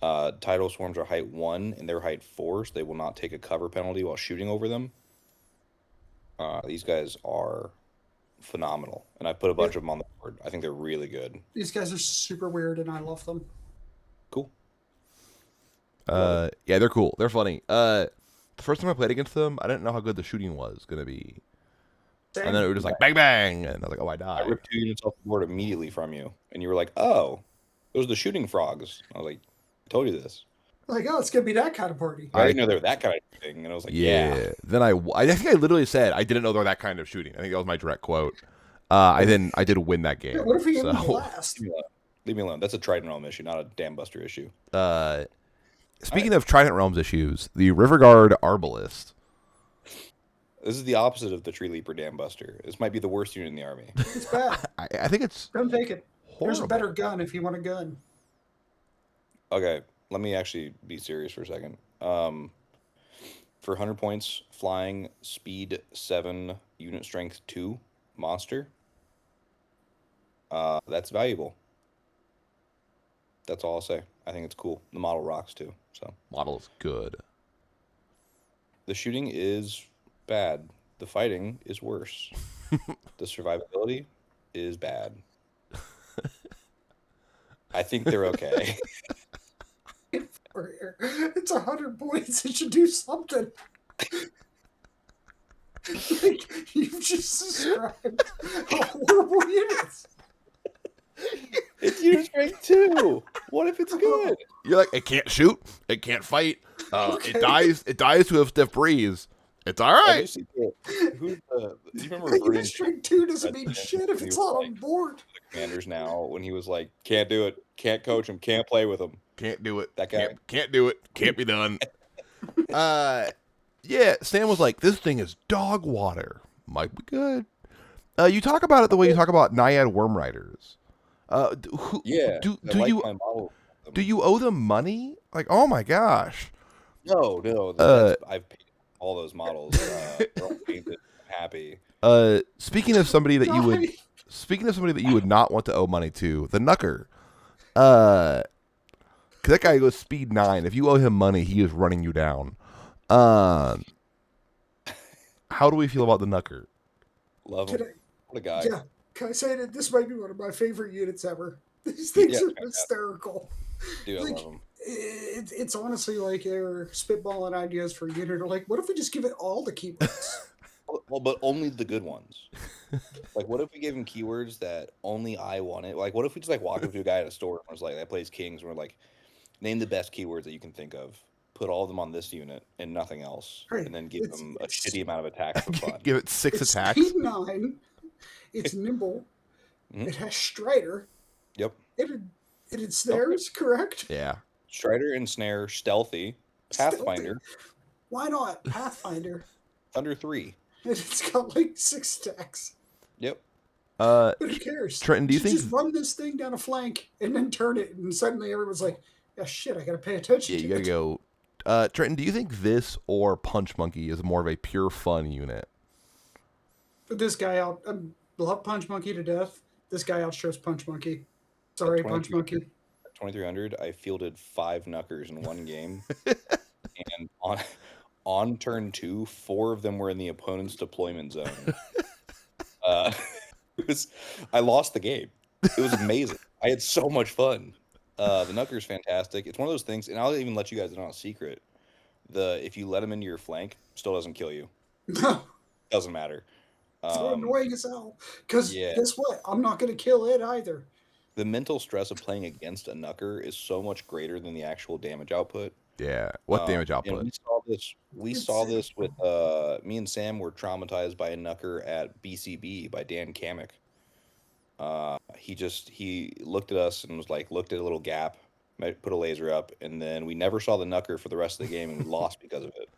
Tidal swarms are height 1 and they're height 4, so they will not take a cover penalty while shooting over them. These guys are phenomenal, and I put a bunch of them on the board. I think they're really good. These guys are super weird, and I love them. Cool. Yeah, they're cool. They're funny. The first time I played against them, I didn't know how good the shooting was going to be. And then it was just like, bang, bang. And I was like, oh, I died. I ripped 2 units off the board immediately from you. And you were like, oh, those are the shooting frogs. I was like, I told you this. Like, oh, it's going to be that kind of party. I didn't know they were that kind of shooting. And I was like, yeah. Then I think I literally said, I didn't know they were that kind of shooting. I think that was my direct quote. I did win that game. Yeah, what if we gave them the last? Leave me alone. That's a Trident Realm issue, not a Dam Buster issue. Speaking of Trident Realms issues, the Riverguard Arbalist. This is the opposite of the Tree Leaper Dam Buster. This might be the worst unit in the army. It's bad. I think it's Don't take it. horrible. There's a better gun if you want a gun. Okay, let me actually be serious for a second. For 100 points, flying, speed 7, unit strength 2, monster. That's valuable. That's all I'll say. I think it's cool. The model rocks too. So model is good. The shooting is bad. The fighting is worse. The survivability is bad. I think they're okay. It's 100 points. It should do something. Like, you've just described a horrible unit. It's unit strength 2. What if it's good? You're like, it can't shoot, it can't fight, Okay. it dies to a stiff breeze. It's all Have right. you seen who's the? Do you remember But Vernon US Strike 2 doesn't mean President shit if when he it's was not like, on board. the Commanders now when he was like, can't do it, can't coach him, can't play with him. Can't do it. That guy. Can't do it. Can't be done. Yeah, Stan was like, this thing is dog water. Might be good. You talk about it the way you talk about Naiad Worm Riders. Yeah. Do I like you my model. do you owe them money? Like, oh my gosh. No. I've paid all those models. They're all painted. I'm happy. Speaking of somebody that you would not want to owe money to, the Knucker. 'Cause that guy goes speed 9. If you owe him money, he is running you down. How do we feel about the Knucker? Love him. What a guy. Yeah, can I say that this might be one of my favorite units ever? These things Yeah, are fantastic. hysterical. Dude, I Like, love him. it's honestly like they're spitballing ideas for a unit. Or like, what if we just give it all the keywords? Well, but only the good ones. Like, what if we gave him keywords that only I wanted? Like, what if we just like walk up to a guy at a store and was like, "That plays Kings," and we're like, "Name the best keywords that you can think of. Put all of them on this unit and nothing else, Right. and then give them a shitty amount of attacks for fun." Give it 6 It's attacks. speed 9. It's nimble. Mhm. It has Strider. Yep. It ensnares, correct? Yeah. Strider and Snare, Stealthy, Pathfinder, Why not Pathfinder? Thunder 3. And it's got like 6 attacks. Yep. But who cares? Trenton, do you think just run this thing down a flank and then turn it, and suddenly everyone's like, "Yeah, shit, I gotta pay attention." Yeah, to you gotta it. go. Trenton, do you think this or Punch Monkey is more of a pure fun unit? But this guy out, I love Punch Monkey to death. This guy outshows Punch Monkey. Sorry, Punch Monkey. At 2300, I fielded 5 Knuckers in one game, and on turn 2, 4 of them were in the opponent's deployment zone. I lost the game. It was amazing. I had so much fun. The Knucker's fantastic. It's one of those things, and I'll even let you guys know a secret. If you let him into your flank, still doesn't kill you. No, Doesn't matter. so annoying as hell. Because yeah. guess what? I'm not gonna kill it either. The mental stress of playing against a Knucker is so much greater than the actual damage output. Yeah. What damage And output? we It's saw this with me and Sam were traumatized by a Knucker at BCB by Dan Kamek. He looked at us and was like, looked at a little gap, put a laser up, and then we never saw the Knucker for the rest of the game, and we lost because of it.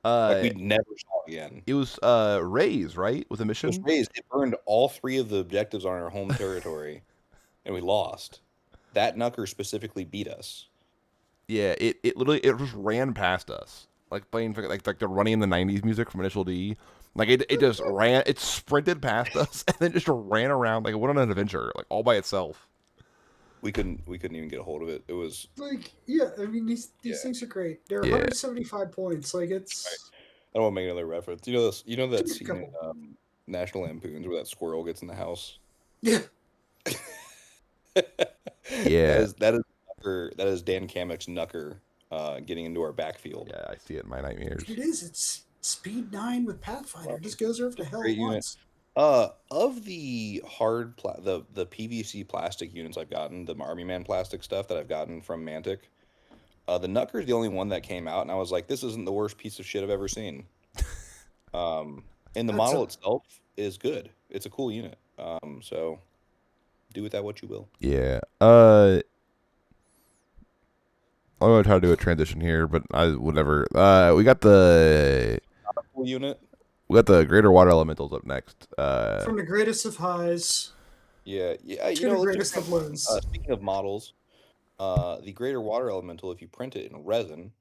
Like we never saw it again. It was Rays, right? With a It mission. was raised. It burned all 3 of the objectives on our home territory, and we lost. That Knucker specifically beat us. Yeah, it literally just ran past us, like playing like the running in the '90s music from Initial D. Like it just ran, it sprinted past us and then just ran around like it went on an adventure, like all by itself. We couldn't even get a hold of it. It was Like, yeah, I mean these Yeah. things are great. They're Yeah. 175 points. Like it's I don't want to make another reference. You know this. You know that Just a scene in National Lampoons where that squirrel gets in the house. yeah. Yeah. That is Dan Kamek's Knucker getting into our backfield. Yeah, I see it in my nightmares. It is. It's speed 9 with Pathfinder. It just goes over to hell Great unit. once. Of the the PVC plastic units I've gotten, the Army Man plastic stuff that I've gotten from Mantic, the Knucker is the only one that came out, and I was like, this isn't the worst piece of shit I've ever seen. And the That's model a- itself is good. It's a cool unit. So do with that what you will. Yeah. I'm gonna try to do a transition here, but I would never. We got the Cool unit. Greater Water Elementals up next. From the greatest of highs Yeah. to You the know, greatest of lows. speaking of models, the Greater Water Elemental, if you print it in resin,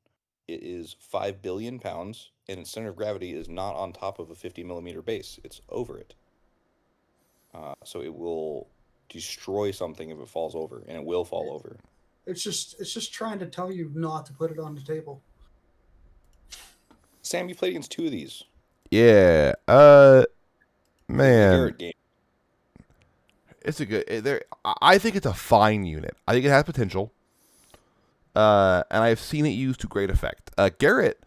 it is 5 billion pounds, and its center of gravity is not on top of a 50 millimeter base. It's over it. So it will destroy something if it falls over, and it will fall over. It's just trying to tell you not to put it on the table. Sam, you played against 2 of these. Yeah. Man, Garrett game. it's a good. I think it's a fine unit. I think it has potential. And I've seen it used to great effect. Garrett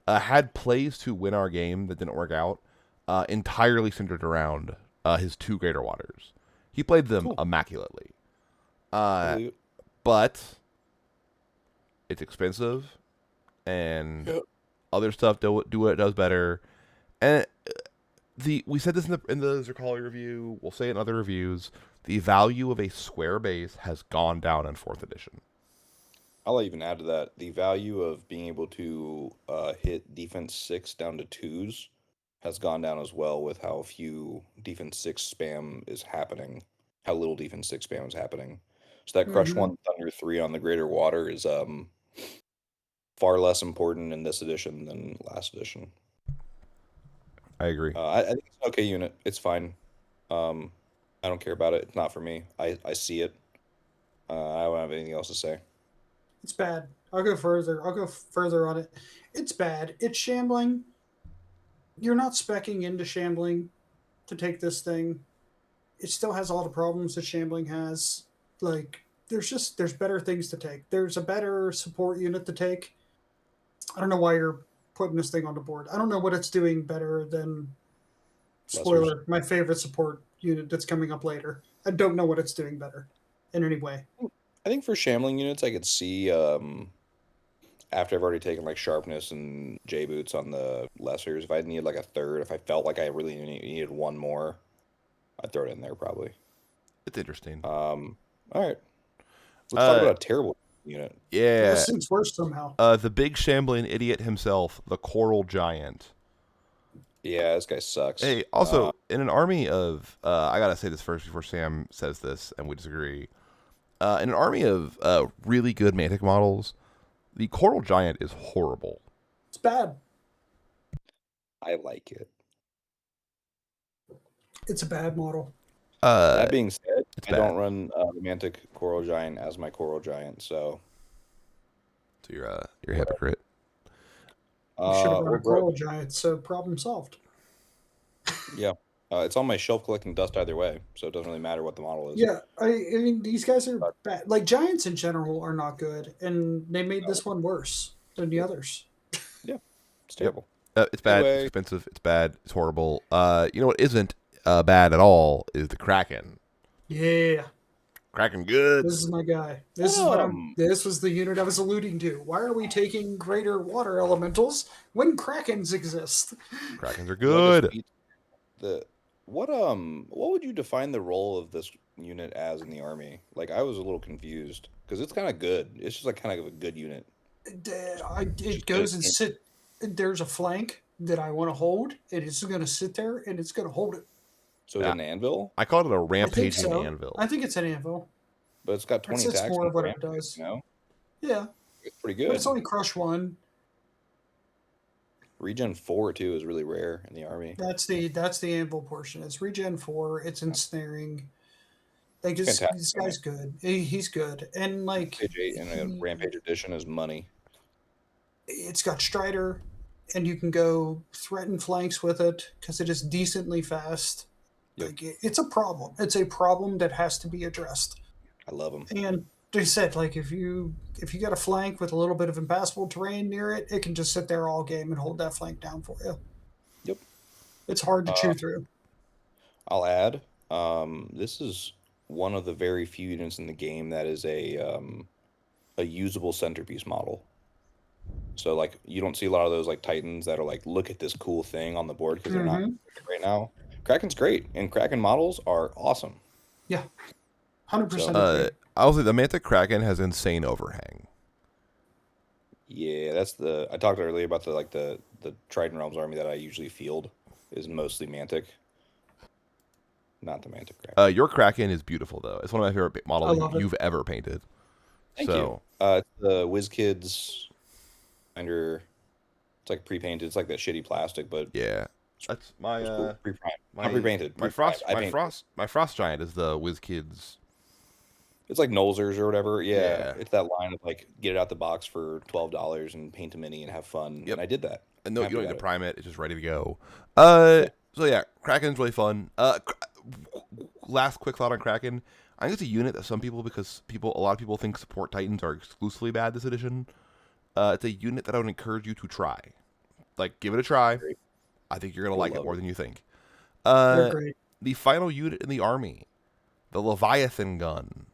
had plays to win our game that didn't work out, entirely centered around his 2 Greater Waters. He played them Cool. immaculately. I believe it. But it's expensive, and Yep. other stuff do what it does better. And we said this in the Zerkali review. We'll say it in other reviews. The value of a square base has gone down in fourth edition. I'll even add to that the value of being able to hit defense 6 down to 2s has gone down as well with how few defense 6 spam is happening, how little defense 6 spam is happening. So that Crush Mm-hmm. 1 Thunder 3 on the Greater Water is far less important in this edition than last edition. I agree. I think it's an okay unit. It's fine. I don't care about it. It's not for me. I see it. I don't have anything else to say. It's bad. I'll go further. I'll go further on it. It's bad. It's shambling. You're not speccing into shambling to take this thing. It still has all the problems that shambling has. Like there's better things to take. There's a better support unit to take. I don't know why you're putting this thing on the board. I don't know what it's doing better than spoiler, my favorite support unit that's coming up later. I don't know what it's doing better in any way. I think for shambling units, I could see after I've already taken like sharpness and J boots on the lessers, if I needed like a third, if I felt like I really needed one more, I'd throw it in there probably. It's interesting. All right, let's talk about a terrible unit. Yeah, This seems worse somehow. the big shambling idiot himself, the Coral Giant. Yeah, this guy sucks. Hey, also in an army of, I gotta say this first before Sam says this and we disagree. In an army of really good Mantic models, the Coral Giant is horrible. It's bad. I like it. It's a bad model. That being said, I bad. don't run the Mantic Coral Giant as my Coral Giant, so you're a hypocrite. You should have run a we're- Coral Giant, so problem solved. Yeah. It's on my shelf collecting dust either way, so it doesn't really matter what the model is. Yeah, I mean, these guys are bad. Like, Giants in general are not good, and they made this one worse than the others. Yeah, it's terrible. It's bad, Anyway. it's expensive, it's bad, it's horrible. You know what isn't bad at all is the Kraken. Yeah, Kraken good. this is my guy. This is what this was the unit I was alluding to. Why are we taking greater water elementals when Krakens exist? Krakens are good. What would you define the role of this unit as in the army? Like, I was a little confused because it's kind of good. It's just like kind of a good unit. It goes and sit. There's a flank that I want to hold, and it's going to sit there, and it's going to hold it. So it's an anvil, I call it a I think rampaging so. anvil. I think it's an anvil. but it's got 20 It's attacks. more and of what it rampage, does. You know, Yeah, it's pretty but good. it's only crush one. Regen 4 too is really rare in the army. That's the anvil portion. It's regen 4. It's ensnaring. Like this guy's good. He's good, and like Rampage 8 and a Rampage Edition is money. it's got Strider, and you can go threaten flanks with it because it is decently fast. Yep. Like it's a problem. It's a problem that has to be addressed. I love them. And they said, like, if you got a flank with a little bit of impassable terrain near it, it can just sit there all game and hold that flank down for you. Yep. It's hard to chew through. I'll add, this is one of the very few units in the game that is a usable centerpiece model. So, like, you don't see a lot of those, like, Titans that are like, look at this cool thing on the board because they're not right now. Kraken's great, and Kraken models are awesome. Yeah. 100%. I'll say the Mantic Kraken has insane overhang. Yeah, that's I talked earlier about the Trident Realms army that I usually field is mostly Mantic. Not the Mantic Kraken. Your Kraken is beautiful though. It's one of my favorite models you've ever painted. Thank you. It's the WizKids under. It's like pre-painted. It's like that shitty plastic, but yeah, that's my cool. Not pre-painted. My Frost Giant is the WizKids. It's like Nolzers or whatever. Yeah, it's that line of like get it out the box for $12 and paint a mini and have fun. Yep. And I did that. And no, you don't need to prime it. It's just ready to go. So yeah, Kraken's really fun. Last quick thought on Kraken. I think it's a unit that a lot of people think support Titans are exclusively bad this edition. It's a unit that I would encourage you to try. Like, give it a try. I think you're gonna like it more than you think. They're great. The final unit in the army, the Leviathan gun.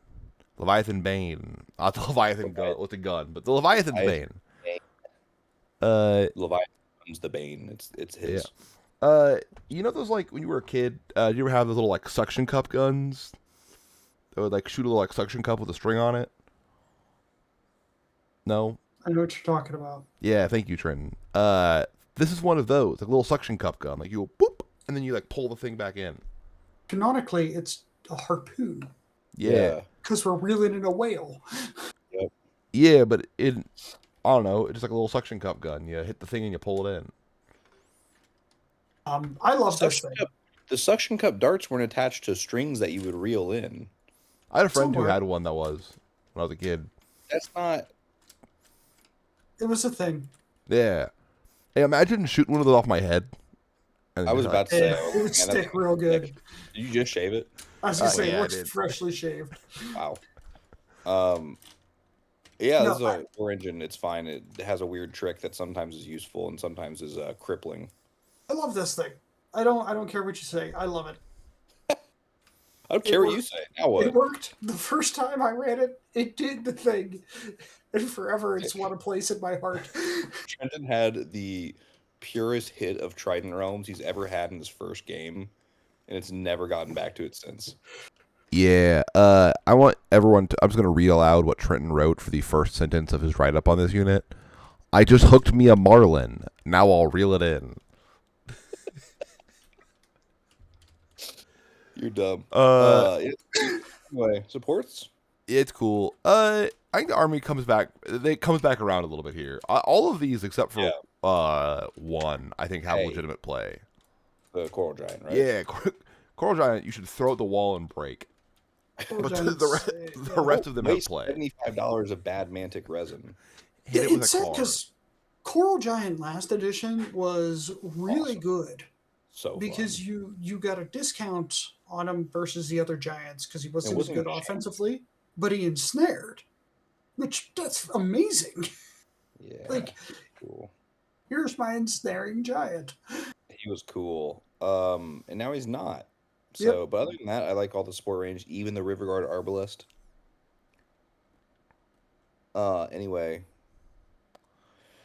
Leviathan Bane. Not the Leviathan gun with the gun, but the Leviathan's Bane. Leviathan's the Bane. It's his. You know those, like, when you were a kid, did you ever have those little, like, suction cup guns that would, like, shoot a little, like, suction cup with a string on it? No? I know what you're talking about. Yeah, thank you, Trenton. This is one of those, like a little suction cup gun. Like, you go boop, and then you, like, pull the thing back in. Canonically, it's a harpoon. Yeah. Because we're reeling in a whale. Yep. Yeah, but I don't know, it's just like a little suction cup gun. You hit the thing and you pull it in. I love this thing. The suction cup darts weren't attached to strings that you would reel in. I had a friend who had one that was when I was a kid. That's not. It was a thing. Yeah. Hey, imagine shooting one of those off my head. I was about to say. It would stick real good. Did you just shave it? I was going to say, yeah, it looks freshly shaved. Wow. Yeah, this is a War Engine. It's fine. It has a weird trick that sometimes is useful and sometimes is crippling. I love this thing. I don't care what you say. I love it. I don't care what you say. Now what? It worked the first time I ran it. It did the thing, and forever it's won a place in my heart. Trenton had the purest hit of Trident Realms he's ever had in his first game, and it's never gotten back to it since. Yeah. I want everyone to. I'm just gonna read aloud what Trenton wrote for the first sentence of his write-up on this unit. I just hooked me a Marlin. Now I'll reel it in. You're dumb. Anyway, supports? It's cool. I think the army comes back. It comes back around a little bit here. All of these, except for one, I think have legitimate play. The Coral Giant, right? Yeah, Coral Giant. You should throw at the wall and break. But the rest of them have play. $75 of bad mantic resin. Hit it with a car. Because Coral Giant last edition was really good. So because fun. you got a discount on him versus the other Giants because he wasn't as good offensively, but he ensnared, which that's amazing. Yeah, like, cool. Here's my ensnaring Giant. He was cool, and now he's not. So, But other than that, I like all the sport range, even the Riverguard Arbalest. Anyway,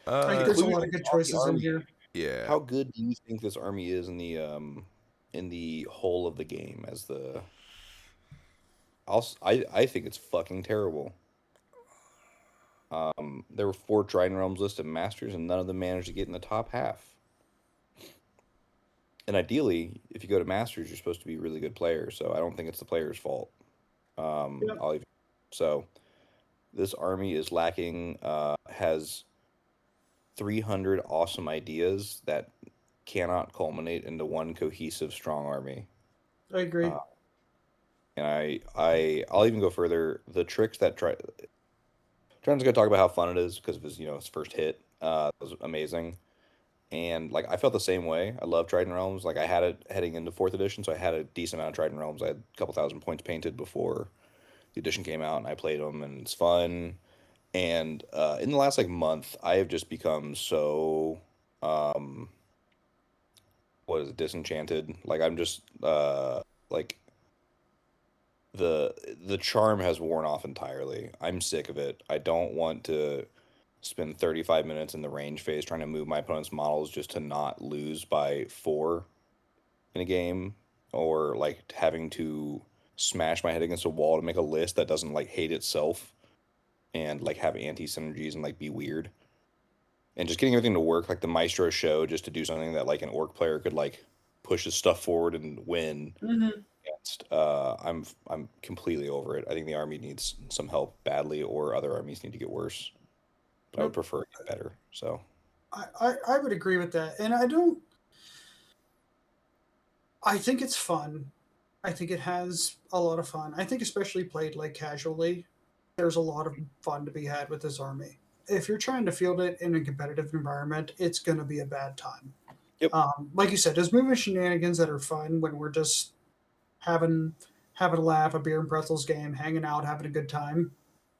I think there's a lot of good choices in here. Yeah. How good do you think this army is in the whole of the game? As the, I think it's fucking terrible. There were 4 Trident Realms listed Masters, and none of them managed to get in the top half. And ideally, if you go to Masters, you're supposed to be a really good player. So I don't think it's the player's fault. So this army is lacking. Has 300 awesome ideas that cannot culminate into one cohesive, strong army. I agree. And I'll even go further. The tricks that Trent's going to talk about how fun it is because of his, his first hit. Was amazing. And like I felt the same way. I love Trident Realms. Like I had it heading into 4th edition, so I had a decent amount of Trident Realms. I had a couple thousand points painted before the edition came out, and I played them, and it's fun. And in the last month, I have just become so disenchanted. Like I'm just like the charm has worn off entirely. I'm sick of it. I don't want to spend 35 minutes in the range phase trying to move my opponent's models just to not lose by 4 in a game, or having to smash my head against a wall to make a list that doesn't hate itself and have anti-synergies and be weird, and just getting everything to work like the Maestro show just to do something that an orc player could push his stuff forward and win against. I'm completely over it. I think the army needs some help badly, or other armies need to get worse, but I would prefer it get better. So I would agree with that, and I think it's fun. I think it has a lot of fun. I think especially played casually, there's a lot of fun to be had with this army. If you're trying to field it in a competitive environment, it's going to be a bad time. Yep. Like you said, there's movement shenanigans that are fun when we're just having a laugh, a beer and pretzels game, hanging out, having a good time.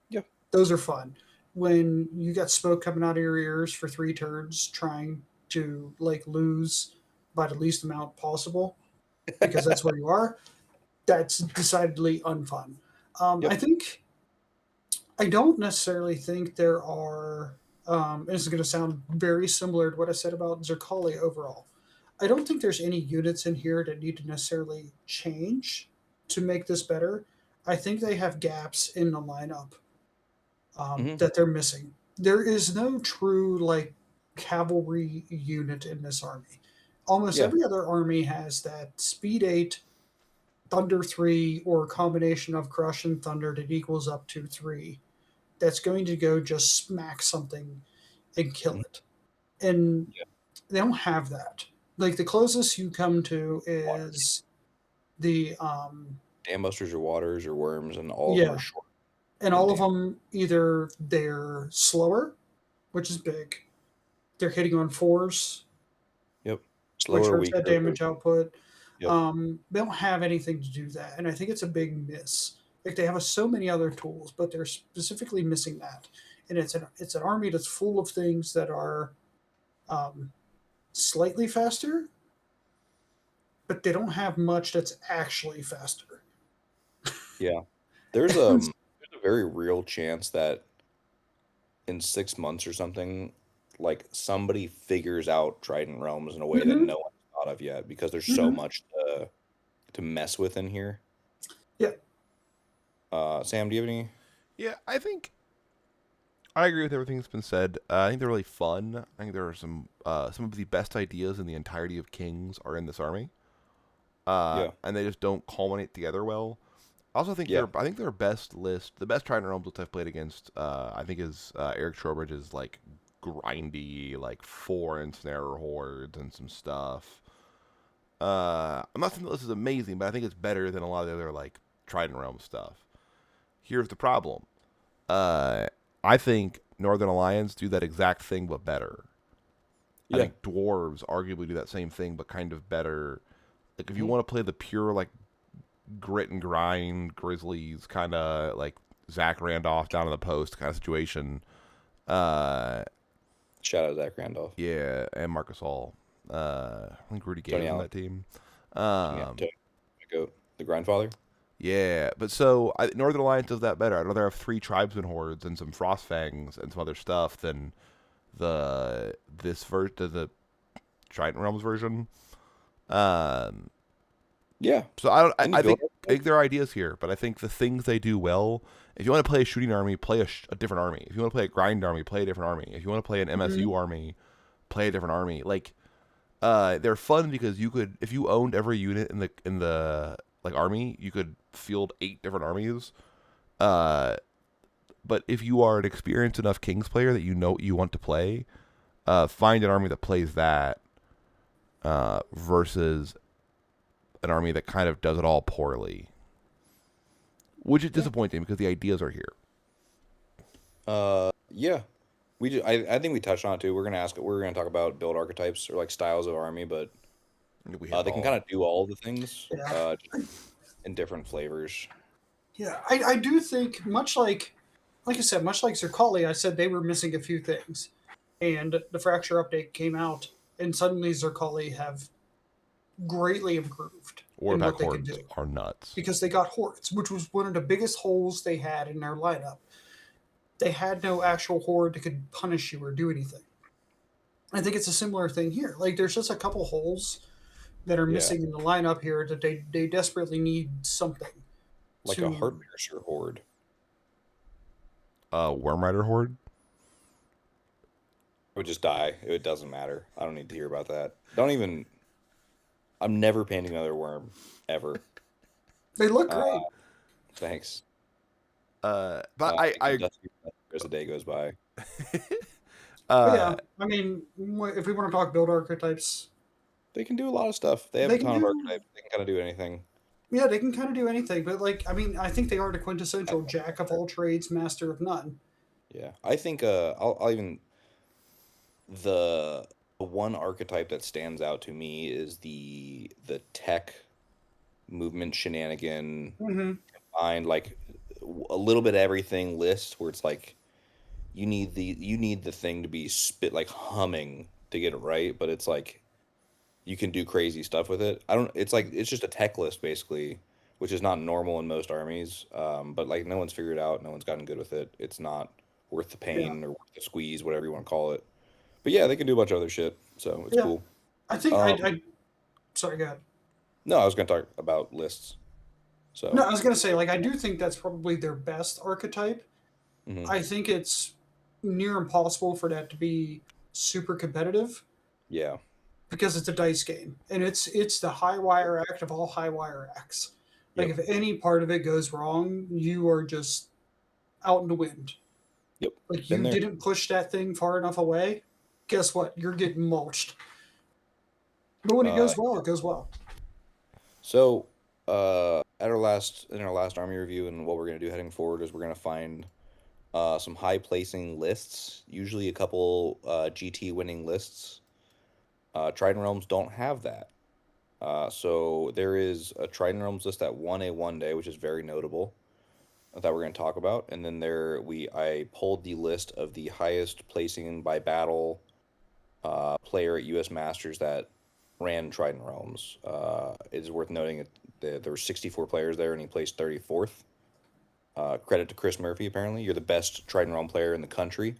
Yeah. Those are fun. When you got smoke coming out of your ears for 3 turns, trying to lose by the least amount possible, because that's where you are, that's decidedly unfun. I think I don't necessarily think there are. This is going to sound very similar to what I said about Zerkali overall. I don't think there's any units in here that need to necessarily change to make this better. I think they have gaps in the lineup Hmm. that they're missing. There is no true like cavalry unit in this army. Almost Yeah. every other army has that speed 8, thunder 3, or a combination of crush and thunder that equals up to 3. That's going to go just smack something and kill Mhm. it. And Yeah. they don't have that. Like the closest you come to Water. is the Dam busters or waters or worms, and all of them are yeah, short and in all of dam. them either they're slower, which is big. They're hitting on fours, Yep. which Slower, hurts that weaker. damage output. Yep. They don't have anything to do that, and I think it's a big miss. Like they have so many other tools, but they're specifically missing that. And it's an army that's full of things that are um, slightly faster, but they don't have much that's actually faster. Yeah. There's a very real chance that in 6 months or something, like somebody figures out Trident Realms in a way that Mm-hmm. no one's thought of yet because there's so Mm-hmm. much to mess with in here. Yeah. Sam, do you have any? Yeah, I agree with everything that's been said. I think they're really fun. I think there are some of the best ideas in the entirety of Kings are in this army, Yeah. and they just don't culminate together well. I also think Yeah. their best list, the best Trident Realms list I've played against, I think is Eric Trowbridge's like grindy, like 4 ensnarer hordes and some stuff. I'm not saying that this is amazing, but I think it's better than a lot of the other like Trident Realm stuff. Here's the problem. Uh, I think Northern Alliance do that exact thing but better. I Yeah. think dwarves arguably do that same thing but kind of better. Like if you Hmm. want to play the pure like grit and grind Grizzlies kind of like Zach Randolph down in the post kind of situation. Uh, Shout out Zach Randolph. yeah, and Marcus Hall. I think Rudy Gay Tony was on Allen. that team. Yeah. Um, Goat. The Grindfather. yeah, but Northern Alliance does that better. I'd rather have 3 tribesman hordes and some Frostfangs and some other stuff than the Trident Realms version. Um, Yeah. so I don't. And you build I think there are ideas here, but I think the things they do well. If you want to play a shooting army, play a different army. If you want to play a grind army, play a different army. If you want to play an Mm-hmm. MSU army, play a different army. Like, they're fun because you could, if you owned every unit in the like army, you could field 8 different armies. Uh, but if you are an experienced enough Kings player that you know what you want to play, find an army that plays that versus an army that kind of does it all poorly, which is Yeah. disappointing because the ideas are here. Yeah. I think we touched on it too. We're gonna talk about build archetypes or like styles of army, but I think we hit it they can all. kind of do all the things Yeah. in different flavors. Yeah. I do think like I said, much like Zerkali, I said they were missing a few things. And the Fracture update came out, and suddenly Zerkali have greatly improved in Warpack what they can hordes do are nuts. because they got hordes, which was one of the biggest holes they had in their lineup. They had no actual horde that could punish you or do anything. I think it's a similar thing here. Like there's just a couple holes that are Yeah. missing in the lineup here that they desperately need something Like a to. heart piercer horde. Worm Rider horde. It would just die. It doesn't matter. I don't need to hear about that. Don't even. I'm never painting another worm ever. They look Uh, great. thanks. But Makes it dusty as the day goes by. But uh, yeah, I mean, if we want to talk build archetypes, They can do a lot of stuff. They have they a can ton of do. archetypes. They can kind of do anything. Yeah, they can kind of do anything. But like, I mean, I think they are the quintessential jack of all trades, master of none. Yeah, I think I'll even the one archetype that stands out to me is the tech movement shenanigan Mm-hmm. combined like a little bit of everything list where it's like you need the thing to be spit like humming to get it right, but it's like you can do crazy stuff with it. I don't. It's like it's just a tech list basically which is not normal in most armies. But like no one's figured it out. No one's gotten good with it. It's not worth the Yeah. pain or worth the squeeze, whatever you want to call it. But yeah, they can do a bunch of other shit, so it's Yeah. cool. I think Um, I sorry, go ahead. no, I was going to talk about lists. So No, I was gonna say, like, I do think that's probably their best archetype. mhm. I think it's near impossible for that to be super competitive Yeah, because it's a dice game and it's the high wire act of all high wire acts. Like yep, if any part of it goes wrong, you are just out in the wind. yep. Like Been you there. didn't push that thing far enough away. Guess what? You're getting mulched. But when it Uh, goes well, it goes well. so at our last army review, and what we're going to do heading forward is we're going to find some high placing lists, usually a couple GT winning lists. Trident Realms don't have that. So there is a Trident Realms list that won a 1 day, which is very notable, that we're going to talk about. And then I pulled the list of the highest placing by battle player at U.S. Masters that ran Trident Realms. It is worth noting that there were 64 players there, and he placed 34th. Credit to Chris Murphy. Apparently, you're the best Trident Realm player in the country.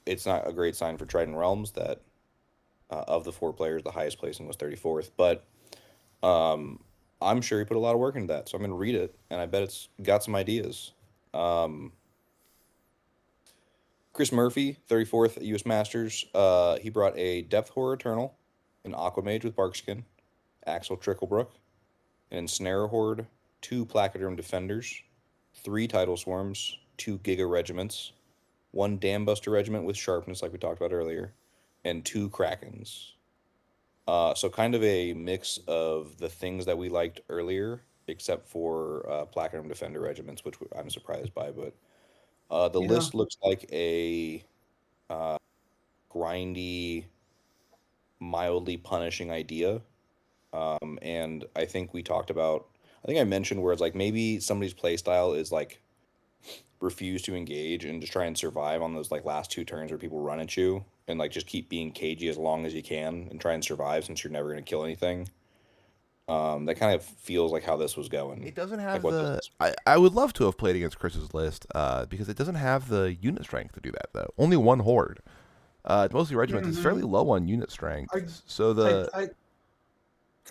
It's not a great sign for Trident Realms that of the 4 players, the highest placing was 34th. But I'm sure he put a lot of work into that. So I'm going to read it, and I bet it's got some ideas. Chris Murphy, 34th at U.S. Masters. He brought a Depth Horror Eternal, an Aquamage with Barkskin, Axel Tricklebrook, an Ensnare Horde, 2 Placoderm Defenders, 3 Tidal Swarms, 2 Giga Regiments, 1 Dambuster Regiment with Sharpness, like we talked about earlier, and 2 Krakens. So kind of a mix of the things that we liked earlier, except for Placoderm Defender Regiments, which I'm surprised by. But the Yeah. list looks like a grindy, mildly punishing idea. And I think I mentioned where it's like maybe somebody's play style is like refuse to engage and just try and survive on those like last 2 turns where people run at you and like just keep being cagey as long as you can and try and survive since you're never going to kill anything. That kind of feels like how this was going. It doesn't Like have what the. this I would love to have played against Chris's list because it doesn't have the unit strength to do that, though. Only 1 horde. It's mostly regiments. It's fairly low on unit strength. So Go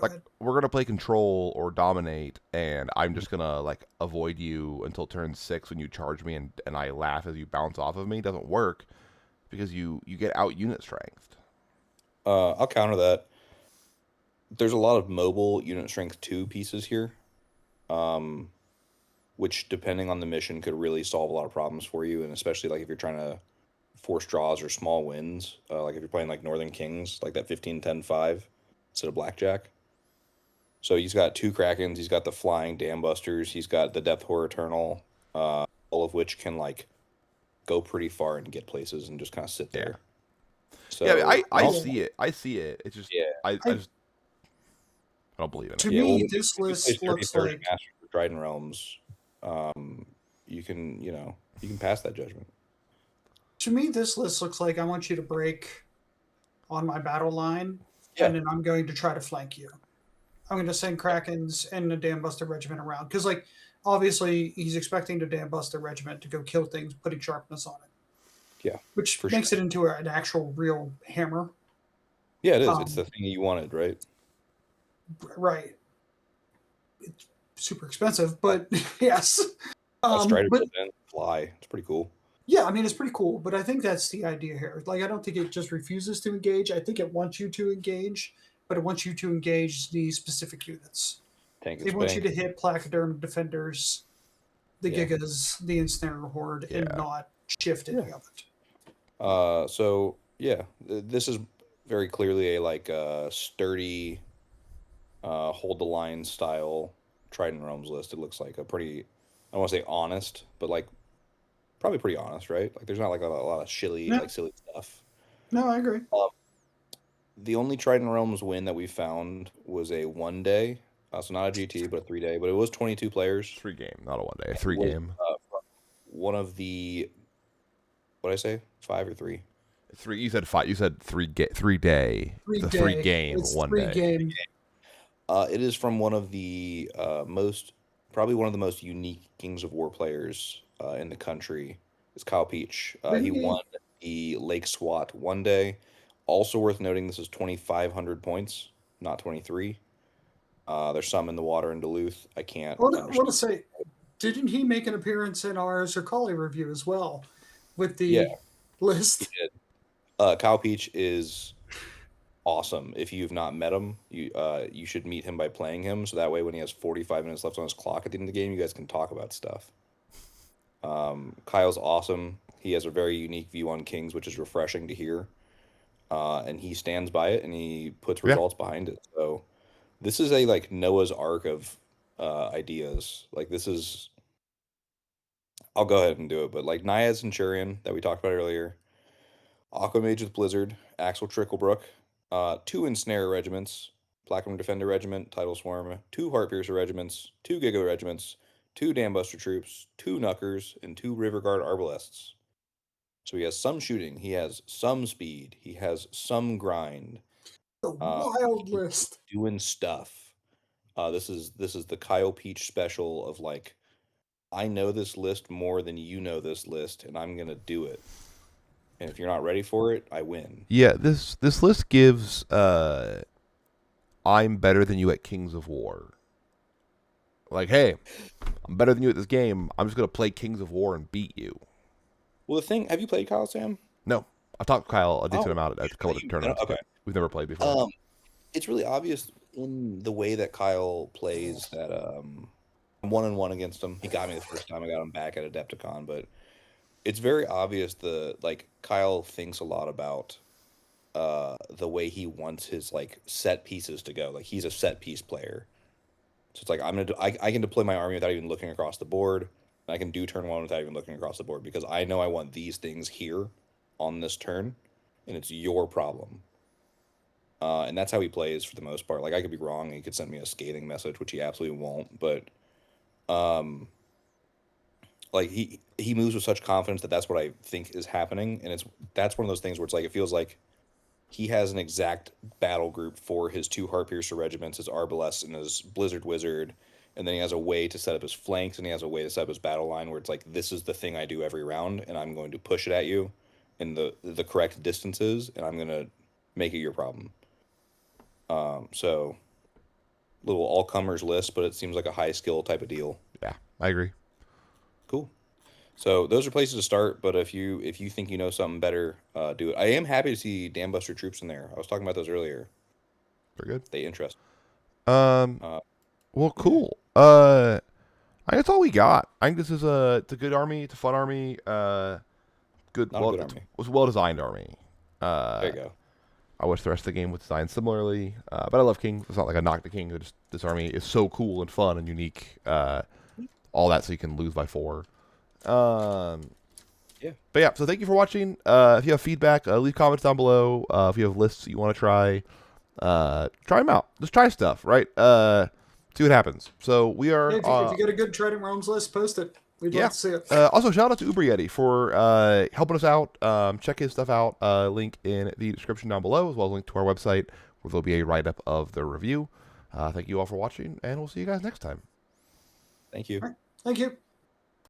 ahead. we're gonna play control or dominate, and I'm just gonna like avoid you until turn 6 when you charge me, and I laugh as you bounce off of me. It doesn't work because you get out unit strength. I'll counter that. There's a lot of mobile unit strength 2 pieces here, which depending on the mission could really solve a lot of problems for you, and especially like if you're trying to force draws or small wins, like if you're playing like Northern Kings, like that 15-10-5 instead of Blackjack. So he's got 2 Krakens, he's got the flying Dam Busters, he's got the Depth Horror Eternal, all of which can like go pretty far and get places and just kind of sit there. So Yeah, I also- see it. I see it. It's just Yeah. I just I don't believe in it. To Yeah, me, well, this you list play looks 33rd like Masters for Trident Realms. You can pass that judgment. this list looks like I want you to break on my battle line, Yeah. and then I'm going to try to flank you. I'm going to send Krakens and the Dambuster Regiment around because, like, obviously he's expecting the Dambuster Regiment to go kill things, putting sharpness on it. Yeah, which for makes sure. it into an actual real hammer. Yeah, it is. It's the thing you wanted, right? Right. It's super expensive, but yes. Strider But built in, fly. It's pretty cool. yeah, I mean, it's pretty cool, but I think that's the idea here. Like, I don't think it just refuses to engage. I think it wants you to engage, but it wants you to engage the specific units. Tank They and want you spank. to hit Placoderm Defenders, the Yeah. Gigas, the Ensnare Horde, and Yeah. not shift any of it. So yeah, this is very clearly a like sturdy, hold the line style Trident Realms list. It looks like a pretty, I don't want to say honest, but like probably pretty honest, right? Like there's not like a lot of silly No. like silly stuff. No, I agree. The only Trident Realms win that we found was a 1 day, so not a GT, but a 3 day. But it was 22 players. 3 game, not a 1 day. It 3 was, game. One of the, what did I say? 5 or 3? 3. You said 5. You said 3 day. 3 The day. 3 game, It's 1 3 day. game. It is from one of the probably one of the most unique Kings of War players in the country. Is Kyle Peach. He Didn't won he? the Lake Swat one day. Also worth noting, this is 2,500 points, not 23. There's some in the water in Duluth. I can't I want to understand. say, didn't he make an appearance in our Zircali review as well with Yeah, the he list? did. Kyle Peach is awesome. If you've not met him, you should meet him by playing him. So that way, when he has 45 minutes left on his clock at the end of the game, you guys can talk about stuff. Kyle's awesome. He has a very unique view on Kings, which is refreshing to hear. And he stands by it and he puts Yeah. results behind it. So this is a like Noah's Ark of ideas. Like this is, I'll go ahead and do it. But like Naiad Centurion that we talked about earlier, Aquamage with Blizzard, Axel Tricklebrook, two Ensnare regiments, Platinum Defender Regiment, Tidal Swarm, two Heartpiercer regiments, two Giga regiments, two Dambuster troops, two Knuckers, and two River Guard Arbalests. So he has some shooting, he has some speed, he has some grind. The wild He's list. doing stuff. This is the Kyle Peach special of like, I know this list more than you know this list, and I'm gonna do it. And if you're not ready for it, I win. Yeah, this list gives I'm better than you at Kings of War. Like, hey, I'm better than you at this game. I'm just gonna play Kings of War and beat you. Well, the thing, have you played Kyle, Sam? No, I've talked to Kyle a decent Oh, amount at a couple of tournaments, okay. but we've never played before. It's really obvious in the way that Kyle plays that I'm 1-1 against him. He got me the first time. I got him back at Adepticon, but it's very obvious like Kyle thinks a lot about the way he wants his like set pieces to go. Like he's a set piece player. So it's like I can deploy my army without even looking across the board. I can do turn one without even looking across the board because I know I want these things here on this turn, and it's your problem. And that's how he plays for the most part. Like I could be wrong. He could send me a scathing message, which he absolutely won't. But like he moves with such confidence that that's what I think is happening, and that's one of those things where it's like it feels like he has an exact battle group for his two Heartpiercer regiments, his Arbalest and his Blizzard Wizard, and then he has a way to set up his flanks and he has a way to set up his battle line where it's like this is the thing I do every round, and I'm going to push it at you in the correct distances, and I'm gonna make it your problem. So little all comers list, but it seems like a high skill type of deal. Yeah, I agree. Cool. So those are places to start, but if you think you know something better, do it. I am happy to see Dambuster troops in there. I was talking about those earlier. Very good. They interest. Well, cool. I think that's all we got. I think this is it's a good army. It's a fun army. Good. Not a Well, good it army. was a well designed army. There you go. I wish the rest of the game was designed similarly. But I love King. It's not like I knock the King. This army is so cool and fun and unique. All that so you can lose by 4. Yeah. But yeah, so thank you for watching. If you have feedback, leave comments down below. If you have lists that you want to try them out. Just try stuff, right? See what happens. So we are. Hey, if you get a good Trident Realms list, post it. We'd Yeah. love to see it. Also, shout out to UberYetti for helping us out. Check his stuff out. Link in the description down below, as well as a link to our website, where there'll be a write-up of the review. Thank you all for watching, and we'll see you guys next time. Thank you. All right. Thank you.